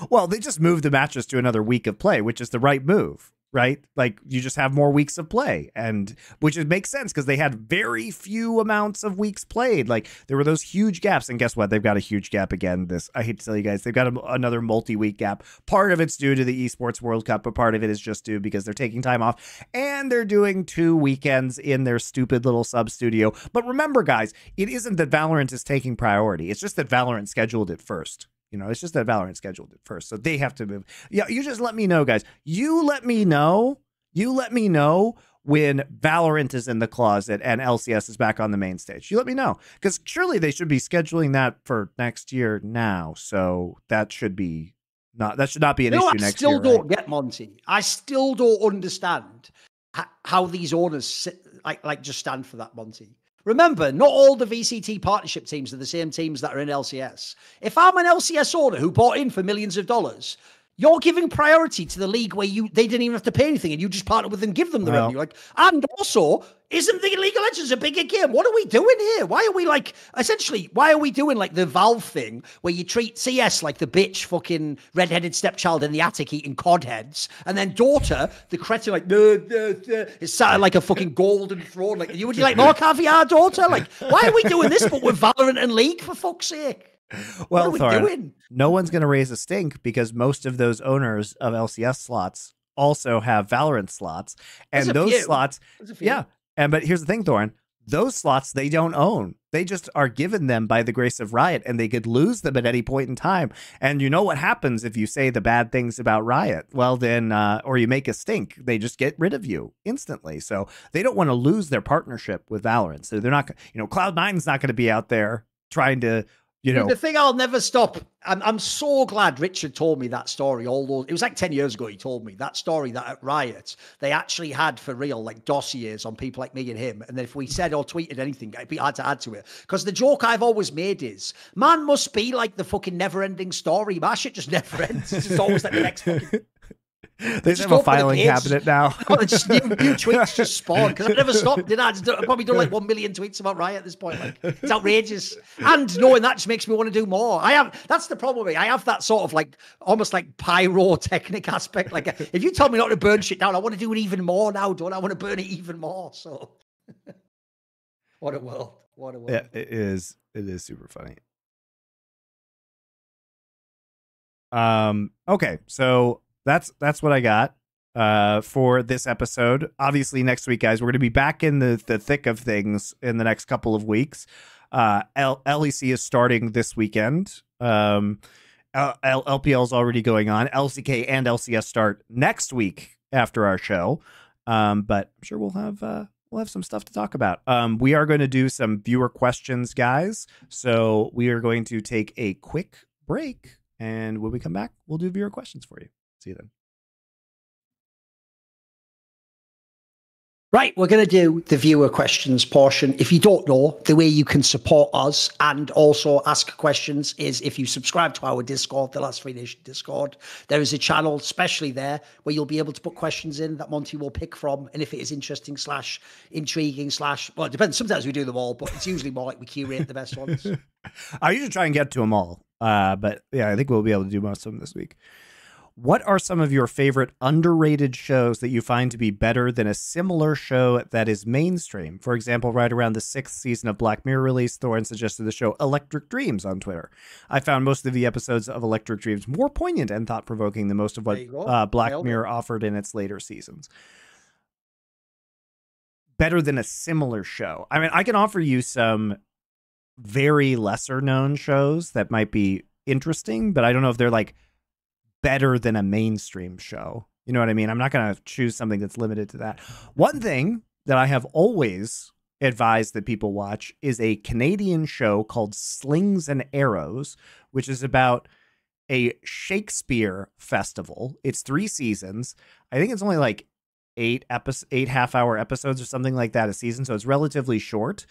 Well, they just moved the matches to another week of play, which is the right move, right? Like, you just have more weeks of play, and which makes sense because they had very few amounts of weeks played. Like, there were those huge gaps, and guess what? They've got a huge gap again. I hate to tell you guys, they've got another multi-week gap. Part of it's due to the Esports World Cup, but part of it is just due because they're taking time off, and they're doing 2 weekends in their stupid little sub studio. But remember, guys, it isn't that Valorant is taking priority. It's just that Valorant scheduled it first. You know, it's just that Valorant scheduled it first, so they have to move. Yeah, you just let me know, guys. You let me know. You let me know when Valorant is in the closet and LCS is back on the main stage. You let me know, because surely they should be scheduling that for next year now. So that should not be an issue next year. I still don't get, Monty. I still don't understand how these owners just stand for that, Monty. Remember, not all the VCT partnership teams are the same teams that are in LCS. If I'm an LCS owner who bought in for millions of dollars, you're giving priority to the league where they didn't even have to pay anything and you just partner with them, give them the revenue. Like, and also, isn't the League of Legends a bigger game? What are we doing here? Why are we doing like the Valve thing where you treat CS like the bitch fucking redheaded stepchild in the attic eating cod heads, and then Daughter, the cretin, like, is sat on like a fucking golden throne. Like, would you like more caviar, Daughter? Like, why are we doing this but with Valorant and League, for fuck's sake? Well, Thorin, no one's going to raise a stink because most of those owners of LCS slots also have Valorant slots, and those slots, but here's the thing, Thorin, those slots they don't own. They just are given them by the grace of Riot, and they could lose them at any point in time. And you know what happens if you say the bad things about Riot? Well, then, or you make a stink, they just get rid of you instantly. So they don't want to lose their partnership with Valorant. So they're not, Cloud9's not going to be out there trying to, The thing I'll never stop. I'm so glad Richard told me that story. It was like 10 years ago he told me that story, that at Riot, they actually had for real like dossiers on people like me and him. And then if we said or tweeted anything, I had to add to it. Because the joke I've always made is, man must be like the fucking never ending story. My shit just never ends. It's just always like the next fucking... They just have a filing cabinet now. Just new tweets just spawn because I've never stopped, did I? I've probably done like 1 million tweets about Riot at this point. Like, it's outrageous. And knowing that just makes me want to do more. That's the problem with me. I have that sort of like almost like pyrotechnic aspect. Like, if you tell me not to burn shit down, I want to do it even more now, don't I? I want to burn it even more. So, what a world. What a world. Yeah, it is super funny. Okay, so that's what I got for this episode. Obviously, next week, guys, we're going to be back in the thick of things in the next couple of weeks. LEC is starting this weekend. LPL is already going on. LCK and LCS start next week after our show. But I'm sure we'll have some stuff to talk about. We are going to do some viewer questions, guys. So we are going to take a quick break. And when we come back, we'll do viewer questions for you. See you then. Right, we're going to do the viewer questions portion. If you don't know, the way you can support us and also ask questions is if you subscribe to our Discord, the Last Free Nation Discord. There is a channel, especially there, where you'll be able to put questions in that Monty will pick from. And if it is interesting / intriguing / well, it depends. Sometimes we do them all, but it's usually more like we curate the best ones. I usually try and get to them all. But yeah, I think we'll be able to do most of them this week. What are some of your favorite underrated shows that you find to be better than a similar show that is mainstream? For example, right around the 6th season of Black Mirror release, Thorin suggested the show Electric Dreams on Twitter. I found most of the episodes of Electric Dreams more poignant and thought-provoking than most of what Black Mirror offered in its later seasons. Better than a similar show. I mean, I can offer you some very lesser known shows that might be interesting, but I don't know if they're like better than a mainstream show. You know what I mean? I'm not going to choose something that's limited to that. One thing that I have always advised that people watch is a Canadian show called Slings and Arrows, which is about a Shakespeare festival. It's 3 seasons. I think it's only like 8 half-hour episodes or something like that a season, so it's relatively short.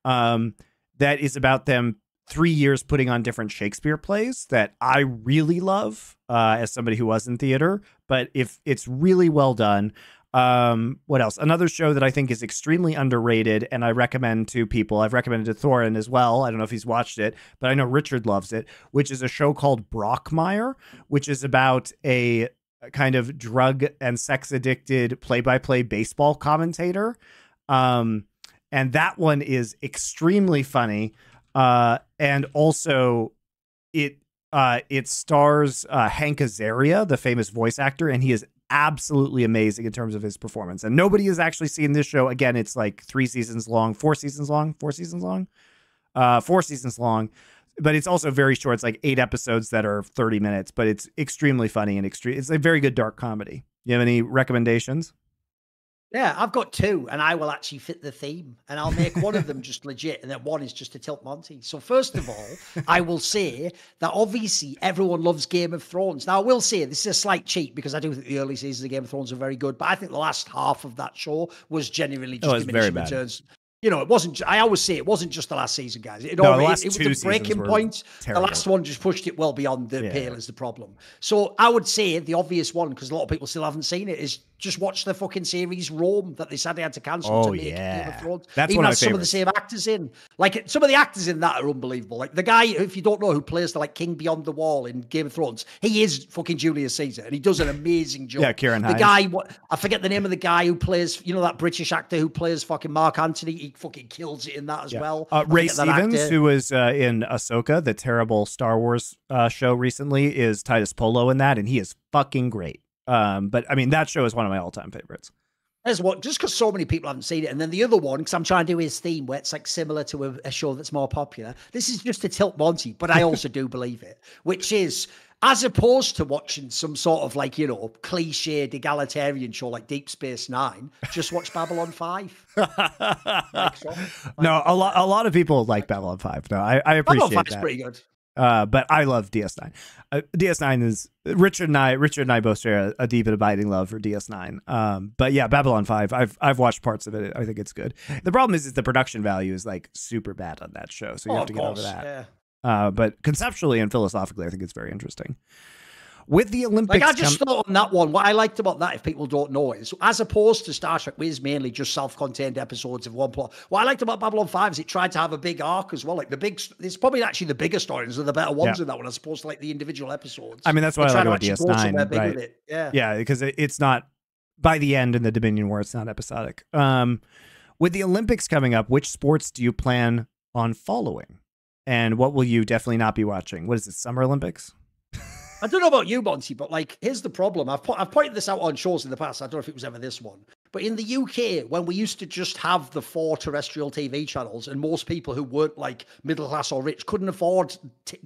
That is about them 3 years putting on different Shakespeare plays that I really love as somebody who was in theater, but if it's really well done. What else? Another show that I think is extremely underrated and I recommend to people. I've recommended to Thorin as well. I don't know if he's watched it, but I know Richard loves it, which is a show called Brockmire, which is about a kind of drug and sex addicted play-by-play baseball commentator. And that one is extremely funny. And also it stars Hank Azaria, the famous voice actor, and he is absolutely amazing in terms of his performance. And nobody has actually seen this show. Again, it's like 4 seasons long, but it's also very short. It's like 8 episodes that are 30 minutes, but it's extremely funny and it's a very good dark comedy. You have any recommendations? Yeah, I've got 2, and I will actually fit the theme, and I'll make one of them just legit, and then one is just to tilt Monty. So first of all, I will say that obviously everyone loves Game of Thrones. Now, I will say this is a slight cheat because I do think the early seasons of Game of Thrones are very good, but I think the last half of that show was genuinely just diminishing returns. You know, it wasn't. I always say it wasn't just the last season, guys. It was a breaking point. Terrible. The last one just pushed it well beyond the pale is the problem. So I would say the obvious one, because a lot of people still haven't seen it, is just watch the fucking series Rome that they said they had to cancel to make Game of Thrones. That's even one of my some of the same actors in. Like some of the actors in that are unbelievable. Like the guy, if you don't know, who plays the King Beyond the Wall in Game of Thrones, he is fucking Julius Caesar, and he does an amazing job. Yeah, Kieran Hines. The guy, I forget the name of the guy who plays, that British actor who plays fucking Mark Antony. He fucking kills it in that as well. Ray Stevens, who was in Ahsoka, the terrible Star Wars show recently, is Titus Polo in that, and he is fucking great. But I mean, that show is one of my all-time favorites. There's one, just because so many people haven't seen it. And then the other one, because I'm trying to do his theme, where it's like similar to a show that's more popular. This is just to tilt Monty, but I also do believe it, which is, as opposed to watching some sort of cliched egalitarian show like Deep Space Nine, just watch Babylon 5. No, a lot of people like Babylon 5. No, I appreciate Babylon 5 that. is pretty good. But I love DS9. DS9 is Richard and I both share a deep and abiding love for DS9. But yeah, Babylon 5. I've watched parts of it. I think it's good. The problem is the production value is super bad on that show, so you have to get over that. Yeah. But conceptually and philosophically, I think it's very interesting. With the Olympics, Like, I just thought on that one, what I liked about that, if people don't know, is as opposed to Star Trek, which is mainly just self-contained episodes of one plot, what I liked about Babylon 5 is it tried to have a big arc as well. Like, it's probably actually the bigger stories are the better ones in that one, as opposed to like the individual episodes. I mean, that's why I like about DS9, right? With it. Yeah. Yeah, because it's not, by the end in the Dominion War, it's not episodic. With the Olympics coming up, which sports do you plan on following? And what will you definitely not be watching? What is it, Summer Olympics? I don't know about you, Monty, but like, here's the problem. I've pointed this out on shows in the past. I don't know if it was ever this one. But in the UK, when we used to just have the 4 terrestrial TV channels, and most people who weren't like middle class or rich couldn't afford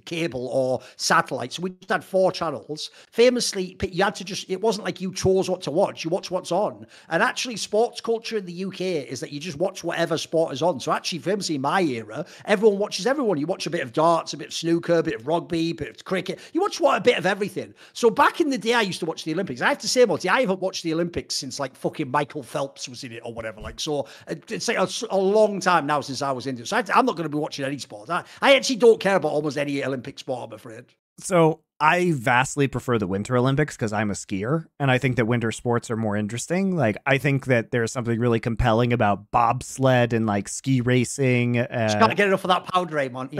cable or satellite, so we just had 4 channels. Famously, you had to just, it wasn't like you chose what to watch, you watch what's on. And actually, sports culture in the UK is that you just watch whatever sport is on. So actually, famously in my era, everyone watches everyone. You watch a bit of darts, a bit of snooker, a bit of rugby, a bit of cricket. You watch a bit of everything. So back in the day, I used to watch the Olympics. I have to say, Monty, I haven't watched the Olympics since like fucking Michael Phelps was in it or whatever. Like, so it's like a long time now since I was into it. So I'm not going to be watching any sport. I actually don't care about almost any Olympic sport, I'm afraid. So I vastly prefer the Winter Olympics because I'm a skier, and I think that winter sports are more interesting. Like, I think that there's something really compelling about bobsled and like ski racing. Just can't get enough of that powder, Monty.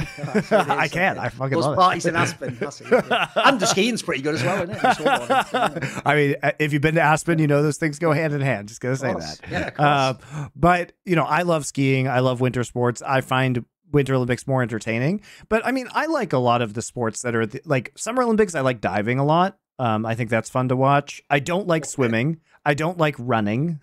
I can. I fucking love it. Those parties in Aspen. That's it, yeah. And the skiing's pretty good as well, isn't it? I mean, if you've been to Aspen, you know those things go hand in hand. Just gonna say that. Yeah, but you know, I love skiing. I love winter sports. I find Winter Olympics more entertaining, but I mean, I like a lot of the sports that are like Summer Olympics. I like diving a lot. I think that's fun to watch. I don't like swimming. I don't like running.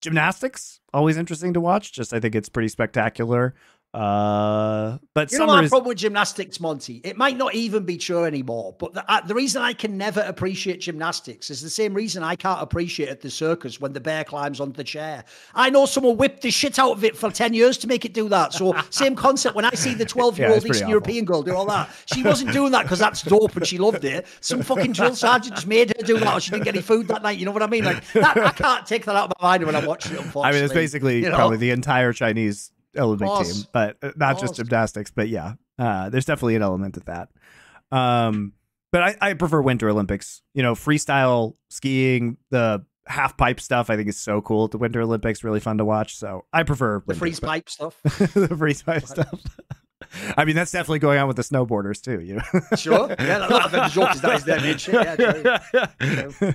Gymnastics, always interesting to watch. Just, I think it's pretty spectacular. But you know my problem with gymnastics, Monty? It might not even be true anymore, but the reason I can never appreciate gymnastics is the same reason I can't appreciate at the circus when the bear climbs onto the chair. I know someone whipped the shit out of it for 10 years to make it do that. So same concept when I see the 12-year-old Eastern European girl do all that. She wasn't doing that because that's dope and she loved it. Some fucking drill sergeant just made her do that or she didn't get any food that night. You know what I mean? Like that, I can't take that out of my mind when I'm watching it, unfortunately. I mean, it's basically probably the entire Chinese Olympic team, but not just gymnastics. But yeah, there's definitely an element of that. But I prefer Winter Olympics. You know, freestyle skiing, the half pipe stuff, I think is so cool at the Winter Olympics. Really fun to watch. So I prefer the freeze pipe stuff. The freeze pipe stuff. I mean, that's definitely going on with the snowboarders too. You know, sure. Yeah, the joke is that is their mid shit. Yeah, true.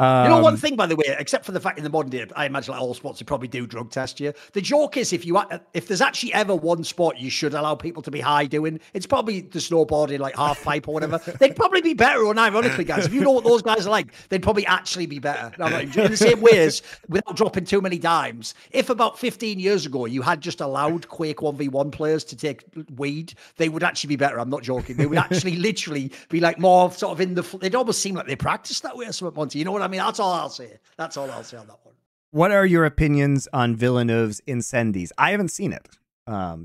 You know one thing, by the way, except for the fact in the modern day, I imagine like all sports, they probably do drug test you. The joke is if there's actually ever one sport you should allow people to be high doing, it's probably the snowboarding, like half pipe or whatever. They'd probably be better, unironically, guys. If you know what those guys are like, they'd probably actually be better. Now, in the same ways, without dropping too many dimes, if about 15 years ago you had just allowed Quake 1v1 players to take weed, they would actually be better. I'm not joking. They would actually literally be like more sort of in the, they'd almost seem like they practice that way or something, Monty. You know what I mean? That's all I'll say. That's all I'll say on that one. What are your opinions on Villeneuve's Incendies? I haven't seen it,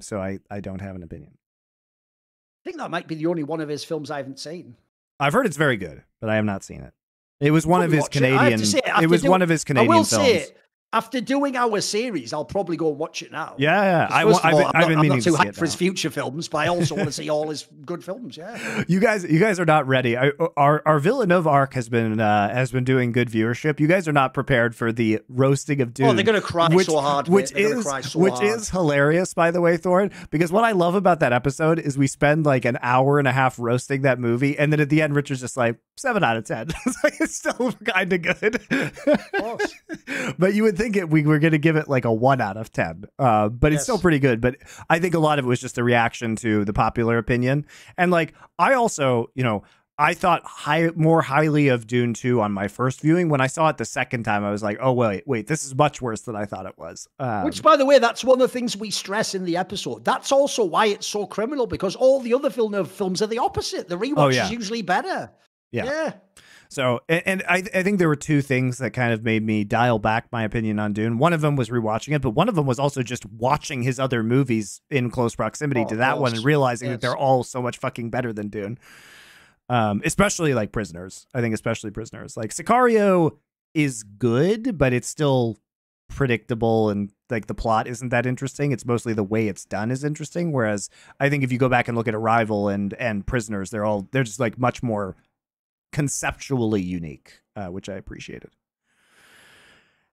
so I don't have an opinion. I think that might be the only one of his films I haven't seen. I've heard it's very good, but I have not seen it. It was one of his Canadian. It was one of his Canadian films. I will say, after doing our series, I'll probably go and watch it now. Yeah. I've been meaning to see it. I'm not too hyped for his future films, but I also want to see all his good films. Yeah. You guys are not ready. Our Villeneuve arc has been doing good viewership. You guys are not prepared for the roasting of Dune. Oh, they're gonna cry so hard. Which is hilarious, by the way, Thorin. Because what I love about that episode is we spend like an hour and a half roasting that movie, and then at the end, Richard's just like 7 out of 10. It's still kind of good. Of course. But you would think we were going to give it like a 1 out of 10, but it's still pretty good. But I think a lot of it was just a reaction to the popular opinion. And like, I also, you know, I thought more highly of Dune 2 on my first viewing. When I saw it the second time, I was like, oh, wait, this is much worse than I thought it was. Which, by the way, that's one of the things we stress in the episode. That's also why it's so criminal, because all the other Villeneuve films are the opposite. The rewatch is usually better. Yeah. So, and I think there were two things that kind of made me dial back my opinion on Dune. One of them was rewatching it, but one of them was also just watching his other movies in close proximity to that one and realizing that they're all so much fucking better than Dune. Especially like Prisoners. I think especially Prisoners. Like Sicario is good, but it's still predictable and like the plot isn't that interesting. It's mostly the way it's done is interesting. Whereas I think if you go back and look at Arrival and Prisoners, they're just like much more conceptually unique, which I appreciated.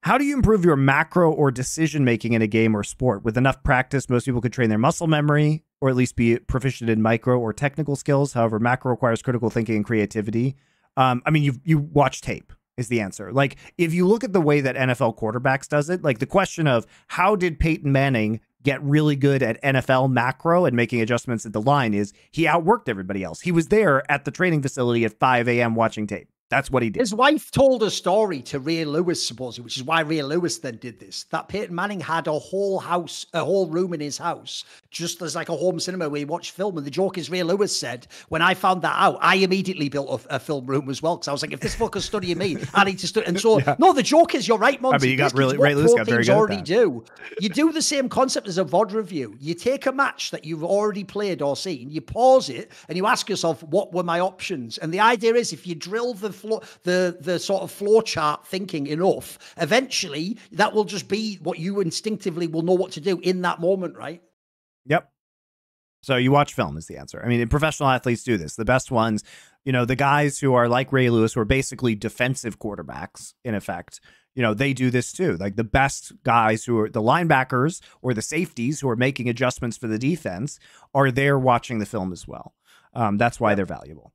How do you improve your macro or decision making in a game or sport? With enough practice, most people could train their muscle memory or at least be proficient in micro or technical skills. However, macro requires critical thinking and creativity. I mean, you watch tape is the answer. Like, if you look at the way that NFL quarterbacks does it, like the question of how did Peyton Manning get really good at NFL macro and making adjustments at the line is he outworked everybody else. He was there at the training facility at 5 a.m. watching tape. That's what he did. His wife told a story to Ray Lewis, supposedly, which is why Ray Lewis then did this, that Peyton Manning had a whole room in his house, just as like a home cinema where he watched film. And the joke is Ray Lewis said, when I found that out, I immediately built a film room as well. Because I was like, if this fucker's studying me, I need to study. And so, no, the joke is, you're right, Monty. I mean, you got really, Ray Lewis got very good already at that. You do the same concept as a VOD review. You take a match that you've already played or seen, you pause it, and you ask yourself, what were my options? And the idea is, if you drill the sort of flow chart thinking enough, eventually that will just be what you instinctively will know what to do in that moment, right? Yep. So you watch film is the answer. I mean, professional athletes do this. The best ones, the guys who are like Ray Lewis, who are basically defensive quarterbacks, in effect, they do this too. Like the best guys who are the linebackers or the safeties who are making adjustments for the defense are there watching the film as well. That's why they're valuable.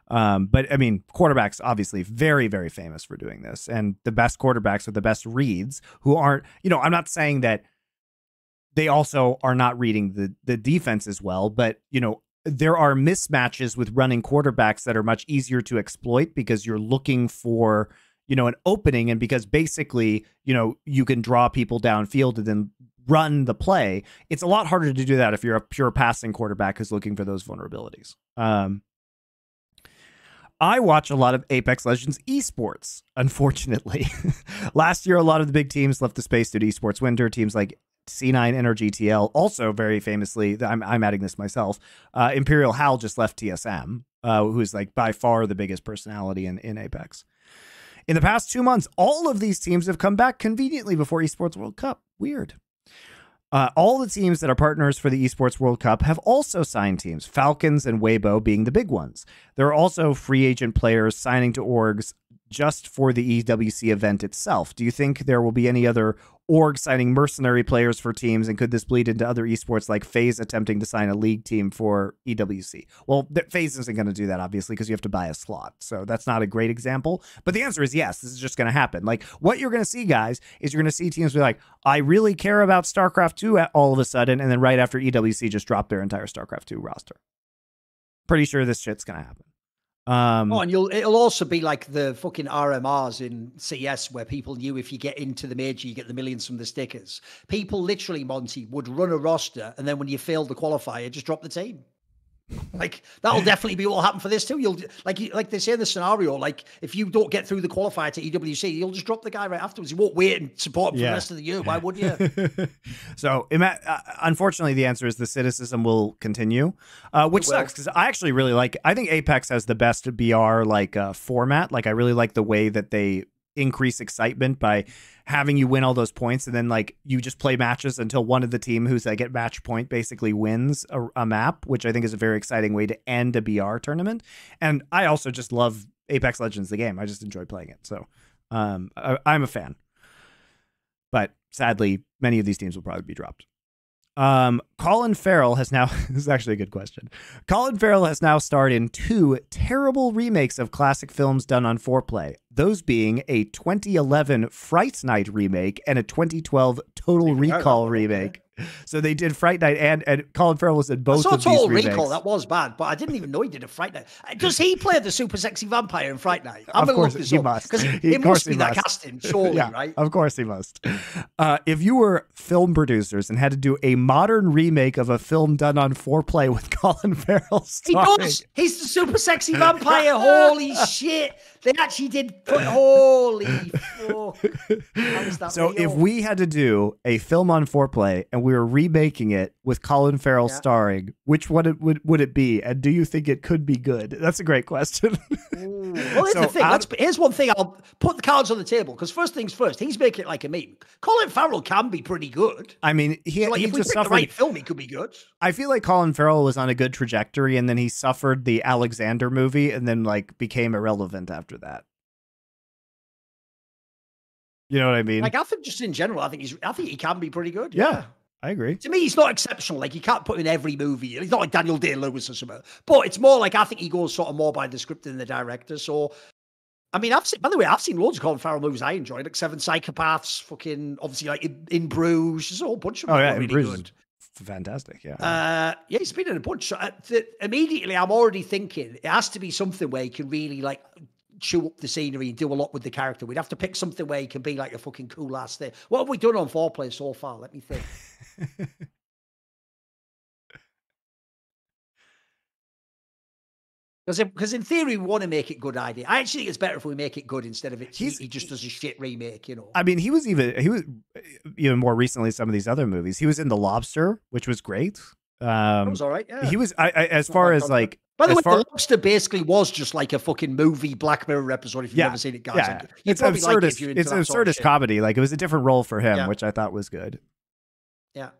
But I mean, quarterbacks obviously very, very famous for doing this, and the best quarterbacks are the best reads who aren't, I'm not saying that they also are not reading the defense as well, but there are mismatches with running quarterbacks that are much easier to exploit because you're looking for, an opening, and because basically, you can draw people downfield and then run the play. It's a lot harder to do that if you're a pure passing quarterback who's looking for those vulnerabilities. I watch a lot of Apex Legends esports, unfortunately. Last year, a lot of the big teams left the space due to esports winter. Teams like C9 Energy TL, also very famously, I'm adding this myself, Imperial Hal just left TSM, who's like by far the biggest personality in Apex. In the past 2 months, all of these teams have come back conveniently before Esports World Cup. Weird. All the teams that are partners for the Esports World Cup have also signed teams, Falcons and Weibo being the big ones. There are also free agent players signing to orgs just for the EWC event itself. Do you think there will be any other org signing mercenary players for teams, and could this bleed into other esports like FaZe attempting to sign a league team for EWC? Well, FaZe isn't going to do that, obviously, because you have to buy a slot. So that's not a great example. But the answer is yes, this is just going to happen. Like, what you're going to see, guys, is you're going to see teams be like, I really care about StarCraft 2 all of a sudden, and then right after EWC just drop their entire StarCraft 2 roster. Pretty sure this shit's going to happen. And it'll also be like the fucking RMRs in CS where people knew if you get into the major, you get the millions from the stickers. People literally, Monty, would run a roster, and then when you fail the qualifier, just drop the team. Like, that'll definitely be what will happen for this too. You'll like they say in the scenario, like if you don't get through the qualifier to EWC, you'll just drop the guy right afterwards. You won't wait and support him for the rest of the year. Why would you? So unfortunately, the answer is the cynicism will continue, which sucks because I actually really like. I think Apex has the best BR format. Like, I really like the way that they increase excitement by having you win all those points, and then like you just play matches until one of the team who's like at match point basically wins a map, which I think is a very exciting way to end a BR tournament. And I also just love Apex Legends, the game. I just enjoy playing it. So I'm a fan, but sadly many of these teams will probably be dropped. Colin Farrell has now, this is actually a good question. Colin Farrell has now starred in 2 terrible remakes of classic films done on 4Play. Those being a 2011 Fright Night remake and a 2012 Total Recall remake. So they did Fright Night, and Colin Farrell was in both of these remakes. Total Recall, that was bad, but I didn't even know he did a Fright Night. Does he play the super sexy vampire in Fright Night? I'm going to look this up. Must. Because it must be that casting, surely, right? Of course he must. If you were film producers and had to do a modern remake of a film done on 4Play with Colin Farrell starring... He does! He's the super sexy vampire! Holy shit! They actually did put... Holy fuck. So if we had to do a film on 4Play and we were remaking it with Colin Farrell starring, which one would it be? And do you think it could be good? That's a great question. Well, here's the thing. Here's one thing. I'll put the cards on the table, because first things first, he's making it like a meme. Colin Farrell can be pretty good. I mean, if we pick the right film, he could be good. I feel like Colin Farrell was on a good trajectory, and then he suffered the Alexander movie, and then like became irrelevant after that. You know what I mean? Like, I think just in general, I think he can be pretty good. Yeah, I agree. To me, he's not exceptional. Like, you can't put him in every movie. He's not like Daniel Day-Lewis or something. But it's more like, I think he goes sort of more by the script than the director. So, I mean, I've seen loads of Colin Farrell movies I enjoyed, like Seven Psychopaths, fucking, obviously, like in Bruges. There's a whole bunch of them. Really good. Fantastic, yeah. Yeah, he's been in a bunch. So, immediately, I'm already thinking it has to be something where he can really, like, chew up the scenery and do a lot with the character. We'd have to pick something where he can be like a fucking cool ass thing. What have we done on Foreplay so far? Let me think. Because in theory, we want to make it good idea. I actually think it's better if we make it good instead of he just does a shit remake, you know. I mean, he was even more recently some of these other movies. He was in The Lobster, which was great. That was all right, yeah. He was as far as like. By the way, The Lobster basically was just like a fucking movie Black Mirror episode. If you've never seen it, guys, yeah. It's absurdist. It's an absurdist comedy. Like, it was a different role for him, which I thought was good. Yeah.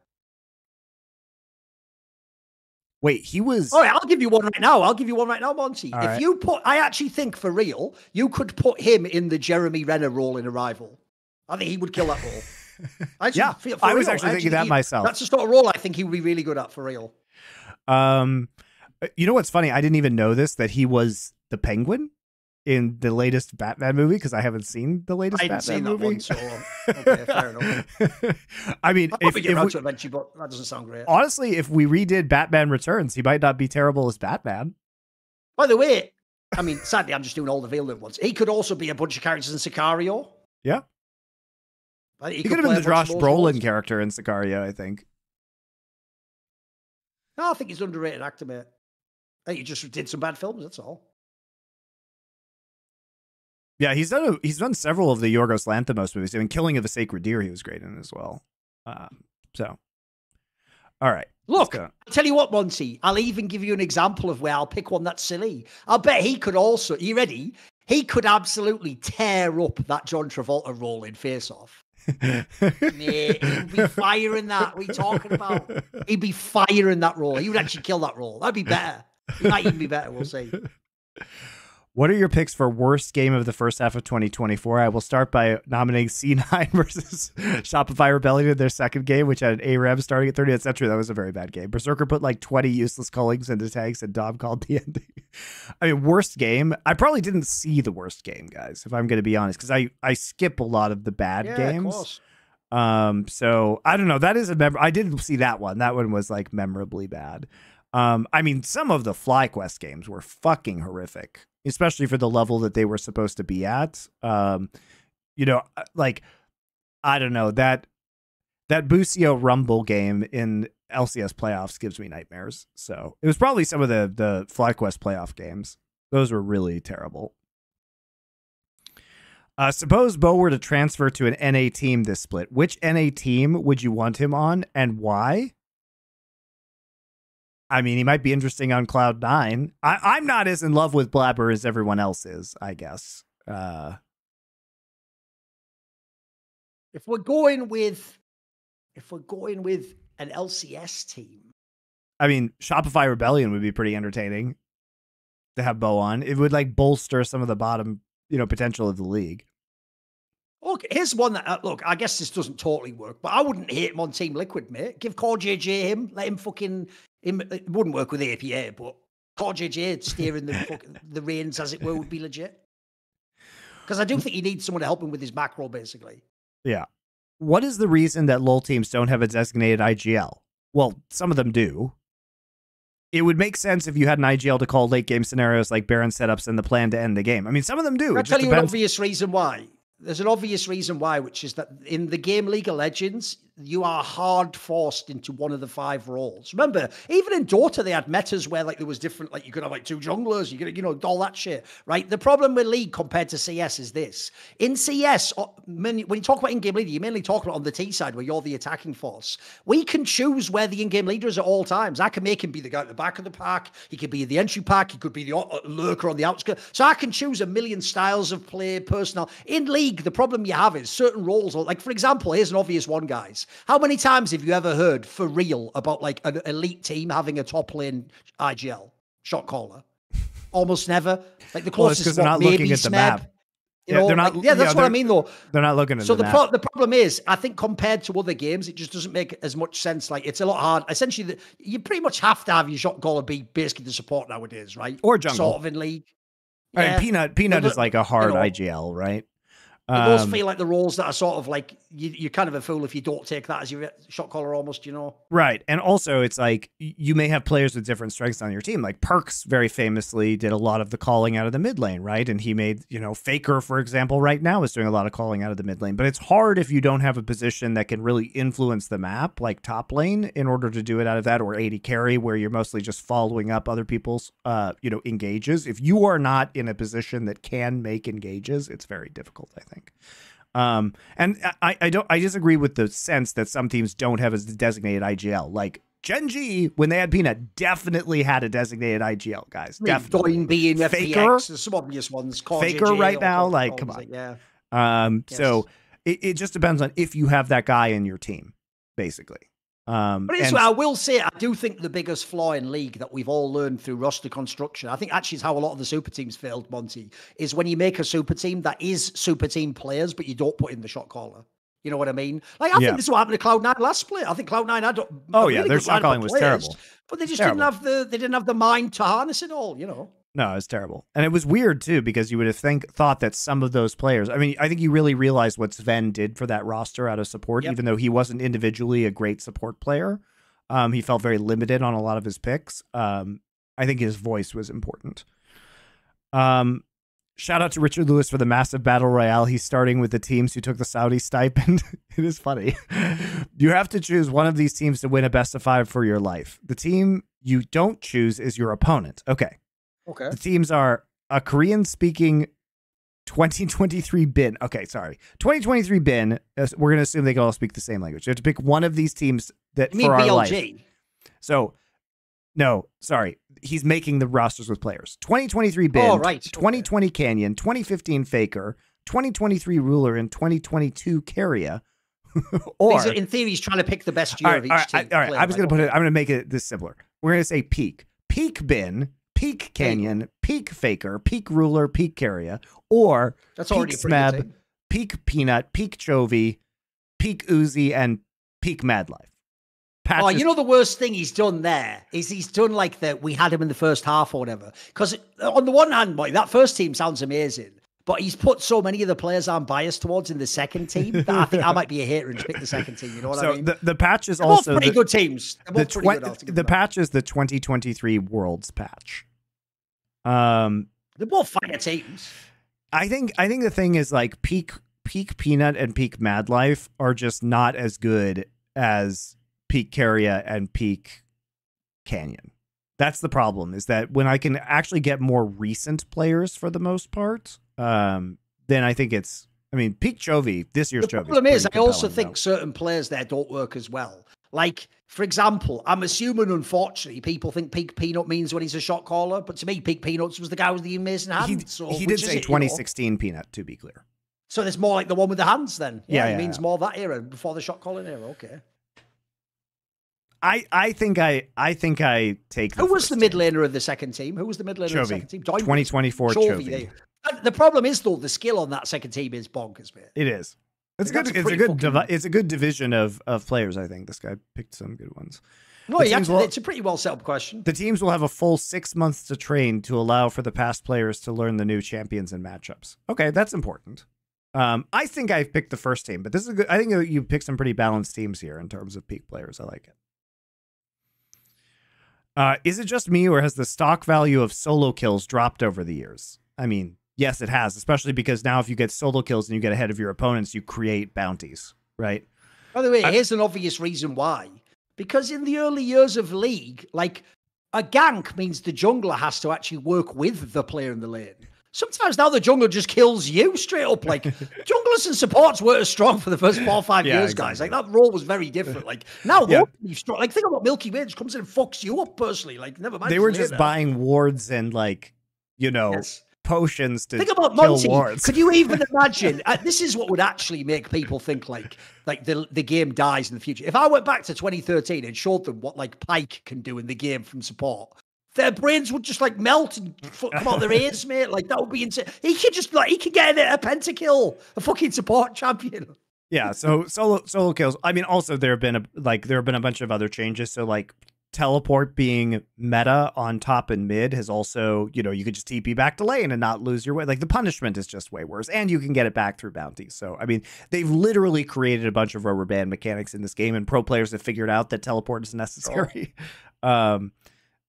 Wait, he was. All right, I'll give you one right now, Monty. All if you put, I actually think for real, you could put him in the Jeremy Renner role in Arrival. I think he would kill that role. I was actually thinking that myself. That's the sort of role I think he would be really good at for real. You know what's funny? I didn't even know that he was the Penguin in the latest Batman movie, because I haven't seen the latest Batman movie. Okay, fair enough. I mean, if to eventually, but that doesn't sound great. Honestly, if we redid Batman Returns, he might not be terrible as Batman. By the way, I mean, sadly, I'm just doing all the Villeneuve ones. He could also be a bunch of characters in Sicario. Yeah. He could have been the Josh Brolin character in Sicario, I think. No, I think he's an underrated actor, mate. I think he just did some bad films, that's all. Yeah, he's done several of the Yorgos Lanthimos movies. I mean, Killing of a Sacred Deer, he was great in as well. So, all right. Look, I'll tell you what, Monty, I'll even give you an example of where I'll pick one that's silly. I'll bet he could also, you ready? He could absolutely tear up that John Travolta role in Face Off. Mate, he'd be firing that. What are you talking about? He'd be firing that role. He would actually kill that role. That'd be better. He might even be better. We'll see. What are your picks for worst game of the first half of 2024? I will start by nominating C9 versus Shopify Rebellion in their second game, which had an ARAM starting at 30. That's not true. That was a very bad game. Berserker put like 20 useless callings into tags, and Dom called the ending. I mean, worst game. I probably didn't see the worst game, guys, if I'm going to be honest, because I skip a lot of the bad games. So I don't know. That is I didn't see that one. That one was like memorably bad. I mean, some of the FlyQuest games were fucking horrific, especially for the level that they were supposed to be at. You know, like, I don't know, that Busio Rumble game in LCS playoffs gives me nightmares. So it was probably some of the FlyQuest playoff games. Those were really terrible. Suppose Bo were to transfer to an NA team this split. Which NA team would you want him on, and why? I mean, he might be interesting on Cloud9. I'm not as in love with Blabber as everyone else is, I guess. If we're going with an LCS team, I mean, Shopify Rebellion would be pretty entertaining to have Bo on. It would like bolster some of the bottom, potential of the league. Look, here's one that, look, I guess this doesn't totally work, but I wouldn't hate him on Team Liquid, mate. Give Core JJ him, let him fucking... It wouldn't work with APA, but Core JJ steering the reins, as it were, would be legit. Because I do think he needs someone to help him with his macro, basically. Yeah. What is the reason that LoL teams don't have a designated IGL? Well, some of them do. It would make sense if you had an IGL to call late game scenarios like Baron setups and the plan to end the game. I mean, some of them do. I'll tell you an obvious reason why. There's an obvious reason why, which is that in the game League of Legends, you are hard forced into one of the 5 roles. Remember, even in Dota, they had metas where like there was different, like you could have like 2 junglers, you could, all that shit, right? The problem with League compared to CS is this. In CS, when you talk about in-game leader, you're mainly talking about on the T side where you're the attacking force. We can choose where the in-game leader is at all times. I can make him be the guy at the back of the pack. He could be the entry pack. He could be the lurker on the outskirts. So I can choose a million styles of play, personnel. In League, the problem you have is certain roles, like for example, here's an obvious one, guys. How many times have you ever heard for real about like an elite team having a top lane IGL shot caller? Almost never. Like the closest is they're not looking at the map. They're not, that's what I mean, though. They're not looking at the map. The problem is, I think compared to other games, it just doesn't make as much sense. Like, it's a lot hard. Essentially, you pretty much have to have your shot caller be basically the support nowadays, right? Or jungle. Sort of in League. Yeah. Peanut is like a hard IGL, right? Those feel like the roles that are sort of like, you're kind of a fool if you don't take that as your shot caller almost, Right. And also it's like, you may have players with different strengths on your team. Like Perks very famously did a lot of the calling out of the mid lane, right? And he made, Faker, for example, right now is doing a lot of calling out of the mid lane. But it's hard if you don't have a position that can really influence the map, like top lane, in order to do it out of that, or AD carry, where you're mostly just following up other people's, engages. If you are not in a position that can make engages, it's very difficult, I think. And I disagree with the sense that some teams don't have a designated IGL. Like Gen.G, when they had Peanut, definitely had a designated IGL, guys. Definitely. being Faker, FPX, some obvious ones. Faker right now, like, come on. Yeah. Yes. So it just depends on if you have that guy in your team, basically. But I will say, I do think the biggest flaw in League that we've all learned through roster construction, I think actually is how a lot of the super teams failed, Monty, is when you make a super team that is super team players, but you don't put in the shot caller. You know what I mean? Like, I think this is what happened to Cloud9 last split. I think Cloud9 had their shot calling was terrible. But they just didn't have the mind to harness it all, No, it's terrible. And it was weird, too, because you would have thought that some of those players... I mean, I think you really realized what Sven did for that roster out of support, even though he wasn't individually a great support player. He felt very limited on a lot of his picks. I think his voice was important. Shout out to Richard Lewis for the massive battle royale. He's starting with the teams who took the Saudi stipend. It is funny. You have to choose one of these teams to win a best of 5 for your life. The team you don't choose is your opponent. Okay. The teams are a Korean-speaking 2023 bin. Okay, sorry. 2023 bin. We're going to assume they can all speak the same language. You have to pick one of these teams that you mean for our BLG? Life. So, no, sorry. He's making the rosters with players. 2023 bin. Oh, right. 2020 Canyon. 2015 Faker. 2023 Ruler. And 2022 Carrier. Or in theory, he's trying to pick the best year of each team. All right. I was going to put it. I'm going to make it this simpler. We're going to say peak. Peak bin. Peak Canyon, peak Faker, peak Ruler, peak Carrier, or that's peak Smeb, peak Peanut, peak Chovy, peak Uzi, and peak Mad Life. Patches. The worst thing he's done there is he's done like we had him in the first half or whatever. Because on the one hand, boy, that first team sounds amazing, but he's put so many of the players I'm biased towards in the second team that I think I might be a hater and pick the second team. You know what I mean? The patch is They're also both pretty good teams. The patch is the 2023 Worlds patch. They're both fire teams. I think the thing is like peak Peanut and peak Mad Life are just not as good as peak Carrier and peak Canyon. That's the problem, is that when I can actually get more recent players for the most part, then I think it's, peak Chovy, this year's Chovy. The problem is, I also think certain players there don't work as well. Like, for example, I'm assuming, unfortunately, people think peak Peanut means when he's a shot caller, but to me, peak Peanuts was the guy with the amazing hands. He did say 2016 Peanut, to be clear. So it's more like the one with the hands then. Yeah, it means more that era, before the shot calling era. Okay. I think I take. Who was the mid laner of the second team? Who was the mid laner of the second team? 2024 Chovy. The problem is, though, the skill on that second team is bonkers, mate. It is. It's good. It's a good division of players. I think this guy picked some good ones. No, it's a pretty well set up question. The teams will have a full 6 months to train to allow for the past players to learn the new champions and matchups. Okay, that's important. I think I picked the first team, but this is good. I think you picked some pretty balanced teams here in terms of peak players. I like it. Is it just me, or has the stock value of solo kills dropped over the years? Yes, it has, especially because now if you get solo kills and you get ahead of your opponents, you create bounties, right? By the way, here's an obvious reason why. Because in the early years of League, like, a gank means the jungler has to actually work with the player in the lane. Sometimes now the jungler just kills you straight up. Like, junglers and supports weren't as strong for the first 4 or 5 years, exactly. guys. Like, that role was very different. Like, now they're strong. Like, think about Milky Way just comes in and fucks you up personally. Like, never mind. They were just buying wards and, like, you know, potions to think about kill Monty. wards. Could you even imagine? This is what would actually make people think like the game dies in the future. If I went back to 2013 and showed them what like Pyke can do in the game from support, their brains would just like melt and come out their ears, mate. Like that would be insane. He could get a pentakill, a fucking support champion. Yeah, so solo kills. I mean, also there have been a bunch of other changes. So like teleport being meta on top and mid has also, you know, you could just TP back to lane and not lose your way. Like the punishment is just way worse, and you can get it back through bounties. So I mean, they've literally created a bunch of rubber band mechanics in this game, and pro players have figured out that teleport is necessary.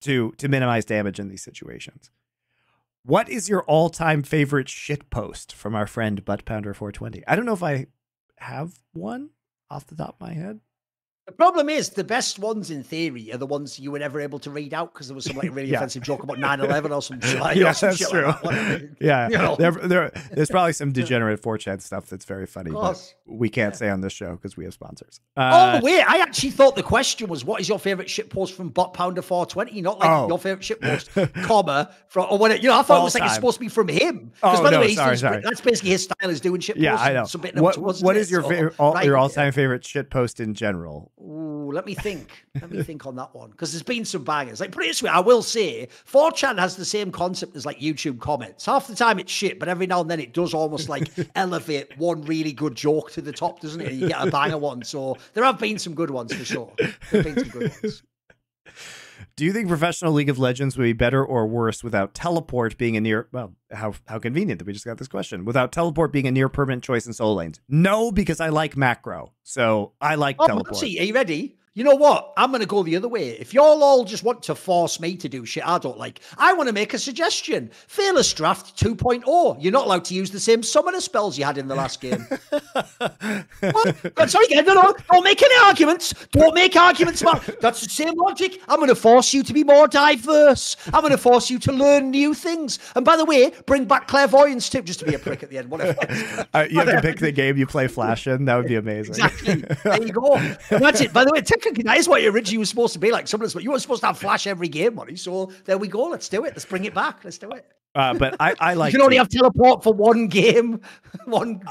To minimize damage in these situations. What is your all-time favorite shit post from our friend Butt Pounder 420? I don't know if I have one off the top of my head. The problem is the best ones in theory are the ones you were never able to read out because there was some like really offensive joke about 9/11 or some shit. Like, that's shit true. Like that. Yeah, you know? there's probably some degenerate 4chan stuff that's very funny, but we can't say on this show because we have sponsors. Oh wait, I actually thought the question was, what is your favorite shit post from Bot Pounder 420? Not like your favorite shit post, comma from or when it, you know. I thought it was like it's supposed to be from him. Because by the way, sorry. That's basically his style is doing shit posts. Yeah, I know. What is your favorite, your all-time favorite shit post in general? Ooh, let me think. Let me think on that one, because there's been some bangers. Like, put it this way, I will say 4chan has the same concept as like YouTube comments. Half the time it's shit, but every now and then it does almost like elevate one really good joke to the top, doesn't it? And you get a banger one. So there have been some good ones for sure. There have been some good ones. Do you think professional League of Legends would be better or worse without teleport being a near... Well, how convenient that we just got this question. Without teleport being a near permanent choice in solo lanes. No, because I like macro. So I like teleport. See, are you ready? You know what? I'm going to go the other way. If y'all all just want to force me to do shit I don't like, I want to make a suggestion. Fearless Draft 2.0. You're not allowed to use the same summoner spells you had in the last game. What? Sorry, no. Don't make any arguments. Don't make arguments about that's the same logic. I'm going to force you to be more diverse. I'm going to force you to learn new things. And by the way, bring back clairvoyance too, just to be a prick at the end. Whatever. You have to pick the game you play Flash in. That would be amazing. Exactly. There you go. And that's it. By the way, technically, that is what it originally was supposed to be like. You weren't supposed to have Flash every game, Monty. So there we go. Let's do it. Let's bring it back. Let's do it. But I like. You can only have teleport for one game, one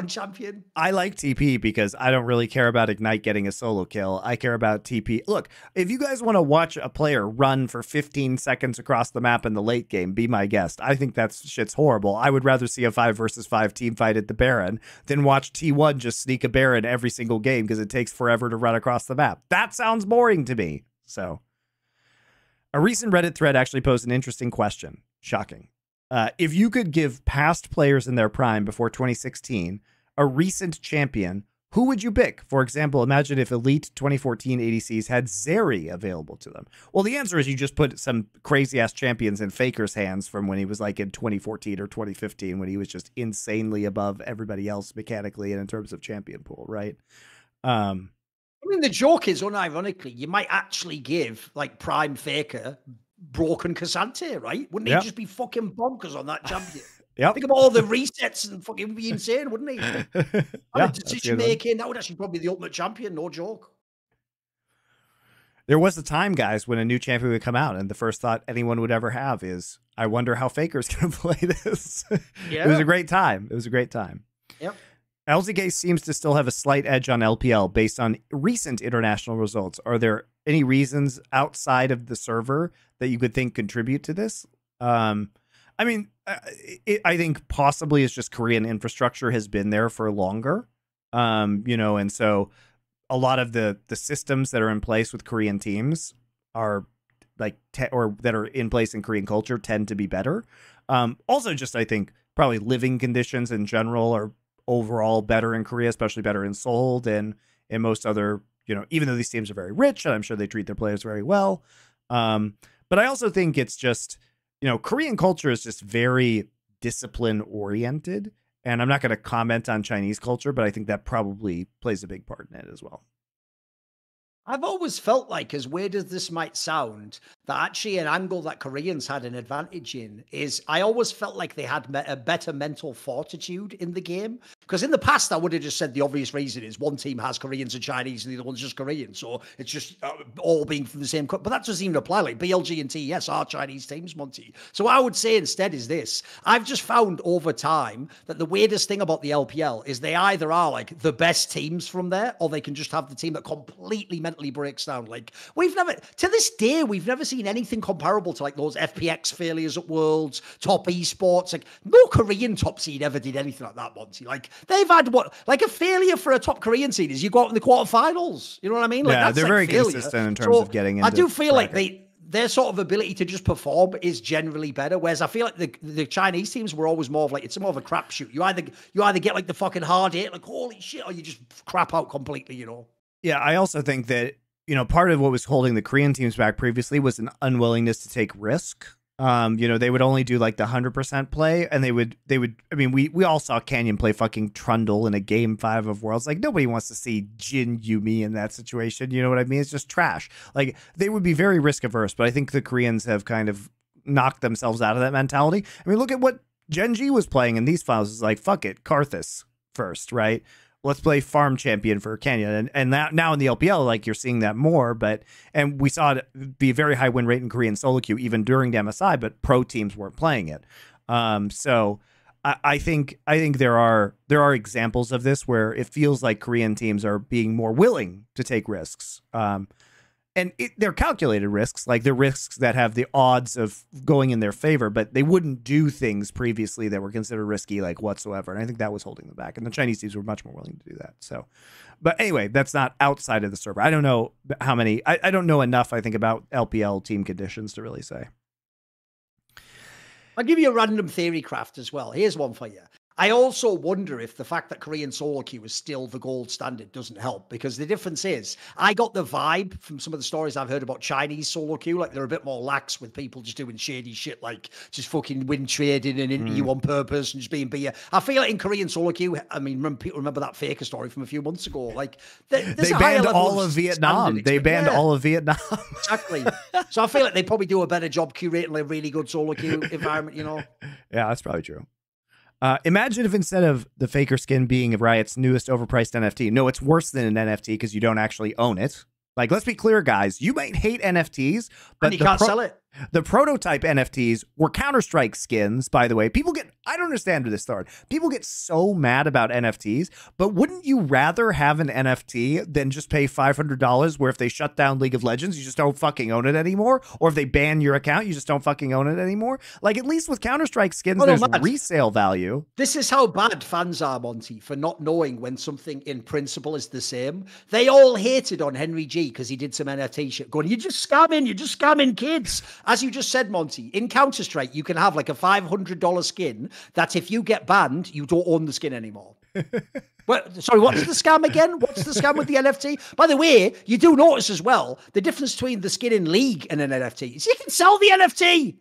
champion. I like TP because I don't really care about Ignite getting a solo kill. I care about TP. Look, if you guys want to watch a player run for 15 seconds across the map in the late game, be my guest. I think that shit's horrible. I would rather see a 5 versus 5 team fight at the Baron than watch T1 just sneak a Baron every single game because it takes forever to run across the map. That sounds boring to me. So, a recent Reddit thread actually posed an interesting question. Shocking. If you could give past players in their prime before 2016 a recent champion, who would you pick? For example, imagine if Elite 2014 ADCs had Zeri available to them. Well, the answer is you just put some crazy-ass champions in Faker's hands from when he was like in 2014 or 2015 when he was just insanely above everybody else mechanically and in terms of champion pool, right? I mean, the joke is, unironically, you might actually give like prime Faker broken Cassante, right? Wouldn't he just be fucking bonkers on that champion? Think about all the resets and fucking be insane, wouldn't he? Decision making, that would actually probably be the ultimate champion, no joke. There was a time, guys, when a new champion would come out, and the first thought anyone would ever have is, I wonder how Faker's going to play this. It was a great time. It was a great time. Yep. LZK seems to still have a slight edge on LPL based on recent international results. Are there any reasons outside of the server that you could think contribute to this? I mean, I think possibly it's just Korean infrastructure has been there for longer, you know, and so a lot of the systems that are in place with Korean teams are like, or that are in place in Korean culture tend to be better. Also, just I think probably living conditions in general are overall better in Korea, especially better in Seoul than in most other, you know, even though these teams are very rich and I'm sure they treat their players very well. But I also think it's just, you know, Korean culture is just very discipline oriented. And I'm not going to comment on Chinese culture, but I think that probably plays a big part in it as well. I've always felt like, as weird as this might sound, that actually an angle that Koreans had an advantage in is I always felt like they had a better mental fortitude in the game. Because in the past, I would have just said the obvious reason is one team has Koreans and Chinese and the other one's just Korean. So it's just all being from the same country. But that doesn't even apply. Like BLG and TES are Chinese teams, Monty. So what I would say instead is this. I've just found over time that the weirdest thing about the LPL is they either are like the best teams from there, or they can just have the team that completely mentally breaks down. Like we've never, to this day, we've never seen anything comparable to like those FPX failures at Worlds, top esports. Like no Korean top seed ever did anything like that, Monty. Like they've had what, like a failure for a top Korean seed is you go out in the quarterfinals. You know what I mean? Like, yeah, that's they're like very failure. consistent in terms of getting into I do feel bracket. like their sort of ability to just perform is generally better. Whereas I feel like the Chinese teams were always more of like, it's more of a crapshoot. You either get like the fucking hard hit, like holy shit, or you just crap out completely, you know? Yeah, I also think that, you know, part of what was holding the Korean teams back previously was an unwillingness to take risk. You know, they would only do like the 100% play, and they would, I mean, we all saw Canyon play fucking Trundle in a game 5 of Worlds. Like nobody wants to see Jin Yumi in that situation. You know what I mean? It's just trash. Like they would be very risk averse, but I think the Koreans have kind of knocked themselves out of that mentality. I mean, look at what Genji was playing in these finals. It's like, fuck it, Karthus first, right? Let's play farm champion for Canyon. And now in the LPL, like you're seeing that more, and we saw it be a very high win rate in Korean solo queue, even during the MSI, but pro teams weren't playing it. So I think there are examples of this where it feels like Korean teams are being more willing to take risks. And they're calculated risks, like the risks that have the odds of going in their favor, but they wouldn't do things previously that were considered risky, like whatsoever. And I think that was holding them back. And the Chinese teams were much more willing to do that. So, but anyway, that's not outside of the server. I don't know how many, I don't know enough, I think, about LPL team conditions to really say. I'll give you a random theory craft as well. Here's one for you. I also wonder if the fact that Korean solo queue is still the gold standard doesn't help, because the difference is I got the vibe from some of the stories I've heard about Chinese solo queue, like they're a bit more lax with people just doing shady shit, like just fucking win trading and into you on purpose and just being beer. I feel like in Korean solo queue, I mean, people remember that Faker story from a few months ago. Like they banned all of Vietnam. They banned all of Vietnam. Exactly. So I feel like they probably do a better job curating a really good solo queue environment, you know? Yeah, that's probably true. Imagine if instead of the Faker skin being Riot's newest overpriced NFT, no, it's worse than an NFT because you don't actually own it. Like, let's be clear, guys. You might hate NFTs, but and you can't sell it. The prototype NFTs were Counter-Strike skins, by the way. I don't understand this thought. People get so mad about NFTs, but wouldn't you rather have an NFT than just pay $500 where if they shut down League of Legends, you just don't fucking own it anymore? Or if they ban your account, you just don't fucking own it anymore? Like, at least with Counter-Strike skins, there's resale value. This is how bad fans are, Monty, for not knowing when something in principle is the same. They all hated on Henry G because he did some NFT shit, going, you're just scamming kids. As you just said, Monty, in Counter-Strike, you can have like a $500 skin that if you get banned, you don't own the skin anymore. Sorry, what's the scam again? What's the scam with the NFT? By the way, you do notice as well, the difference between the skin in League and an NFT is you can sell the NFT.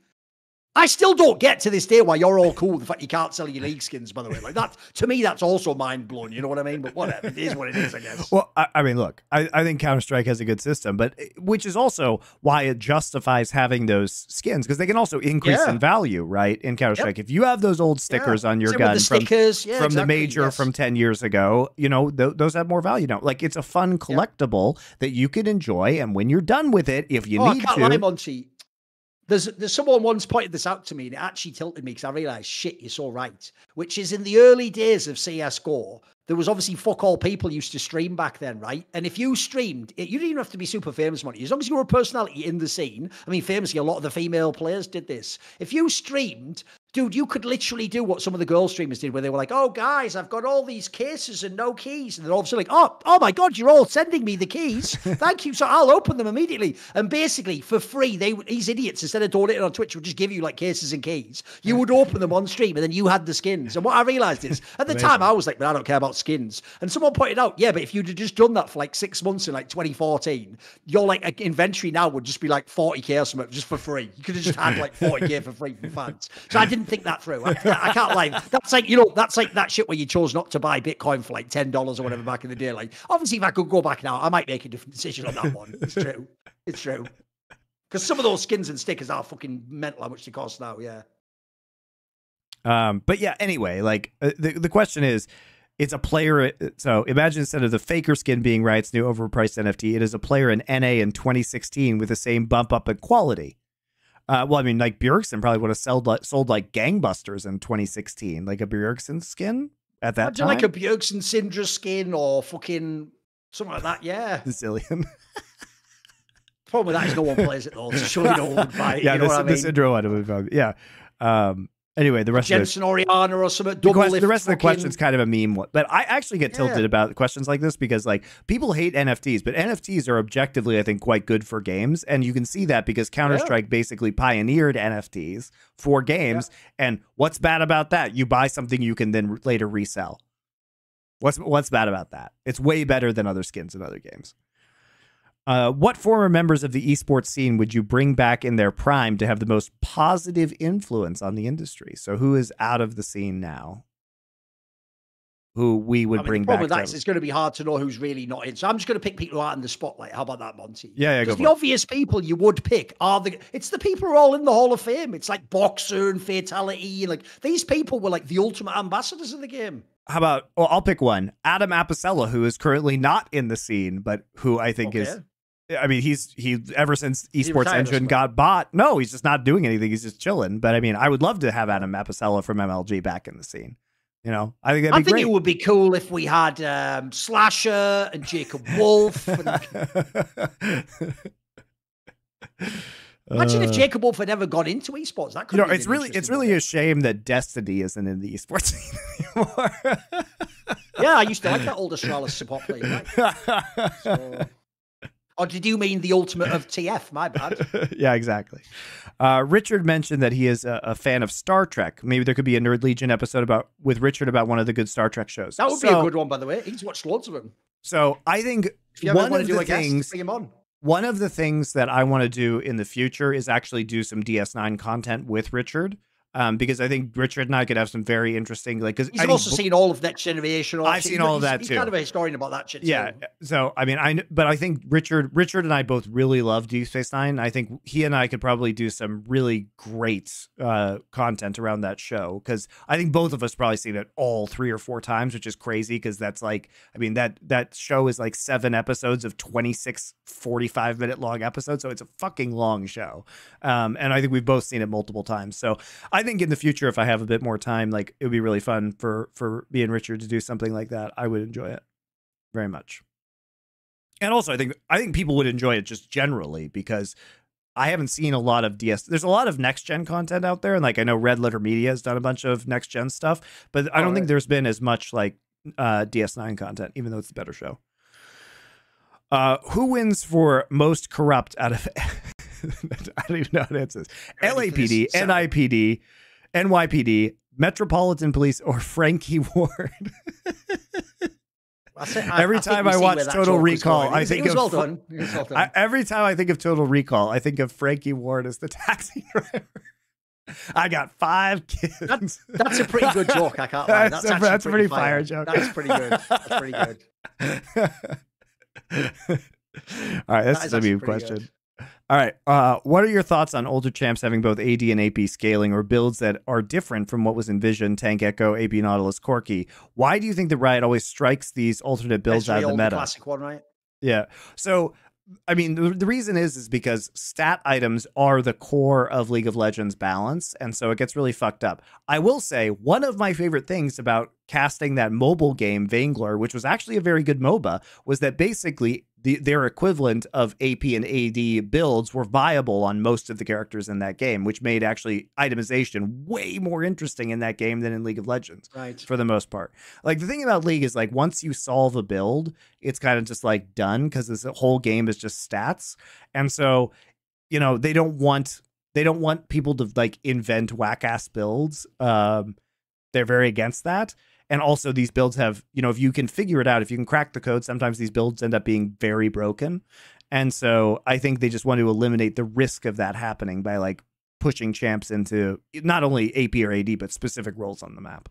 I still don't get to this day why you're all cool with the fact you can't sell your League skins, by the way. Like that, to me, that's also mind-blowing, you know what I mean? But whatever, it is what it is, I guess. Well, I mean, look, I think Counter-Strike has a good system, but which is also why it justifies having those skins, because they can also increase in value, right, in Counter-Strike. If you have those old stickers on your gun from the major from 10 years ago, you know, those have more value now. Like, it's a fun collectible that you can enjoy, and when you're done with it, if you need to... Lie, Monty. There's someone once pointed this out to me, and it actually tilted me because I realized, shit, you're so right. Which is in the early days of CSGO, there was obviously fuck all people used to stream back then, right? And if you streamed, you didn't even have to be super famous, Monty. As long as you were a personality in the scene, I mean, famously, a lot of the female players did this. If you streamed, dude, you could literally do what some of the girl streamers did, where they were like, oh, guys, I've got all these cases and no keys. And then all of a sudden, like, oh my God, you're all sending me the keys. Thank you. So I'll open them immediately. And basically, for free, these idiots, instead of donating on Twitch, would just give you like cases and keys. You would open them on stream, and then you had the skins. And what I realized is, at the time, I was like, man, I don't care about skins. And someone pointed out, yeah, but if you'd have just done that for like 6 months in like 2014, your like inventory now would just be like 40K or something just for free. You could have just had like 40K for free from fans. So I didn't didn't think that through. I can't lie. That's like, you know, that's like that shit where you chose not to buy Bitcoin for like $10 or whatever back in the day. Like, obviously, if I could go back now, I might make a different decision on that one. It's true. It's true. Because some of those skins and stickers are fucking mental how much they cost now. Yeah. But yeah, anyway, like the question is, it's a player. So imagine instead of the Faker skin being Riot's new overpriced NFT, it is a player in NA in 2016 with the same bump up in quality. Well, I mean, like Bjergsen probably would have sold like gangbusters in 2016, like a Bjergsen skin at that time. Like a Bjergsen Syndra skin or fucking something like that. Yeah. Zillion. Problem with that is no one plays it though. So surely no one would buy it. Yeah, you know what I mean? the Syndra one would be, yeah. Anyway, the rest Jensen Oriana or something. The rest of the question's kind of a meme one. But I actually get tilted about questions like this because like people hate NFTs, but NFTs are objectively, I think, quite good for games. And you can see that because Counter-Strike basically pioneered NFTs for games. Yeah. And what's bad about that? You buy something you can then later resell. What's bad about that? It's way better than other skins in other games. What former members of the esports scene would you bring back in their prime to have the most positive influence on the industry? So who is out of the scene now? Who we would bring back? The problem with that is it's going to be hard to know who's really not in. So I'm just going to pick people who aren't in the spotlight. How about that, Monty? Yeah, go for the obvious people you would pick are it's the people who are all in the Hall of Fame. It's like Boxer and Fatality. Like these people were like the ultimate ambassadors of the game. How about, well, I'll pick one. Adam Apicella, who is currently not in the scene, but who I think is... I mean, he ever since Esports Engine got bought, no, he's just not doing anything. He's just chilling. But I mean, I would love to have Adam Apicella from MLG back in the scene. You know, I think that'd be great. It would be cool if we had Slasher and Jacob Wolf. Imagine if Jacob Wolf had ever gone into esports. That could it's really a shame that Destiny isn't in the esports scene anymore. Yeah, I used to like that old Astralis support player. Right? So... Or did you mean the ultimate of TF? My bad. Yeah, exactly. Richard mentioned that he is a fan of Star Trek. Maybe there could be a Nerd Legion episode with Richard about one of the good Star Trek shows. That would be a good one, by the way. He's watched loads of them. So I think one of the things that I want to do in the future is actually do some DS9 content with Richard. Because I think Richard and I could have some very interesting, like, because he's also seen all of Next Generation. I've seen all of that too. He's kind of a historian about that shit. Yeah. Too. So I mean, but I think Richard and I both really love Deep Space Nine. I think he and I could probably do some really great content around that show because I think both of us probably seen it all 3 or 4 times, which is crazy because that's like, I mean, that show is like 7 episodes of 26 45-minute long episodes, so it's a fucking long show. And I think we've both seen it multiple times. So I think in the future, if I have a bit more time, like it would be really fun for me and Richard to do something like that. I would enjoy it very much. And also I think people would enjoy it just generally because I haven't seen a lot of there's a lot of next gen content out there. And like, I know Red Letter Media has done a bunch of next gen stuff, but I don't think there's been as much like DS9 content, even though it's a better show. Who wins for most corrupt out of I don't even know how to answer this. LAPD, NIPD, NYPD, Metropolitan Police, or Frankie Ward? Every time I watch Total Recall, I think of every time I think of Total Recall, I think of Frankie Ward as the taxi driver. I got 5 kids. That's a pretty good joke. I can't lie. That's a pretty fire joke. That's pretty good. That's pretty good. All right, this is a meme question. Good. All right, what are your thoughts on older champs having both AD and AP scaling or builds that are different from what was envisioned, Tank Echo, AP Nautilus, Corki? Why do you think that Riot always strikes these alternate builds out of the meta? Classic one, right? Yeah. So, I mean, the reason is because stat items are the core of League of Legends balance, and so it gets really fucked up. I will say, one of my favorite things about casting that mobile game, Vangler, which was actually a very good MOBA, was that basically their equivalent of AP and AD builds were viable on most of the characters in that game, which made actually itemization way more interesting in that game than in League of Legends, right? For the most part. Like, the thing about League is, like, once you solve a build, it's kind of just like done because this whole game is just stats. And so, you know, they don't want people to like invent whack ass builds. They're very against that. And also these builds have, you know, if you can figure it out, if you can crack the code, sometimes these builds end up being very broken. And so I think they just want to eliminate the risk of that happening by like pushing champs into not only AP or AD, but specific roles on the map.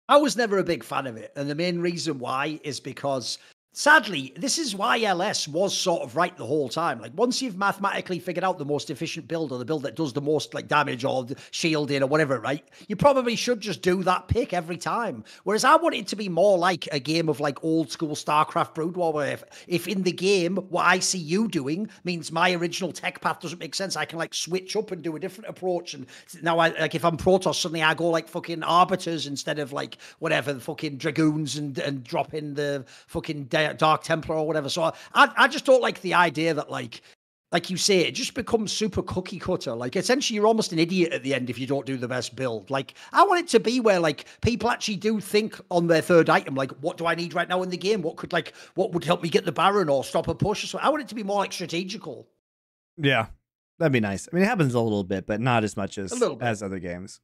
I was never a big fan of it. And the main reason why is because, sadly, this is why LS was sort of right the whole time. Like, once you've mathematically figured out the most efficient build, or the build that does the most like damage or shielding or whatever, right? You probably should just do that pick every time. Whereas I want it to be more like a game of like old school StarCraft Brood War, where if in the game what I see you doing means my original tech path doesn't make sense, I can like switch up and do a different approach. And now I like, if I'm Protoss, suddenly I go like fucking Arbiters instead of like whatever, the fucking Dragoons, and drop in the fucking Dark Templar or whatever. So I just don't like the idea that like you say, it just becomes super cookie cutter. Like, essentially you're almost an idiot at the end if you don't do the best build. Like, I want it to be where like people actually do think on their third item, like, what do I need right now in the game? What would help me get the Baron or stop a push or so? I want it to be more like strategical. Yeah, that'd be nice. I mean, it happens a little bit, but not as much as other games.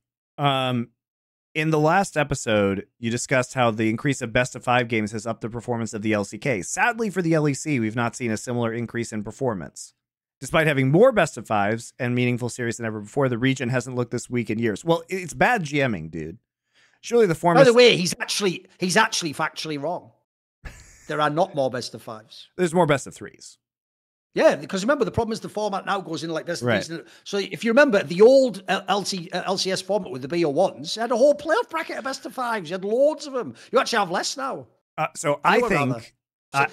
In the last episode, you discussed how the increase of best of 5 games has upped the performance of the LCK. Sadly for the LEC, we've not seen a similar increase in performance. Despite having more best of 5s and meaningful series than ever before, the region hasn't looked this weak in years. Well, it's bad GMing, dude. Surely the format. By the way, he's actually factually wrong. There are not more best of 5s. There's more best of 3s. Yeah, because remember, the problem is the format now goes in like this. Right. So if you remember, the old LCS format with the BO1s had a whole playoff bracket of best of 5s. You had loads of them. You actually have less now.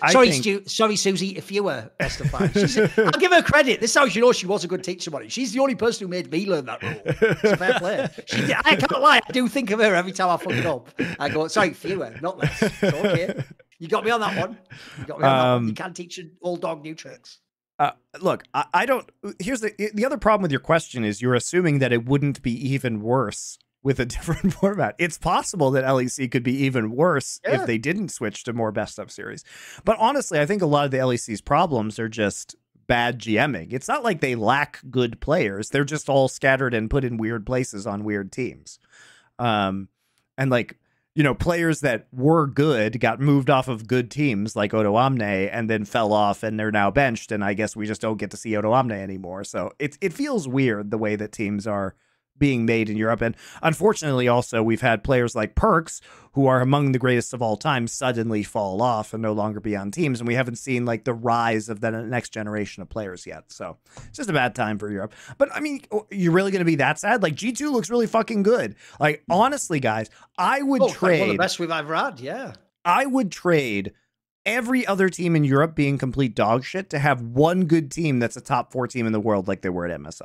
Sorry, Susie, if you were best of 5s. I'll give her credit. This is how you know she was a good teacher, buddy. She's the only person who made me learn that rule. It's a fair play. I can't lie. I do think of her every time I fuck it up. I go, sorry, fewer, not less. It's okay. You got me on that one. You can't teach an old dog new tricks. Look, I don't. Here's the other problem with your question is you're assuming that it wouldn't be even worse with a different format. It's possible that LEC could be even worse if they didn't switch to more best of series. But honestly, I think a lot of the LEC's problems are just bad GMing. It's not like they lack good players. They're just all scattered and put in weird places on weird teams. And like, you know, players that were good got moved off of good teams like Odo Omne and then fell off and they're now benched. And I guess we just don't get to see Odo Omne anymore. So it feels weird the way that teams are being made in Europe. And unfortunately, also, we've had players like Perks, who are among the greatest of all time, suddenly fall off and no longer be on teams. And we haven't seen like the rise of the next generation of players yet. So it's just a bad time for Europe. But I mean, you're really going to be that sad? Like, G2 looks really fucking good. Like, honestly, guys, I would trade. One of the best we've ever had. Yeah. I would trade every other team in Europe being complete dog shit to have one good team that's a top 4 team in the world like they were at MSI.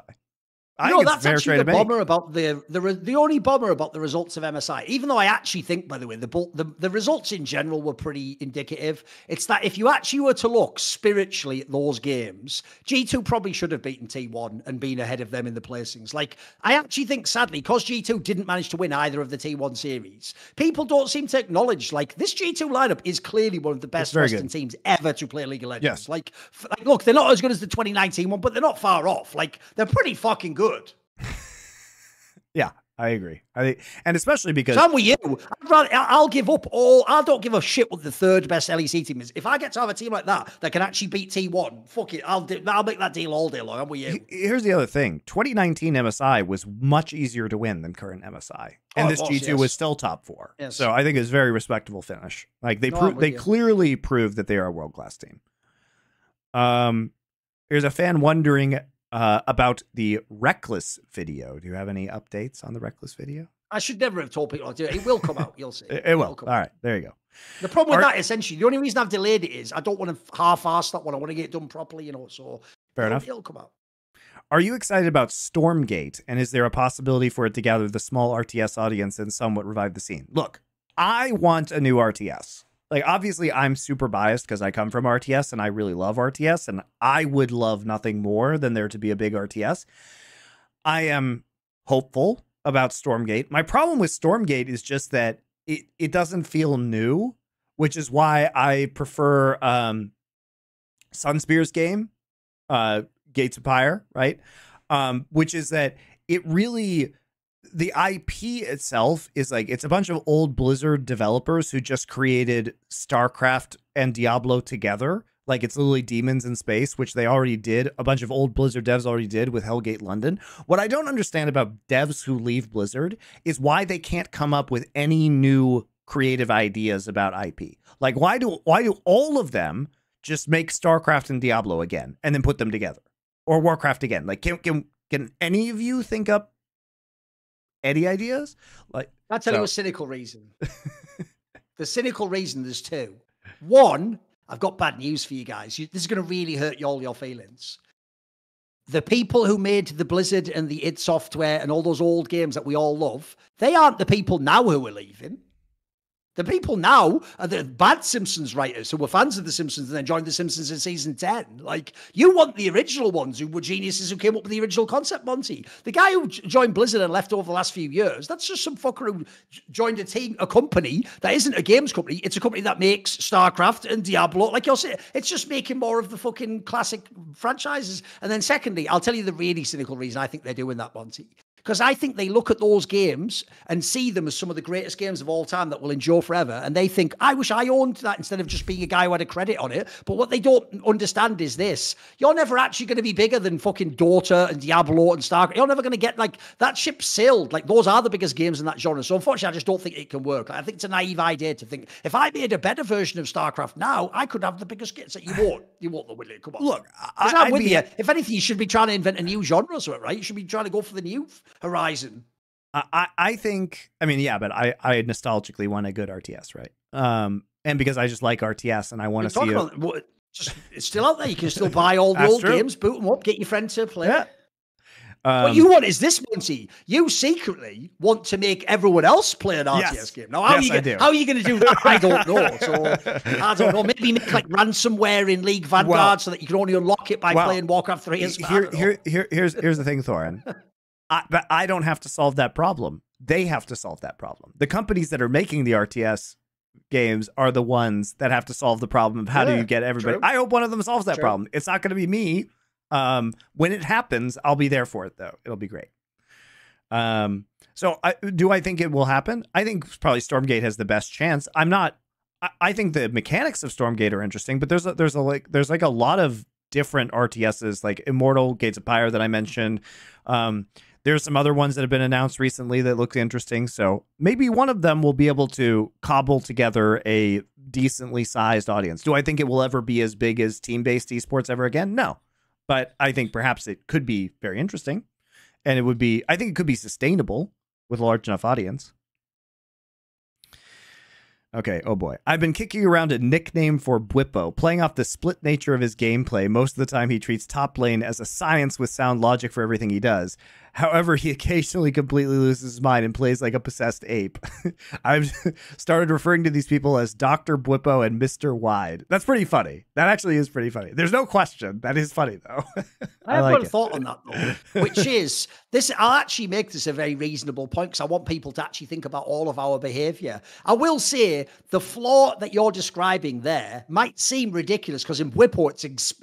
That's actually the bummer about the only bummer about the results of MSI. Even though I actually think, by the way, the results in general were pretty indicative. It's that if you actually were to look spiritually at those games, G2 probably should have beaten T1 and been ahead of them in the placings. Like, I actually think, sadly, because G2 didn't manage to win either of the T1 series, people don't seem to acknowledge, like, this G2 lineup is clearly one of the best Western teams ever to play League of Legends. Yes. Like, look, they're not as good as the 2019 one, but they're not far off. Like, they're pretty fucking good. Yeah, I agree. And especially because I'm with you. I'll give up all. I don't give a shit what the third best LEC team is. If I get to have a team like that can actually beat T1, fuck it. I'll make that deal all day long. I'm with you. Here's the other thing: 2019 MSI was much easier to win than current MSI, and this G2 was still top 4. Yes. So I think it's a very respectable finish. Like they clearly proved that they are a world class team. Here's a fan wondering about the Reckless video. Do you have any updates on the Reckless video? I should never have told people to do it. It will come out. You'll see. It will. All right. There you go. The problem with that, essentially, the only reason I've delayed it is I don't want to half-ass that one. I want to get it done properly, so fair enough. It'll come out. Are you excited about Stormgate? And is there a possibility for it to gather the small RTS audience and somewhat revive the scene? Look, I want a new RTS. Like, obviously, I'm super biased because I come from RTS and I really love RTS, and I would love nothing more than there to be a big RTS. I am hopeful about Stormgate. My problem with Stormgate is just that it doesn't feel new, which is why I prefer Sunspear's game, Gates of Pyre, right? Which is that it really... The IP itself is like, it's a bunch of old Blizzard developers who just created StarCraft and Diablo together. Like it's literally demons in space, which they already did. A bunch of old Blizzard devs already did with Hellgate London. What I don't understand about devs who leave Blizzard is why they can't come up with any new creative ideas about IP. Like why do all of them just make StarCraft and Diablo again and then put them together, or Warcraft again? Like can any of you think up any ideas? Like I'll tell you a cynical reason. The cynical reason, there's two. One, I've got bad news for you guys. This is going to really hurt all your feelings. The people who made the Blizzard and the id Software and all those old games that we all love, they aren't the people now who are leaving. The people now are the bad Simpsons writers who were fans of The Simpsons and then joined The Simpsons in season 10. Like, you want the original ones who were geniuses who came up with the original concept, Monty. The guy who joined Blizzard and left over the last few years, that's just some fucker who joined a company that isn't a games company. It's a company that makes StarCraft and Diablo. Like you're saying, it's just making more of the fucking classic franchises. And then secondly, I'll tell you the really cynical reason I think they're doing that, Monty. Because I think they look at those games and see them as some of the greatest games of all time that will endure forever. And they think, I wish I owned that instead of just being a guy who had a credit on it. But what they don't understand is this. You're never actually going to be bigger than fucking Dota and Diablo and StarCraft. You're never going to get, like, that ship sailed. Like, those are the biggest games in that genre. So unfortunately, I just don't think it can work. I think it's a naive idea to think, if I made a better version of StarCraft now, I could have the biggest games. That you won't. You won't, though, will you? Come on. Look, I'm with you. If anything, you should be trying to invent a new genre, so right? You should be trying to go for the new horizon. I think, I mean, yeah, but I nostalgically want a good RTS, right? And because I just like RTS and I want to see it. It's still out there. You can still buy all the old games, boot them up, get your friend to play. Yeah. What you want is this, Monty. You secretly want to make everyone else play an RTS game. Now, how are you going to do that? I don't know. So, I don't know. Maybe make like ransomware in League Vanguard so that you can only unlock it by playing Warcraft 3. Here's the thing, Thorin. But I don't have to solve that problem. They have to solve that problem. The companies that are making the RTS games are the ones that have to solve the problem of how do you get everybody. True. I hope one of them solves that problem. It's not going to be me. When it happens, I'll be there for it, though. It'll be great. So do I think it will happen? I think probably Stormgate has the best chance. I think the mechanics of Stormgate are interesting, but there's like a lot of different RTSs, like Immortal, Gates of Pyre that I mentioned. There's some other ones that have been announced recently that look interesting. So maybe one of them will be able to cobble together a decently sized audience. Do I think it will ever be as big as team-based esports ever again? No. But I think perhaps it could be very interesting. And I think it could be sustainable with a large enough audience. Okay, oh boy. I've been kicking around a nickname for Bwippo, playing off the split nature of his gameplay. Most of the time he treats top lane as a science with sound logic for everything he does. However, he occasionally completely loses his mind and plays like a possessed ape. I've started referring to these people as Dr. Bwippo and Mr. Wide. That's pretty funny. That actually is pretty funny. There's no question. That is funny, though. I have one thought on that, though, which is this. I'll actually make this a very reasonable point because I want people to actually think about all of our behavior. I will say the flaw that you're describing there might seem ridiculous because in Bwippo,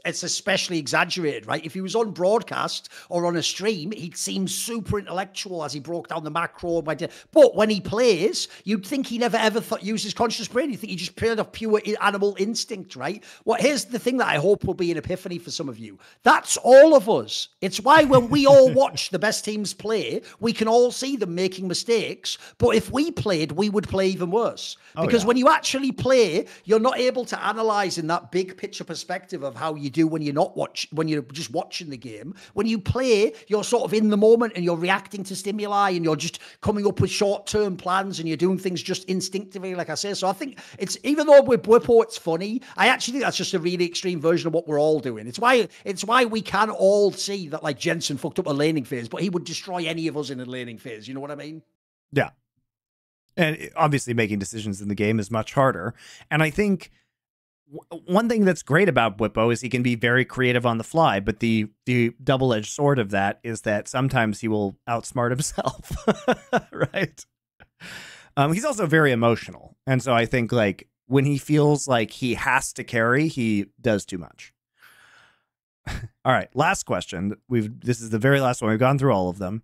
it's especially exaggerated, right? If he was on broadcast or on a stream, he'd seem super intellectual as he broke down the macro. But when he plays, you'd think he never ever used his conscious brain. You think he just played off pure animal instinct, right? Here's the thing that I hope will be an epiphany for some of you. That's all of us. It's why when we all watch the best teams play, we can all see them making mistakes. But if we played, we would play even worse. Because when you actually play, you're not able to analyze in that big picture perspective of how you do when you're just watching the game. When you play, you're sort of in the moment and you're reacting to stimuli and you're just coming up with short-term plans and you're doing things just instinctively, like I say. So I think even though with Bwippo it's funny, I actually think that's just a really extreme version of what we're all doing. It's why we can all see that like Jensen fucked up a laning phase, but he would destroy any of us in a laning phase. You know what I mean? Yeah. And obviously making decisions in the game is much harder. And I think one thing that's great about Bwippo is he can be very creative on the fly, but the double-edged sword of that is that sometimes he will outsmart himself, right? He's also very emotional. And so I think like when he feels like he has to carry, he does too much. All right, last question. This is the very last one. We've gone through all of them.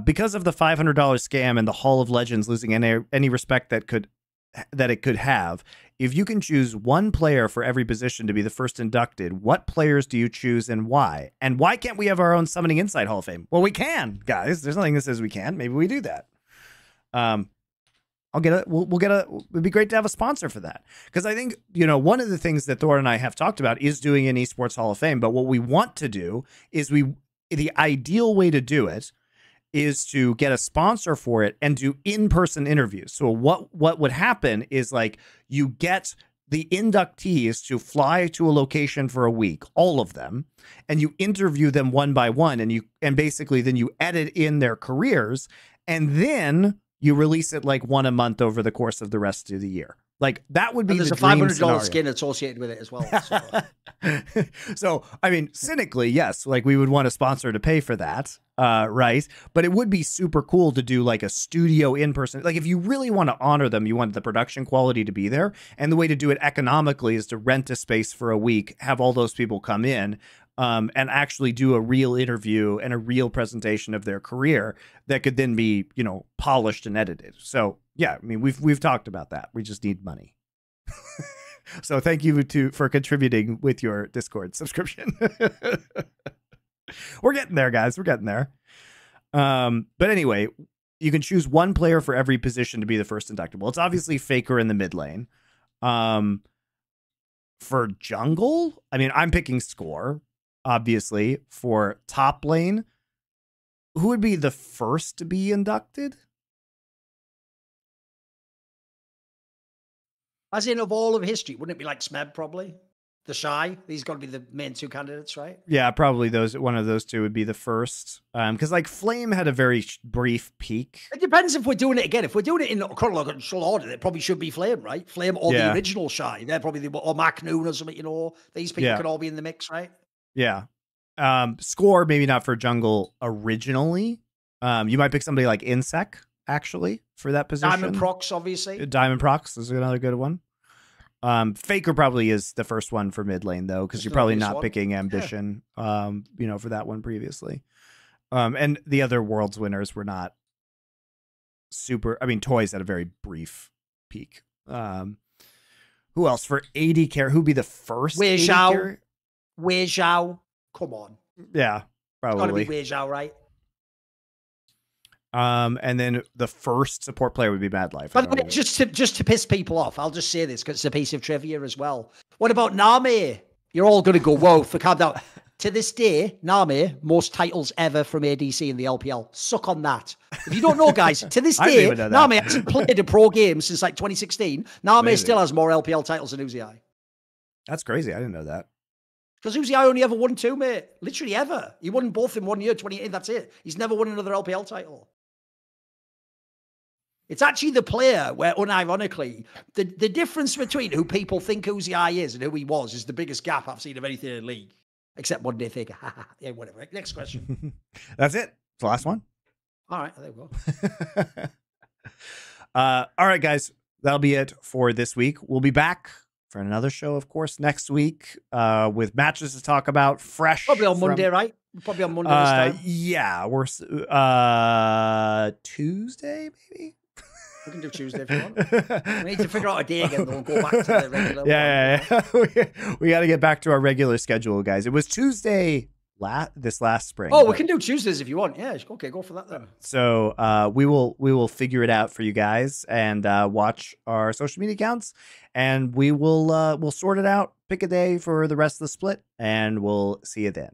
Because of the $500 scam and the Hall of Legends losing any respect that could that it could have. If you can choose one player for every position to be the first inducted, what players do you choose and why? And why can't we have our own Summoning Insight Hall of Fame? Well, we can, guys. There's nothing that says we can't. Maybe we do that. I'll get a. We'll get a. It'd be great to have a sponsor for that, because I think, you know, one of the things that Thor and I have talked about is doing an Esports Hall of Fame. But what we want to do is the ideal way to do it is to get a sponsor for it and do in-person interviews. So what would happen is, like, you get the inductees to fly to a location for a week, all of them, and you interview them one by one, and basically then you edit in their careers, and then you release it like one a month over the course of the rest of the year. Like, that would be there's the a $500 scenario. skin associated with it as well. So. So, I mean, cynically, yes, like, we would want a sponsor to pay for that, right? But it would be super cool to do like a studio in person. Like, if you really want to honor them, you want the production quality to be there. And the way to do it economically is to rent a space for a week, have all those people come in, and actually do a real interview and a real presentation of their career that could then be, you know, polished and edited. So, yeah, I mean, we've talked about that. We just need money. So thank you for contributing with your Discord subscription. We're getting there, guys. We're getting there. But anyway, you can choose one player for every position to be the first inductable. It's obviously Faker in the mid lane. For jungle, I mean, I'm picking Score, obviously. For top lane, who would be the first to be inducted? As in, of all of history, wouldn't it be like Smeb, probably? The Shy? These got to be the main two candidates, right? Yeah, probably one of those two would be the first. Because, like, Flame had a very brief peak. It depends if we're doing it again. If we're doing it in chronological order, it probably should be Flame, right? Flame or the original Shy. They're probably or Mac Noon or something, you know. These people could all be in the mix, right? Yeah. Score, maybe not for jungle originally. You might pick somebody like Insec, actually, for that position. Diamond Prox, obviously. Diamond Prox is another good one. Faker probably is the first one for mid lane, though, because you're probably not picking Ambition, you know, for that one previously. And the other Worlds winners were not super. I mean, Toys had a very brief peak. Who else for AD care? Who'd be the first? Wei Zhao. Come on. Yeah, probably. It's got to be Wei Zhao, right? And then the first support player would be Mad Life. By the way, just to piss people off, I'll just say this because it's a piece of trivia as well. What about Name? You're all going to go, whoa, for calm down. To this day, Name, most titles ever from ADC in the LPL. Suck on that. If you don't know, guys, to this day, Name hasn't played a pro game since like 2016. Name still has more LPL titles than Uzi. That's crazy. I didn't know that. Because Uzi only ever won 2, mate. Literally ever. He won both in 1 year, 2018. That's it. He's never won another LPL title. It's actually the player where, unironically, the difference between who people think Uzi is and who he was is the biggest gap I've seen of anything in the league. Except one day Faker. Yeah, whatever. Next question. That's it. It's the last one. All right. There we go. All right, guys. That'll be it for this week. We'll be back for another show, of course, next week with matches to talk about. Fresh. Probably on Monday, right? Probably on Monday this time. Yeah. We're Tuesday, maybe? We can do Tuesday if you want. We need to figure out a day again, though, and go back to the regular one. We got to get back to our regular schedule, guys. It was Tuesday this last spring. Oh, we can do Tuesdays if you want. Yeah, okay, go for that then. So we will figure it out for you guys and watch our social media accounts, and we'll sort it out, pick a day for the rest of the split, and we'll see you then.